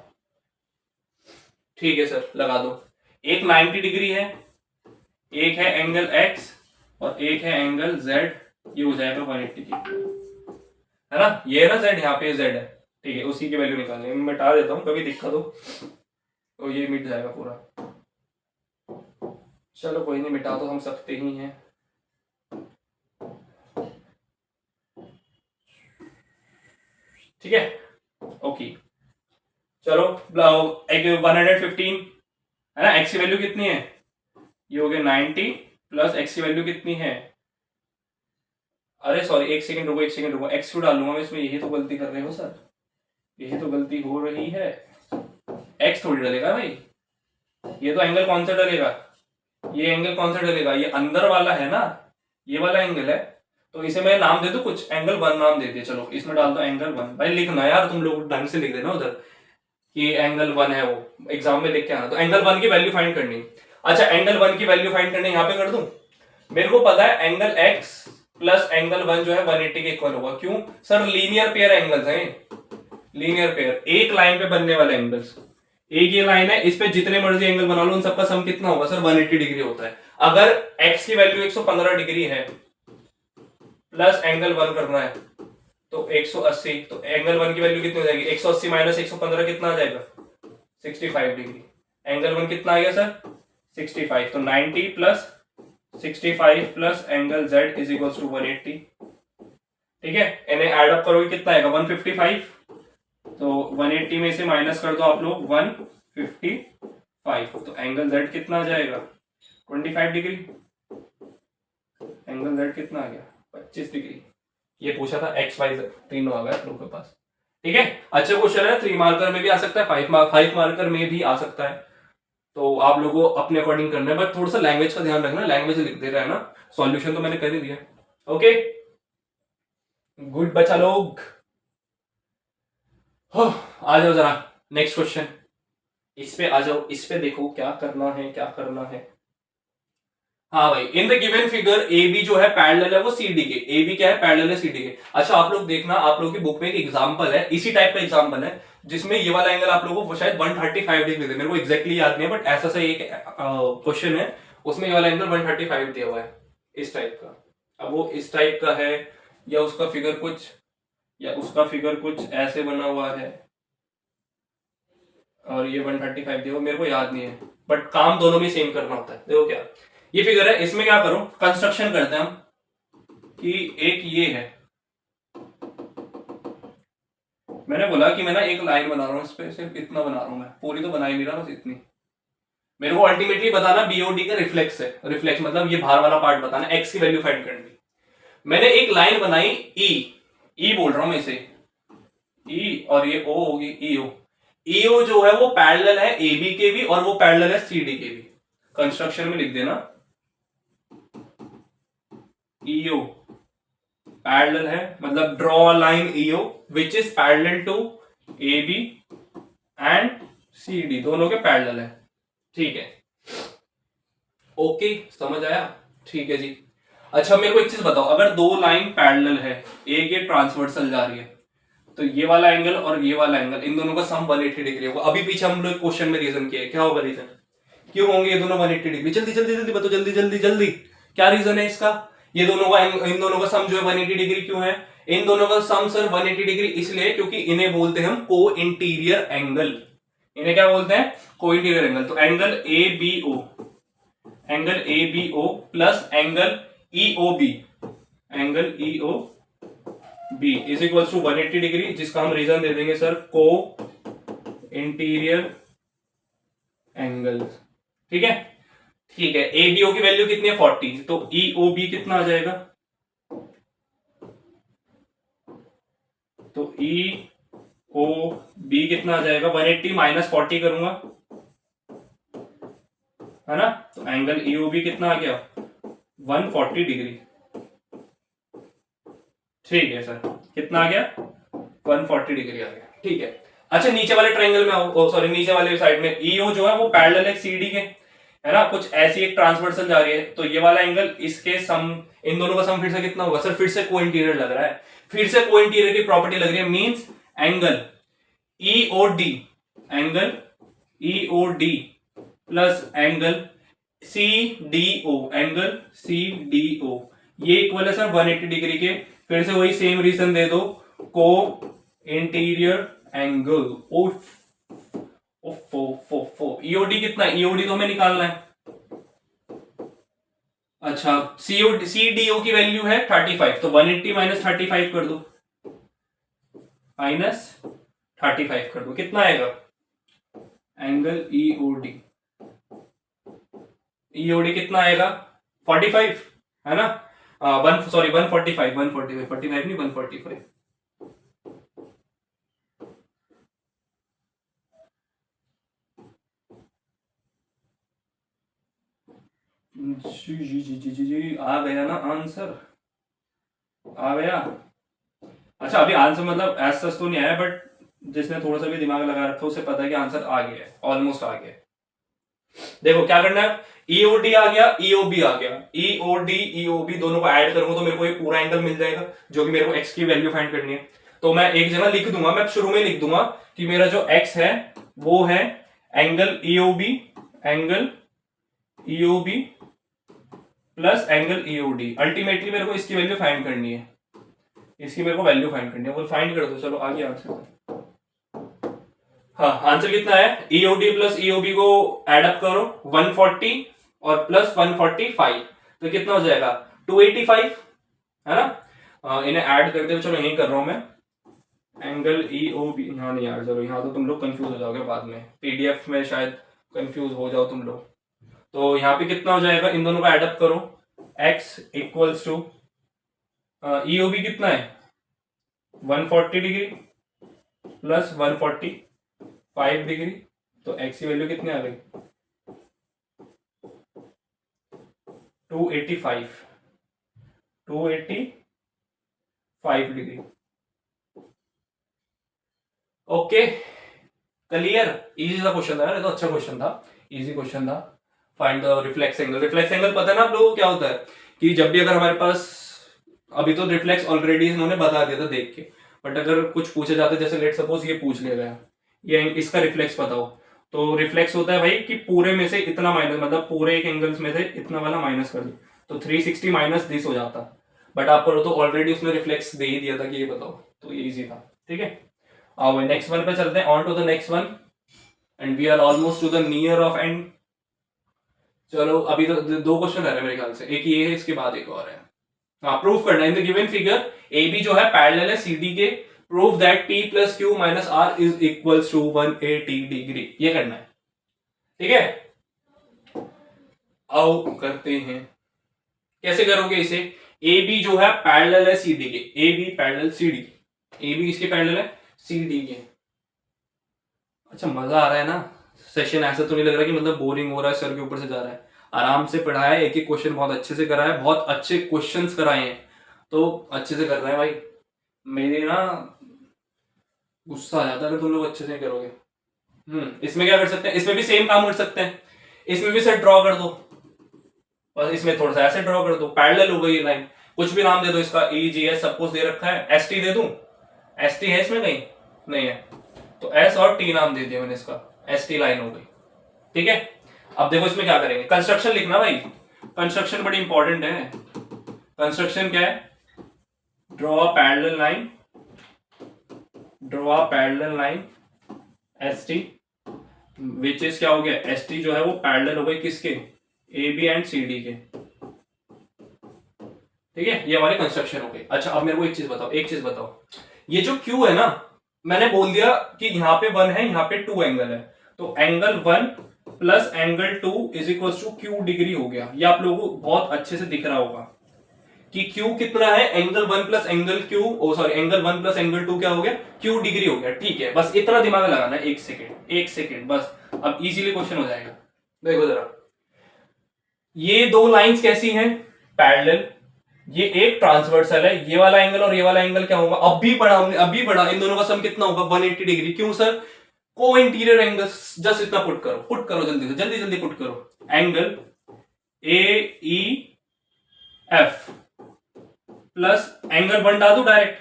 [SPEAKER 1] ठीक है सर लगा दो। एक 90 डिग्री है, एक है एंगल x और एक है एंगल z, ये हो जाएगा 180 की, है ना। ये है ना z, यहाँ पे z है, ठीक है। उसी की वैल्यू निकालनी है, मैं मिटा देता हूँ, कभी दिक्कत हो तो ये मिट जाएगा पूरा। चलो कोई नहीं, मिटा तो हम सकते ही हैं। ठीक है ओके, चलो 115 है ना। x की वैल्यू कितनी है, ये हो गया 90 प्लस x की वैल्यू कितनी है, अरे सॉरी एक सेकंड रुको, एक सेकंड रुको, x क्यों डालूंगा मैं इसमें, यही तो गलती कर रहे हो सर, यही तो गलती हो रही है। x थोड़ी डलेगा भाई, ये तो एंगल कौन सा डलेगा, ये एंगल कौन सा डलेगा, ये अंदर वाला है ना, ये वाला एंगल है। तो इसे मैं नाम दे दूं कुछ, एंगल 1 नाम दे दिया, चलो इसमें डाल दो एंगल 1। भाई लिखना यार, तुम लोग ढंग से लिख देना उधर कि एंगल 1 है, वो एग्जाम में लिख के आना। तो एंगल 1 की वैल्यू फाइंड करनी, अच्छा एंगल 1 की वैल्यू फाइंड करनी यहाँ पे कर दूं। मेरे को पता है एंगल x प्लस एंगल 1 जो है 180 के इक्वल होगा। क्यों सर, लीनियर पेयर एंगल्स हैं, लीनियर पेयर, एक लाइन पे बनने वाले एंगल्स। एक ये लाइन है, इस पे जितने मर्जी एंगल बना लो, उन सबका सम कितना होगा सर, 180 डिग्री होता है। अगर x की वैल्यू 115 डिग्री है प्लस एंगल 1 करना है तो 180, तो एंगल 1 की वैल्यू कितनी हो जाएगी, 180 माइनस 115 कितना आ जाएगा, 65 डिग्री। एंगल 1 कितना आ गया सर, 65। तो 90 plus 65 plus angle z is equal to 180, ठीक है। इन्हें ऐड अप करोगे कितना आएगा, 155। तो 180 में से माइनस कर दो आप लोग 155, तो एंगल z कितना आ जाएगा, 25 डिग्री। एंगल z कितना आ गया, 25 डिग्री। ये पूछा था एक्स वाई तीनों आ गया आप लोग के पास, ठीक है। अच्छा क्वेश्चन है, 3 मार्कर में भी आ सकता है, 5 मार्कर में भी आ सकता है। तो आप लोगों को अपने अकॉर्डिंग करना है, बट थोड़ा सा लैंग्वेज का ध्यान रखना, लैंग्वेज लिख दे रहा है ना। सॉल्यूशन तो मैंने कर ही दिया, ओके गुड बच्चा लोग। आ जाओ जरा नेक्स्ट क्वेश्चन, इस पे आ जाओ, इस पे देखो क्या करना है, क्या करना है। हाँ भाई, in the given figure A B जो है पैरेलल है वो सी डी के, ए बी क्या है, पैरेलल है सी डी के। अच्छा आप लोग देखना, आप लोगों की बुक में एक एग्जांपल है, इसी टाइप का एग्जांपल है, जिसमें ये वाला एंगल आप लोगों को शायद 135 डिग्री दे, मेरे को एग्जैक्टली याद नहीं है, बट ऐसा सा एक क्वेश्चन है, उसमें ये वाला एंगल 135 दिया हुआ है इस टाइप का। अब वो इस टाइप का है या उसका फिगर कुछ, या उसका फिगर कुछ ऐसे बना हुआ है और ये 135 दिया हुआ, मेरे को याद नहीं है, बट काम दोनों में सेम करना होता है। देखो क्या ये फिगर है, इसमें क्या करो, कंस्ट्रक्शन करते हैं हम कि एक ये है, मैंने बोला कि मैं ना एक लाइन बना रहा हूं, इस पे सिर्फ इतना बना रहा हूं, मैं पूरी तो बना ही नहीं रहा, बस इतनी। मेरे को अल्टीमेटली बताना बीओडी का रिफ्लेक्स है, रिफ्लेक्स मतलब ये बाहर वाला पार्ट बताना, एक्स की वैल्यू फाइंड करनी। मैंने एक लाइन बनाई ई बोल रहा हूं मैं इसे ई, और ये ओ होगी ईओ। ईओ जो है वो पैरेलल है ए बी के भी और वो पैरेलल है सी डी के भी। कंस्ट्रक्शन में लिख देना ईओ पैरेलल है, मतलब draw a line EO which is parallel to A B and C D, दोनों के पैरेलल है, ठीक है। ओके समझ आया, ठीक है जी। अच्छा मेरे को एक चीज बताओ, अगर दो लाइन पैरेलल है, एक ये ट्रांसवर्सल जा रही है, तो ये वाला एंगल और ये वाला एंगल, इन दोनों का सम 180 डिग्री होगा। अभी पीछे हम लोग क्वेश्चन में रीजन किया है, क्या होगा रीजन, क्यों होंगे ये दोनों 180 डिग्री, जल्दी जल्दी जल्दी बताओ, जल्दी जल्दी जल्दी, क्या रीजन है इसका। ये दोनों का, इन दोनों का सम जो है 180 डिग्री क्यों है, इन दोनों का सम सर 180 डिग्री इसलिए क्योंकि इन्हें बोलते हैं हम को इंटीरियर एंगल। इन्हें क्या बोलते हैं, को इंटीरियर एंगल। तो angle A B O, angle A B O plus angle E O B, angle E O B is equal to 180 degree, जिसका हम रीजन दे देंगे सर को इंटीरियर एंगल, ठीक है। ठीक है, ए बी ओ की वैल्यू कितनी है 40, तो ई ओ बी कितना आ जाएगा, तो ई ओ बी कितना आ जाएगा, 180 माइनस 40 करूंगा, है ना। तो एंगल ई ओ बी कितना आ गया 140 डिग्री, ठीक है सर, कितना आ गया? 140 डिग्री आ गया, ठीक है। अच्छा नीचे वाले ट्रायंगल में आओ, सॉरी नीचे वाले साइड में ईओ जो है वो पैरेलल है सीडी के, है ना, कुछ ऐसी एक ट्रांसवर्सल जा रही है, तो ये वाला एंगल इसके सम, इन दोनों का सम फिर से कितना होगा सर? फिर से को इंटीरियर लग रहा है, फिर से को इंटीरियर की प्रॉपर्टी लग रही है, means angle EOD, angle EOD plus angle CDO, angle CDO, ये इक्वल है सर 180 डिग्री के। फिर से वही सेम रीजन दे दो, को इंटीरियर एंगल। ईओडी कितना? ईओडी तो हमें निकालना है। अच्छा सीओडी, सीडीओ की वैल्यू है 35, तो 180 माइनस 35 कर दो, माइनस 35 कर दो, कितना आएगा? एंगल ईओडी, ईओडी कितना आएगा? 45, है ना, 145, 45 नहीं 145। जी आ गया ना आंसर? आ गया। अच्छा अभी आंसर मतलब एज सच तो नहीं आया, बट जिसने थोड़ा सा भी दिमाग लगा रखा है उसे पता है कि आंसर आ गया है, ऑलमोस्ट आ गया। देखो क्या करना है, ईओडी आ गया, ईओबी आ गया, ईओडी ईओबी दोनों को ऐड करूंगा तो मेरे को ये पूरा एंगल मिल जाएगा, जो कि मेरे को एक्स की वैल्यू फाइंड करनी है। तो मैं एक जगह लिख दूंगा, मैं शुरू में लिख दूंगा कि मेरा जो एक्स है वो है angle EOB, angle EOB plus angle EOD. Ultimately मेरे को इसकी वैल्यू फाइंड करनी है, इसकी मेरे को वैल्यू फाइंड करनी है, वो फाइंड कर दो। चलो आ गया आंसर। हाँ आंसर कितना है? ईओडी प्लस ईओबी को एड अप करो, 140 और प्लस 145, तो कितना हो जाएगा? 285, है ना। इन्हें ऐड करते हुए, चलो यही कर रहा हूं मैं, एंगल ईओबी। यहाँ नहीं यार, चलो यहाँ तो तुम लोग कंफ्यूज हो जाओगे बाद में, पीडीएफ में शायद कंफ्यूज हो जाओ तुम लोग। तो यहाँ पे कितना हो जाएगा? इन दोनों को एड अप करो, x इक्वल्स टू, ईओबी कितना है? 140 डिग्री प्लस 145 डिग्री, तो x की वैल्यू कितनी आ गई? 285, 285 डिग्री। ओके क्लियर, इजी सा क्वेश्चन था यार, ये तो अच्छा क्वेश्चन था, इजी क्वेश्चन था। Find the reflex angle. Reflex angle पता है ना आप लोगों को क्या होता है? कि जब भी अगर हमारे पास, अभी तो रिफ्लेक्स ऑलरेडी इन्होंने बता दिया था देख के, बट अगर कुछ पूछे जाते, जैसे लेट सपोज ये पूछ लिया गया, ये इसका रिफ्लेक्स बताओ, तो रिफ्लेक्स होता है भाई कि पूरे में से इतना माइनस, मतलब पूरे एक एंगल्स में से इतना वाला माइनस कर दो, तो 360 माइनस दिस हो जाता। बट आपको तो ऑलरेडी उसने रिफ्लेक्स दे ही दिया था कि ये बताओ, तो ये इजी था। ठीक है, आओ नेक्स्ट वन पे चलते हैं, on to the next one, and we are almost to the near of end. चलो अभी तो दो क्वेश्चन रह रहे मेरे ख्याल से, एक ये है, इसके बाद एक और है। हाँ प्रूफ करना, in the given figure A B जो है पैरेलल है सी डी के, prove that p plus Q minus R is equals to 180 degree, ये करना है। ठीक है, आओ करते हैं। कैसे करोगे इसे? ए बी जो है पैरेलल है सी डी के, A B parallel C D, A B किसके पैरेलल है? सी डी के। अच्छा मजा आ रहा है ना सेशन? ऐसा तो नहीं लग रहा कि मतलब बोरिंग हो रहा है, सर के ऊपर से जा रहा है? आराम से पढ़ाया है, एक एक क्वेश्चन बहुत अच्छे से कराया है, बहुत अच्छे क्वेश्चंस कराए हैं, तो अच्छे से कर रहे हैं भाई। मेरे ना गुस्सा आ जाता है अगर तुम लोग अच्छे से करोगे। इसमें क्या कर सकते हैं? इसमें भी सेम काम कर सकते हैं, इसमें भी सर ड्रॉ कर दो, बस इसमें थोड़ा सा ऐसे ड्रॉ कर दो, पैरेलल हो गई ये लाइन, कुछ भी नाम दे दो इसका, ई जी एस सपोज दे रखा है, एस टी दे दूं? एस टी है इसमें कहीं? नहीं है, तो एस और टी नाम दे दिया मैंने इसका, एस टी लाइन हो गई। ठीक है, अब देखो इसमें क्या करेंगे, कंस्ट्रक्शन लिखना भाई, कंस्ट्रक्शन बड़ी इंपॉर्टेंट है। कंस्ट्रक्शन क्या है? Draw a parallel line, draw a parallel line S T, which is क्या हो गया? एस टी जो है वो पैरेलल हो गई किसके? A B and C D के। ठीक है, ये हमारी कंस्ट्रक्शन हो गई। अच्छा अब मेरे को एक चीज बताओ, एक चीज बताओ, ये जो क्यू है ना, मैंने बोल दिया कि यहाँ पे 1 है, यहाँ पे 2 एंगल है, तो angle 1 plus angle 2 is equal to Q degree हो गया। ये आप लोगों को बहुत अच्छे से दिख रहा होगा कि क्यू कितना है? एंगल 1 प्लस एंगल क्यू, ओ सॉरी एंगल 1 प्लस एंगल 2 क्या हो गया? क्यू डिग्री हो गया। ठीक है, बस इतना दिमाग लगाना है, एक सेकेंड, एक सेकेंड बस, अब इजीली क्वेश्चन हो जाएगा। देखो जरा, ये दो लाइंस कैसी हैं? पैरेलल, ये एक ट्रांसवर्सल है, ये वाला एंगल और ये वाला एंगल क्या होगा, अभी पढ़ा हमने, अभी पढ़ा, इन दोनों का सम कितना होगा 180 डिग्री। क्यों सर, को इंटीरियर एंगल्स, जस्ट इतना पुट करो जल्दी से, जल्दी जल्दी पुट करो। Angle A E F plus angle 1 डाल दू डायरेक्ट,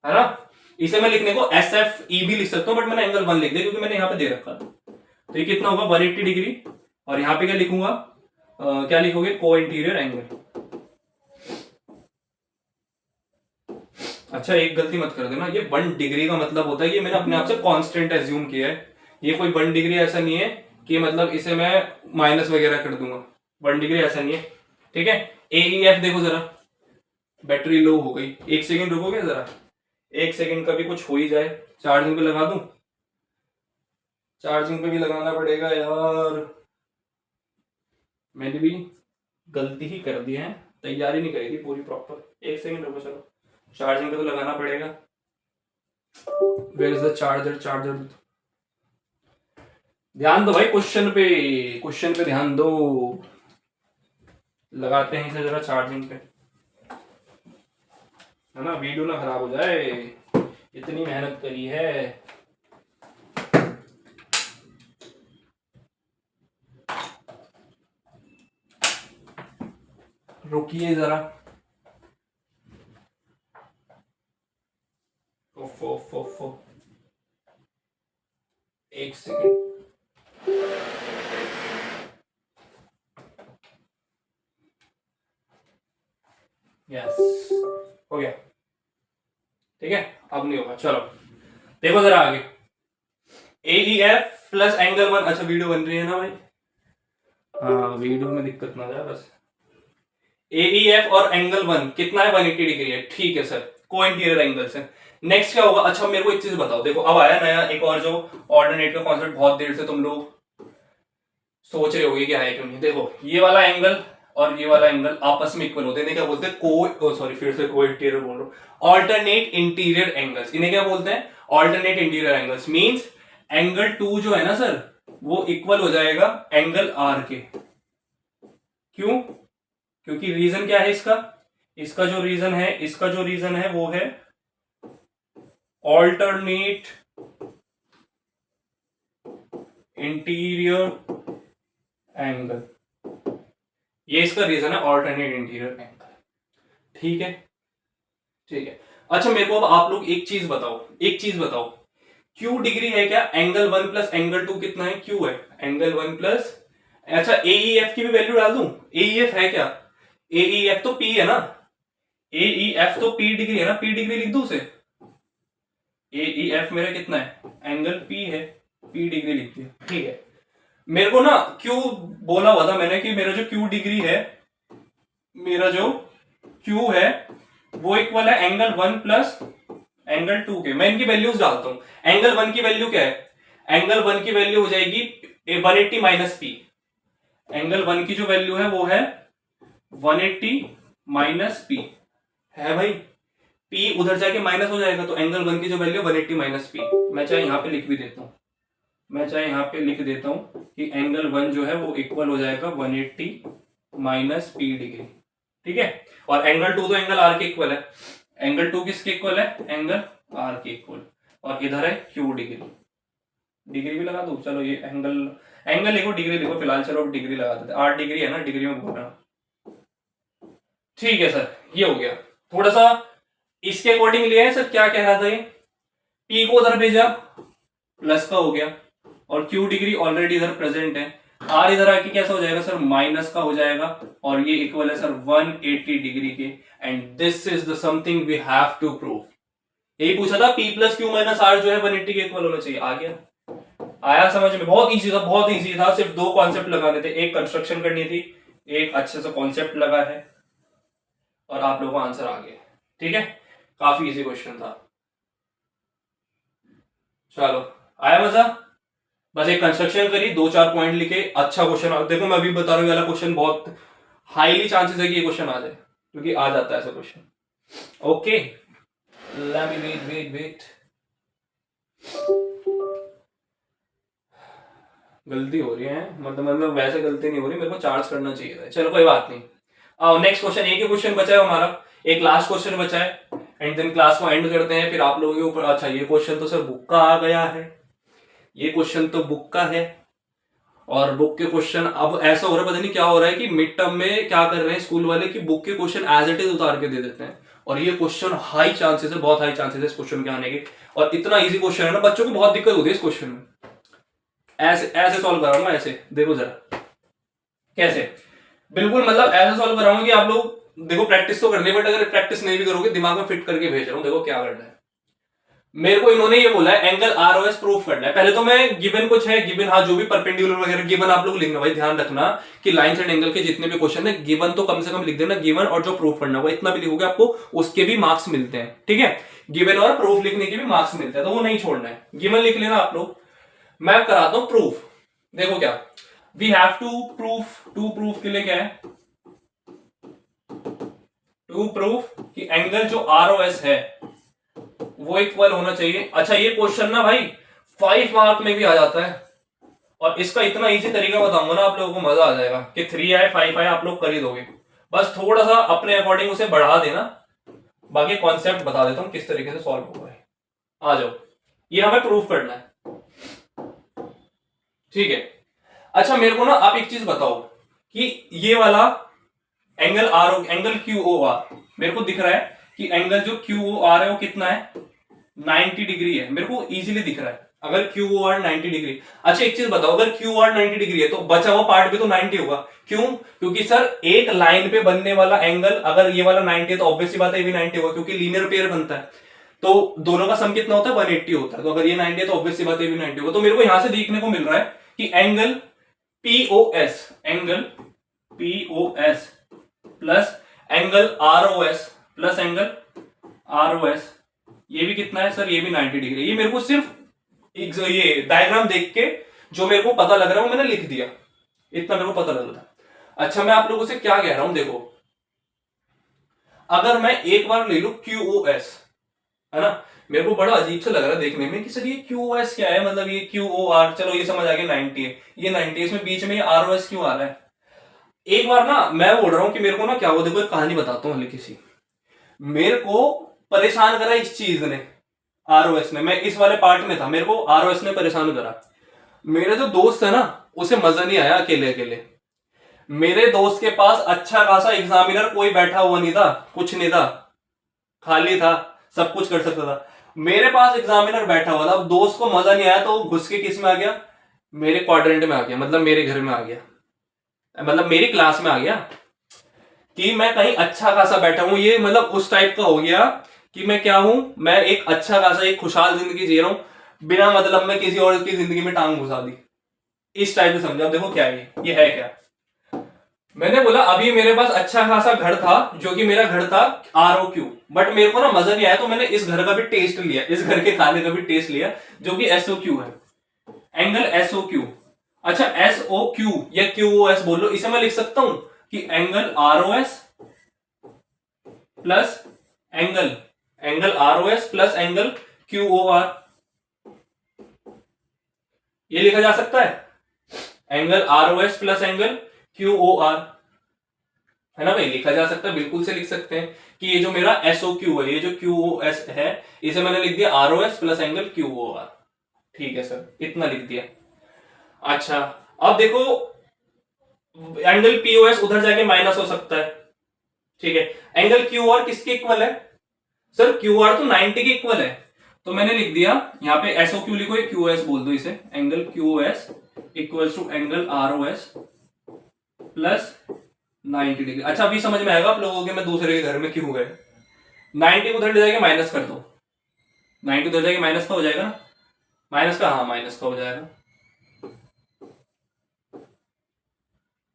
[SPEAKER 1] है ना। इसे मैं लिखने को एस एफ ई भी लिख सकता हूं, बट मैंने एंगल 1 लिख दिया क्योंकि मैंने यहां पे दे रखा था। तो ये कितना होगा 180 डिग्री, और यहां पे क्या लिखूंगा, क्या लिखोगे, को इंटीरियर एंगल। अच्छा एक गलती मत कर देना, ये 1 डिग्री का मतलब होता है कि मैंने अपने आप से कांस्टेंट एज्यूम किया है। ये कोई 1 डिग्री ऐसा नहीं है कि मतलब इसे मैं माइनस वगैरह कर दूंगा, 1 डिग्री ऐसा नहीं है, ठीक है। ए ई एफ देखो जरा, बैटरी लो हो गई, 1 सेकंड रुकोगे जरा, 1 सेकंड का भी कुछ हो ही जाए, चार्जिंग पे लगा दूं, चार्जिंग पे भी लगाना पड़ेगा यार, मैंने भी गलती ही कर दी है, तैयारी नहीं करी थी पूरी प्रॉपर। 1 सेकंड रुको, चलो चार्जिंग पे तो लगाना पड़ेगा। Where is the charger, charger ध्यान दो भाई, क्वेश्चन पे, क्वेश्चन पे ध्यान दो, लगाते हैं इसे जरा चार्जिंग पे, है ना, वीडियो ना खराब हो जाए, इतनी मेहनत करी है। रुकिए जरा, ओफो ओफो ओफो, 1 सेकंड, यस हो गया, ठीक है, अब नहीं होगा। चलो देखो जरा आगे, ए ई एफ प्लस एंगल 1, अच्छा वीडियो बन रही है ना भाई, हाँ वीडियो में दिक्कत ना जाए बस। ए ई एफ और एंगल 1 कितना है, 180 डिग्री है, ठीक है सर, को इंटीरियर एंगल्स है। नेक्स्ट क्या होगा, अच्छा मेरे को एक चीज बताओ, देखो अब आया नया एक और जो ऑर्डिनेट का कॉन्सेप्ट, बहुत देर से तुम लोग सोच रहे होगे कि है क्यों नहीं। देखो ये वाला एंगल और ये वाला एंगल आपस में इक्वल होते हैं, इन्हें क्या बोलते हैं, को सॉरी फिर से को इंटीरियर बोल रहा हूं, ऑल्टरनेट इंटीरियर एंगल्स, इन्हें क्या बोलते हैं, alternate interior angles. Means angle 2 जो है ना सर, वो इक्वल हो जाएगा एंगल आर के। क्यों, क्योंकि रीजन क्या है इसका, इसका जो रीजन है, इसका जो रीजन है वो है ऑल्टरनेट इंटीरियर एंगल, ये इसका रीजन है, ऑल्टरनेट इंटीरियर एंगल, ठीक है, ठीक है। अच्छा मेरे को अब आप लोग एक चीज बताओ, एक चीज बताओ, क्यू डिग्री है क्या, एंगल 1 प्लस एंगल 2 कितना है, क्यू है, एंगल 1 प्लस, अच्छा ए ई एफ की भी वैल्यू डाल दूं, ए ई एफ है क्या, ए ई एफ तो पी है ना, ए ई एफ तो पी डिग्री है ना, पी डिग्री लिख दूं उसे, ए ई एफ मेरा कितना है, एंगल पी है, पी डिग्री लिख दिया, ठीक है। मेरे को ना क्यू बोला हुआ था मैंने कि मेरा जो क्यू डिग्री है, मेरा जो क्यू है वो इक्वल है एंगल 1 प्लस एंगल 2 के। मैं इनकी वैल्यूज डालता हूं, एंगल 1 की वैल्यू क्या है, एंगल 1 की वैल्यू हो जाएगी 180 माइनस पी, एंगल 1 की जो वैल्यू है वो है 180 माइनस पी, है भाई, पी उधर जाके माइनस हो जाएगा, तो एंगल 1 की जो वैल्यू 180 माइनस पी, मैं चाहे यहां पे लिख भी देता हूं, मैं चाहे यहां पे लिख देता हूं कि एंगल 1 जो है वो इक्वल हो जाएगा 180 माइनस पी डिग्री, ठीक है। और एंगल 2 तो एंगल आर के इक्वल है, एंगल 2 किसके इक्वल है, एंगल आर के इक्वल, और इधर है क्यू डिग्री, डिग्री भी लगा दो, चलो ये एंगल, एंगल लिखो डिग्री लिखो फिलहाल, चलो डिग्री लगा देते, 8 डिग्री है ना, डिग्री में बोल रहा हूं, ठीक है सर, ये हो गया। थोड़ा सा इसके अकॉर्डिंग लिया है सर, क्या कह रहा था ये, पी को उधर भेजा, प्लस का हो गया, और क्यू डिग्री ऑलरेडी इधर प्रेजेंट है, आर इधर आके कैसा हो जाएगा सर, माइनस का हो जाएगा, और ये इक्वल है सर 180 डिग्री के, and this is the something we have to prove. यही पूछा था, P plus Q minus R जो है 180 के इक्वल होना चाहिए, आ गया, आया समझ में, बहुत इजी था, बहुत इजी था, सिर्फ 2 कॉन्सेप्ट लगाने थे, एक कंस्ट्रक्शन करनी थी, एक अच्छे से कॉन्सेप्ट लगा है, और आप लोगों को आंसर आ गया, ठीक है, काफी इजी क्वेश्चन था। चलो आया मजा, बस एक कंस्ट्रक्शन करी, 2-4 पॉइंट लिखे, अच्छा क्वेश्चन, देखो मैं अभी बता रहा हूँ वाला क्वेश्चन बहुत हाईली चांसेस है कि ये क्वेश्चन आ जाए, क्योंकि आ जाता है ऐसा question. Okay let me wait wait wait, गलती हो रही है, मतलब वैसे गलती नहीं हो रही, मेरे को चार्ज करना चाहिए था, चलो कोई बात नहीं, नेक्स्ट क्वेश्चन, एक ही क्वेश्चन बचा है हमारा, एक लास्ट क्वेश्चन बचा है, एंड देन क्लास को एंड करते हैं फिर आप लोगों के ऊपर। अच्छा ये क्वेश्चन तो सर बुक का आ गया है, ये क्वेश्चन तो बुक का है, और बुक के क्वेश्चन अब ऐसा हो रहा है, पता नहीं क्या हो रहा है कि मिड टर्म में क्या कर रहे हैं स्कूल वाले कि बुक के क्वेश्चन एज इट इज उतार के दे देते हैं, और ये क्वेश्चन हाई चांसेस है, बहुत हाई चांसेस है इस क्वेश्चन के आने के, और इतना इजी क्वेश्चन है ना, बच्चों को बहुत दिक्कत होती है इस क्वेश्चन में। ऐसे ऐसे सॉल्व कराऊंगा, ऐसे देखो जरा कैसे, बिल्कुल मतलब ऐसे सॉल्व कराऊंगा कि आप लोग देखो, प्रैक्टिस तो करनी है, बट अगर प्रैक्टिस नहीं भी करोगे दिमाग में फिट करके भेज रहा हूं, देखो क्या करना है। मेरे को इन्होंने ये बोला है एंगल आरओएस प्रूफ करना है। पहले तो मैं गिवन कुछ है, गिवन हाँ जो भी परपेंडिकुलर वगैरह गिवन आप लोग लिखना, भाई ध्यान रखना कि लाइंस एंड एंगल के जितने भी क्वेश्चन है गिवन तो कम से कम लिख देना, गिवन और जो प्रूफ करना होगा इतना भी लिखोगे आपको उसके भी मार्क्स मिलते हैं, ठीक है। गिवन और प्रूफ लिखने के भी मार्क्स मिलते हैं, तो वो नहीं छोड़ना है, गिवन लिख लेना आप लोग। मैं कराता हूं प्रूफ, देखो क्या, वी हैव टू प्रूफ के लिए क्या है, टू प्रूफ कि एंगल जो आरओएस है वो इक्वल होना चाहिए। अच्छा ये क्वेश्चन ना भाई 5 मार्क में भी आ जाता है, और इसका इतना इजी तरीका बताऊंगा ना आप लोगों को मजा आ जाएगा कि 3 आए 5 आए आप लोग कर ही दोगे, बस थोड़ा सा अपने अकॉर्डिंग उसे बढ़ा देना, बाकी कॉन्सेप्ट बता देता हूं किस तरीके से सॉल्व होगा। आ जाओ, ये हमें प्रूफ करना है, ठीक है। अच्छा मेरे को ना आप एक चीज बताओ कि ये वाला angle R, angle Q O R, मेरे को दिख रहा है कि एंगल जो क्यू ओ आर है वो कितना है, 90 डिग्री है, मेरे को इजीली दिख रहा है अगर क्यू ओ आर 90 डिग्री। अच्छा एक चीज बताओ, अगर क्यू आर 90 डिग्री है तो बचा हुआ पार्ट भी तो 90 होगा, क्यों, क्योंकि सर एक लाइन पे बनने वाला एंगल अगर ये वाला 90 है तो ऑब्वियस सी बात है ये भी 90 होगा, क्योंकि लीनियर पेयर बनता है, तो दोनों का सम कितना होता है 180 होता है, तो अगर ये 90 है तो ऑब्वियस सी बात है ये भी 90 होगा। तो मेरे को यहां से देखने को मिल रहा है कि angle POS, angle POS plus angle ROS plus angle ROS, ये भी कितना है सर, ये भी 90 डिग्री। ये मेरे को सिर्फ ये डायग्राम देख के जो मेरे को पता लग रहा है वो मैंने लिख दिया, इतना मेरे को पता लग रहा था। अच्छा मैं आप लोगों से क्या कह रहा हूं, देखो अगर मैं एक बार ले लू QOS, है ना, मेरे को बड़ा अजीब सा लग रहा है देखने में कि सर ये QOS क्या है, मतलब ये QOR, चलो ये समझ आ गया 90 है, ये 90 है, इसमें बीच में ये ROS क्यों आ रहा है। एक बार ना मैं बोल रहा हूं कि मेरे को ना क्या हो, देखो एक कहानी बताता हूं हल्की सी, मेरे को परेशान करा इस चीज ने, आरओएस ने, मैं इस वाले पार्ट में था, मेरे को आरओएस ने परेशान करा। मेरे जो दोस्त है ना उसे मजा नहीं आया अकेले अकेले, मेरे दोस्त के पास अच्छा खासा एग्जामिनर कोई बैठा हुआ नहीं था, कुछ नहीं था, खाली था, सब कुछ कर सकता था, मेरे पास एग्जामिनर बैठा हुआ था। अब दोस्त को मजा नहीं आया तो घुस के किस में आ गया, मेरे क्वाड्रेंट में आ गया, मतलब मेरे घर में आ गया, मतलब मेरी क्लास में आ गया कि मैं कहीं अच्छा खासा बैठा हूं, ये मतलब उस टाइप का हो गया कि मैं क्या हूं, मैं एक अच्छा खासा एक खुशहाल जिंदगी जी रहा हूं, बिना मतलब में किसी और की जिंदगी में टांग घुसा दी, इस टाइप से समझा। देखो क्या ये है क्या, मैंने बोला अभी मेरे पास अच्छा खासा घर था जो कि मेरा घर था ROQ, बट मेरे को ना मजा नहीं आया तो मैंने इस घर का भी टेस्ट लिया, इस घर के खाने का भी टेस्ट लिया जो कि SOQ है, एंगल SOQ। अच्छा SOQ या QOS बोल लो, इसे मैं लिख सकता हूं कि angle ROS plus angle ROS plus angle QOR, ये लिखा जा सकता है, angle ROS plus angle QOR, है ना भाई, लिखा जा सकता है, बिल्कुल से लिख सकते हैं कि ये जो मेरा SOQ है, ये जो QOS है, इसे मैंने लिख दिया ROS प्लस एंगल QOR, ठीक है सर, इतना लिख दिया। अच्छा अब देखो एंगल POS उधर जाके माइनस हो सकता है, ठीक है, एंगल QR किसके इक्वल है सर, QR तो 90 के इक्वल है, तो मैंने लिख दिया यहां पे SOQ लिखो, ये QOS बोल दो इसे, angle QOS equals to angle ROS plus 90 degree. अच्छा अभी समझ में आएगा आप लोगों के मैं दूसरे के घर में क्यों गए, 90 को उधर ले जाके माइनस कर दो, 90 उधर जाके माइनस का हो जाएगा ना, माइनस का, हाँ माइनस का हो जाएगा,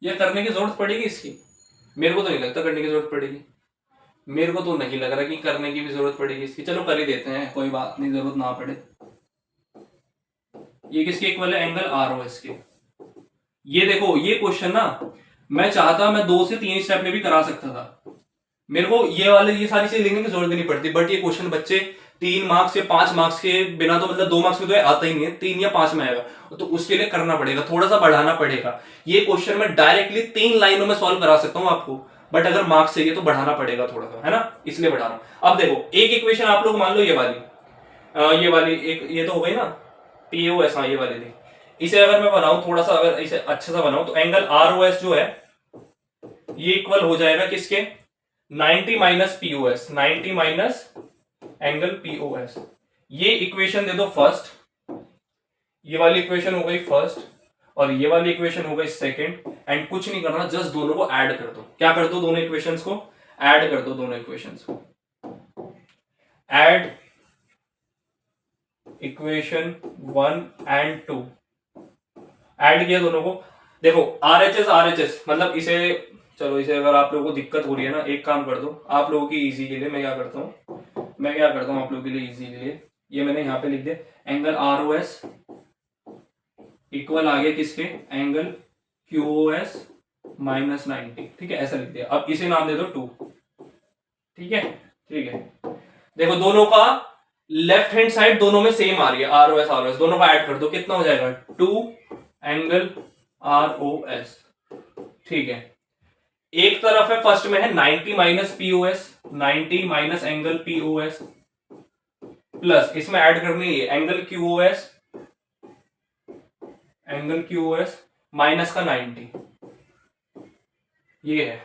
[SPEAKER 1] ये करने की जरूरत पड़ेगी इसकी, मेरे को तो नहीं लगता करने की जरूरत पड़ेगी, मेरे को तो नहीं लग रहा कि करने की भी जरूरत पड़ेगी इसकी, चलो कर ही देते हैं, कोई बात नहीं, जरूरत ना पड़े। ये किसके इक्वल है, एंगल ROS के। ये देखो ये क्वेश्चन ना मैं चाहता मैं 2 से 3 स्टेप में भी करा सकता था, मेरे को ये वाले ये सारी चीजें लिखने की जरूरत नहीं पड़ती, बट ये क्वेश्चन बच्चे 3 मार्क्स या 5 मार्क्स के बिना तो मतलब 2 मार्क्स में तो आता ही नहीं है, 3 या 5 में आएगा, तो उसके लिए करना पड़ेगा, थोड़ा सा बढ़ाना पड़ेगा। ये क्वेश्चन मैं डायरेक्टली 3 लाइनों में सॉल्व करा सकता हूं आपको, बट अगर मार्क्स चाहिए तो बढ़ाना पड़ेगा थोड़ा सा, है ना, इसलिए बढ़ा रहा हूं। अब देखो एक इक्वेशन आप लोग मान लो ये वाली, ये वाली एक, ये तो हो गई ना पीओएस, हाँ ये वाली थी। इसे अगर मैं बनाऊं थोड़ा सा, अगर इसे अच्छे से बनाऊं तो एंगल आरओएस जो है ये इक्वल हो जाएगा किसके, 90 minus POS, 90 minus angle POS. ये इक्वेशन दे दो फर्स्ट, ये वाली इक्वेशन हो गई फर्स्ट और ये वाली इक्वेशन हो गई सेकंड। एंड कुछ नहीं करना, जस्ट दोनों को ऐड कर दो। क्या कर दो, दोनों इक्वेशंस को ऐड कर दो, दोनों इक्वेशंस को ऐड, इक्वेशन 1 एंड 2 ऐड किया दोनों को। देखो आरएचएस मतलब इसे, चलो इसे अगर आप लोगों को दिक्कत हो रही है ना, एक काम कर दो आप लोगों की इजी के लिए, मैं क्या करता हूँ आप लोगों के लिए इजी के लिए, ये मैंने यहाँ पे लिख दिया एंगल आरओएस इक्वल आ गया किसके, एंगल क्यूओएस माइनस 90, ठीक है, ऐसा लिख दिया। अब इसे नाम दे दो 2, ठीक है, ठीक है। देखो दोनों का लेफ्ट हैंड साइड दोनों में सेम आ रही है, आरओएस दोनों का ऐड कर दो, कितना हो जाएगा 2 एंगल आरओएस, ठीक है। एक तरफ है फर्स्ट में है 90 minus POS, 90 minus angle POS plus इसमें ऐड करनी है angle QoS, angle QOS minus का 90, ये है,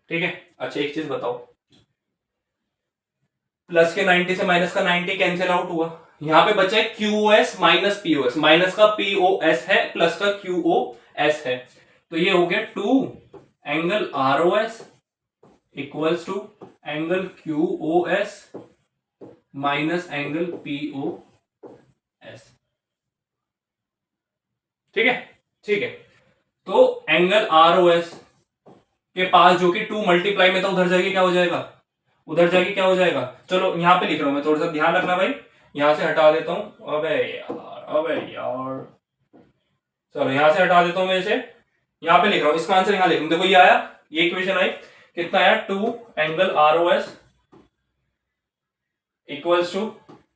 [SPEAKER 1] ठीक है। अच्छा एक चीज बताओ, प्लस के 90 से माइनस का 90 कैंसिल आउट हुआ, यहां पे बचा है क्यूओएस माइनस पीओएस, माइनस का पीओएस है प्लस का क्यूओएस है, तो ये हो गया 2 angle ROS equals to angle QOS minus angle POS, ठीक है, ठीक है। तो एंगल आरओएस के पास जो कि 2 मल्टीप्लाई में था उधर जाएगी क्या हो जाएगा, उधर जाके क्या हो जाएगा, चलो यहां पे लिख रहा हूं मैं, थोड़ा सा ध्यान रखना भाई, यहां से हटा देता हूं, अबे यार चलो यहां से हटा देता हूं मैं इसे, यहां पे लिख रहा हूं, इसका आंसर यहां लिख रहा हूं। देखो ये आया, ये इक्वेशन आई, कितना आया 2 angle ROS equals to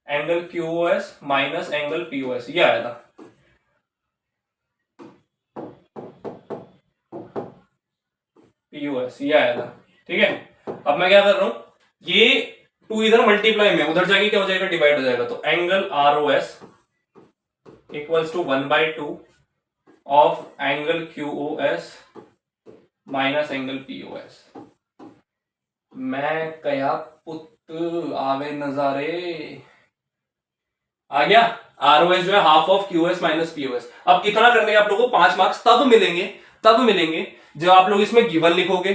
[SPEAKER 1] angle QOS minus angle POS, ये आया था। पीओएस ये आया था, ठीक है। अब मैं क्या कर रहा हूं, ये 2 इधर मल्टीप्लाई में, उधर जाके क्या हो जाएगा, डिवाइड हो जाएगा, तो angle ROS equals to 1/2 of angle QOS minus angle POS. मैं कया पुत आवे नजारे, आ गया। आरओएस जो है half of QS minus POS. अब इतना करने के आप लोगों को 5 मार्क्स तब मिलेंगे जब आप लोग इसमें गिवन लिखोगे,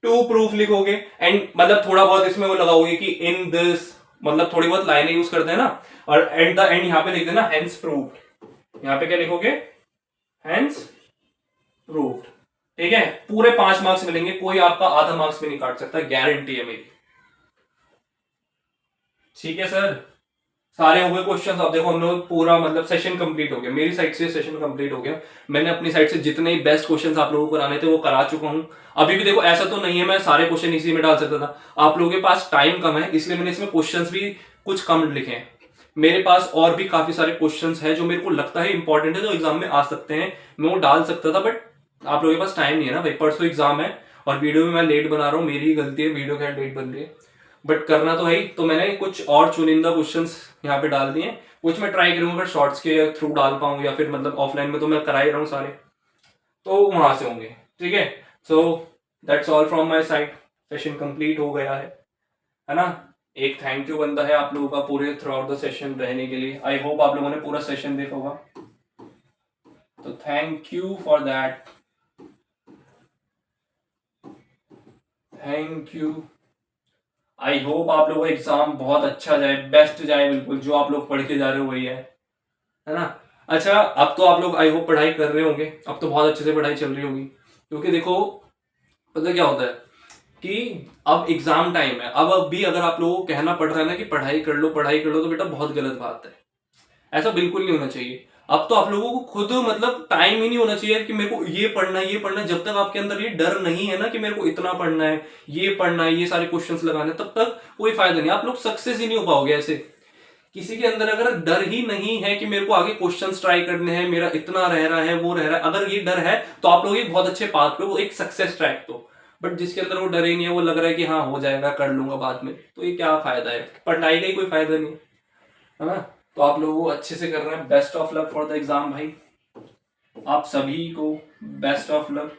[SPEAKER 1] 2 प्रूफ लिखोगे एंड मतलब थोड़ा बहुत इसमें वो लगाओगे कि इन दिस, मतलब थोड़ी बहुत लाइनें यूज करते हैं ना, और एट द एंड यहां पे लिख देना हेंस प्रूव्ड। यहां पे क्या लिखोगे, हेंस प्रूव्ड, ठीक है। पूरे 5 मार्क्स मिलेंगे, कोई आपका आधा मार्क्स भी नहीं काट सकता, गारंटी है मेरी, ठीक है सर। सारे हो गए क्वेश्चंस। अब देखो हम लोग पूरा मतलब सेशन कंप्लीट हो गया, मेरी साइड से सेशन कंप्लीट हो गया। मैंने अपनी साइड से जितने बेस्ट क्वेश्चंस आप लोगों को कराने थे वो करा चुका हूं। अभी भी देखो ऐसा तो नहीं है मैं सारे क्वेश्चन इसी में डाल सकता था, आप लोगों के पास टाइम कम है इसलिए मैंने इसमें क्वेश्चंस भी कुछ कम लिखे हैं। मेरे पास और भी काफी सारे क्वेश्चंस हैं जो मेरे को लगता है इंपॉर्टेंट है, जो एग्जाम में आ सकते हैं, मैं वो डाल सकता था, बट आप लोगों के पास टाइम नहीं है ना भाई, परसों एग्जाम है और वीडियो भी मैं लेट बना रहा हूँ, मेरी गलती है, वीडियो क्या लेट बन रही है, बट करना तो है ही। तो मैंने कुछ और चुनिंदा क्वेश्चंस यहाँ पे डाल दिए, कुछ मैं ट्राई करूंगा अगर शॉर्ट्स के थ्रू डाल पाऊँ या फिर मतलब ऑफलाइन में तो मैं करा ही रहा हूँ सारे, तो वहां से होंगे, ठीक है। So that's all from my side, session complete हो गया है ना। एक थैंक यू बनता है आप लोगों का पूरे थ्रू आउट द सेशन रहने के लिए। आई होप आप लोगों ने पूरा सेशन देखा होगा, तो thank you for that, thank you. I hope आप लोगों का एग्जाम बहुत अच्छा जाए, बेस्ट जाए, बिल्कुल जो आप लोग पढ़ के जा रहे हो वही है ना। अच्छा अब तो आप लोग आई होप पढ़ाई कर रहे होंगे, अब तो बहुत अच्छे से पढ़ाई चल रही होगी, क्योंकि देखो पता क्या होता है कि अब एग्जाम टाइम है। अब भी अगर आप लोगों को कहना पड़ रहा है ना कि पढ़ाई कर लो तो बेटा बहुत गलत बात है, ऐसा बिल्कुल नहीं होना चाहिए। अब तो आप लोगों को खुद मतलब टाइम ही नहीं होना चाहिए कि मेरे को ये पढ़ना है, जब तक आपके अंदर ये डर नहीं है ना कि मेरे को इतना पढ़ना है, ये पढ़ना है, ये सारे क्वेश्चंस लगाने, तब तक कोई फायदा नहीं, आप लोग सक्सेस ही नहीं हो पाओगे। ऐसे किसी के अंदर अगर डर ही नहीं है कि मेरे को आगे क्वेश्चंस ट्राई करने हैं, मेरा इतना रह रहा है वो रह रहा है, अगर ये डर है तो आप लोग एक बहुत अच्छे पाथ पे, वो एक सक्सेस ट्रैक, तो बट जिसके अंदर वो डर ही नहीं है, वो लग रहा है कि हाँ हो जाएगा, कर लूंगा बाद में, तो ये क्या फायदा है, पढ़ाई का ही कोई फायदा नहीं है ना। तो आप लोगों को अच्छे से कर रहे हैं, best of luck for the exam भाई, आप सभी को best of luck,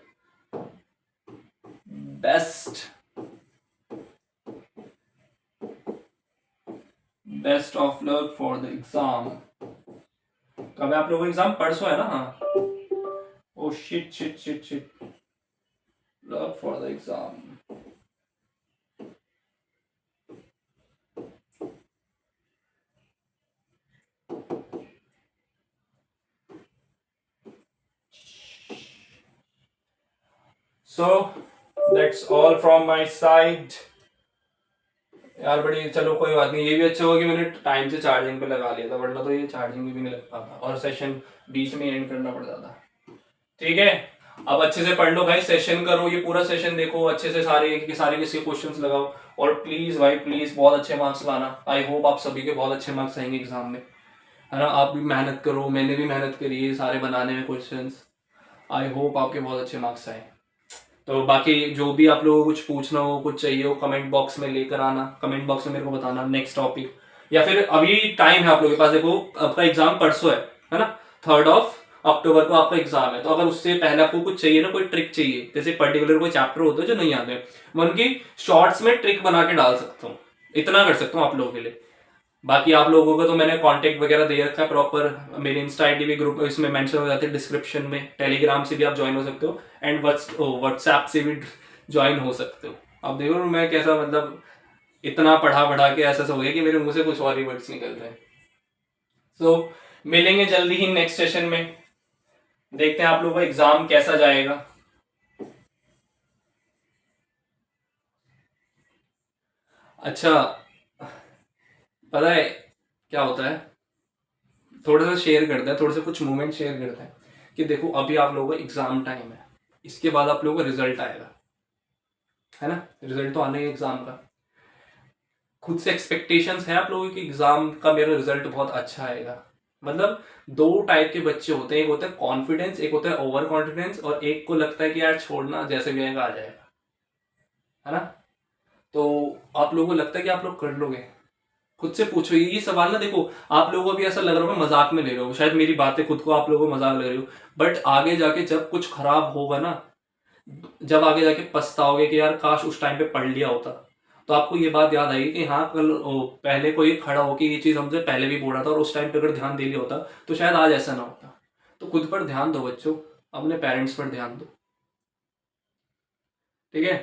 [SPEAKER 1] best of luck for the exam. कब है आप लोगों का एग्जाम? परसों है ना? हाँ। Oh shit shit shit shit, luck for the exam. So that's all from my side यार। बड़ी चलो कोई बात नहीं, ये भी अच्छा हुआ कि मैंने टाइम से चार्जिंग पे लगा लिया था, वरना तो ये चार्जिंग भी नहीं लग पाता और सेशन बीच में एंड करना पड़ जाता। ठीक है, अब अच्छे से पढ़ लो भाई, सेशन करो, ये पूरा सेशन देखो अच्छे से, सारे किसी क्वेश्चंस लगाओ, और प्लीज भाई प्लीज बहुत अच्छे मार्क्स लाना। आई होप आप सभी के बहुत अच्छे मार्क्स आएंगे एग्जाम में, है ना। आप भी मेहनत करो, मैंने भी मेहनत करी है सारे बनाने में क्वेश्चंस। आई होप आपके बहुत अच्छे मार्क्स आए। तो बाकी जो भी आप लोगों को कुछ पूछना हो, कुछ चाहिए हो, कमेंट बॉक्स में लेकर आना, कमेंट बॉक्स में मेरे को बताना नेक्स्ट टॉपिक, या फिर अभी टाइम है आप लोगों के पास, देखो आपका एग्जाम परसों है ना, 3 अक्टूबर को आपका एग्जाम है। तो अगर उससे पहले आपको कुछ चाहिए ना, कोई ट्रिक चाहिए, जैसे पर्टिकुलर कोई चैप्टर होते हैं जो नहीं आते, मैं उनकी शॉर्ट्स में ट्रिक बना के डाल सकता हूँ, इतना कर सकता हूँ आप लोगों के लिए। बाकी आप लोगों को तो मैंने कांटेक्ट वगैरह दे रखा है प्रॉपर, मेरी इंस्टा आईडी भी ग्रुप इसमें मेंशन हो जाती है डिस्क्रिप्शन में, टेलीग्राम से भी आप ज्वाइन हो सकते हो, एंड व्हाट्सएप से भी ज्वाइन हो सकते हो। अब देखो मैं कैसा, मतलब इतना पढ़ा पढ़ा के ऐसा हो गया कि मेरे मुंह से कुछ और ही वर्ड्स निकल रहे हैं। सो मिलेंगे जल्दी ही नेक्स्ट सेशन में, देखते हैं आप लोगों का एग्जाम कैसा जाएगा। अच्छा, पता है क्या होता है, थोड़ा सा शेयर करते हैं, थोड़ा सा कुछ मोमेंट शेयर करते हैं कि देखो अभी आप लोगों का एग्जाम टाइम है, इसके बाद आप लोगों का रिजल्ट आएगा, है ना। रिजल्ट तो आना ही एग्जाम का, खुद से एक्सपेक्टेशंस है आप लोगों की एग्जाम का मेरा रिजल्ट बहुत अच्छा आएगा। मतलब दो टाइप के बच्चे होते हैं, एक होता है कॉन्फिडेंस, एक होता है ओवर कॉन्फिडेंस, और एक को लगता है कि यार छोड़ना, जैसे भी आएगा आ जाएगा, है ना। तो आप लोगों को लगता है कि आप लोग कर लोगे? खुद से पूछो ये सवाल ना, देखो आप लोगों को भी ऐसा लग रहा होगा मजाक में ले रहे हो, शायद मेरी बातें खुद को आप लोगों को मजाक लग रही हो, बट आगे जाके जब कुछ खराब होगा ना, जब आगे जाके पछताओगे कि यार काश उस टाइम पे पढ़ लिया होता, तो आपको ये बात याद आएगी कि हाँ कल पहले कोई खड़ा हो कि ये चीज हमसे पहले भी बोला था, और उस टाइम पे अगर ध्यान दे लिया होता तो शायद आज ऐसा ना होता। तो खुद पर ध्यान दो बच्चों, अपने पेरेंट्स पर ध्यान दो, ठीक है।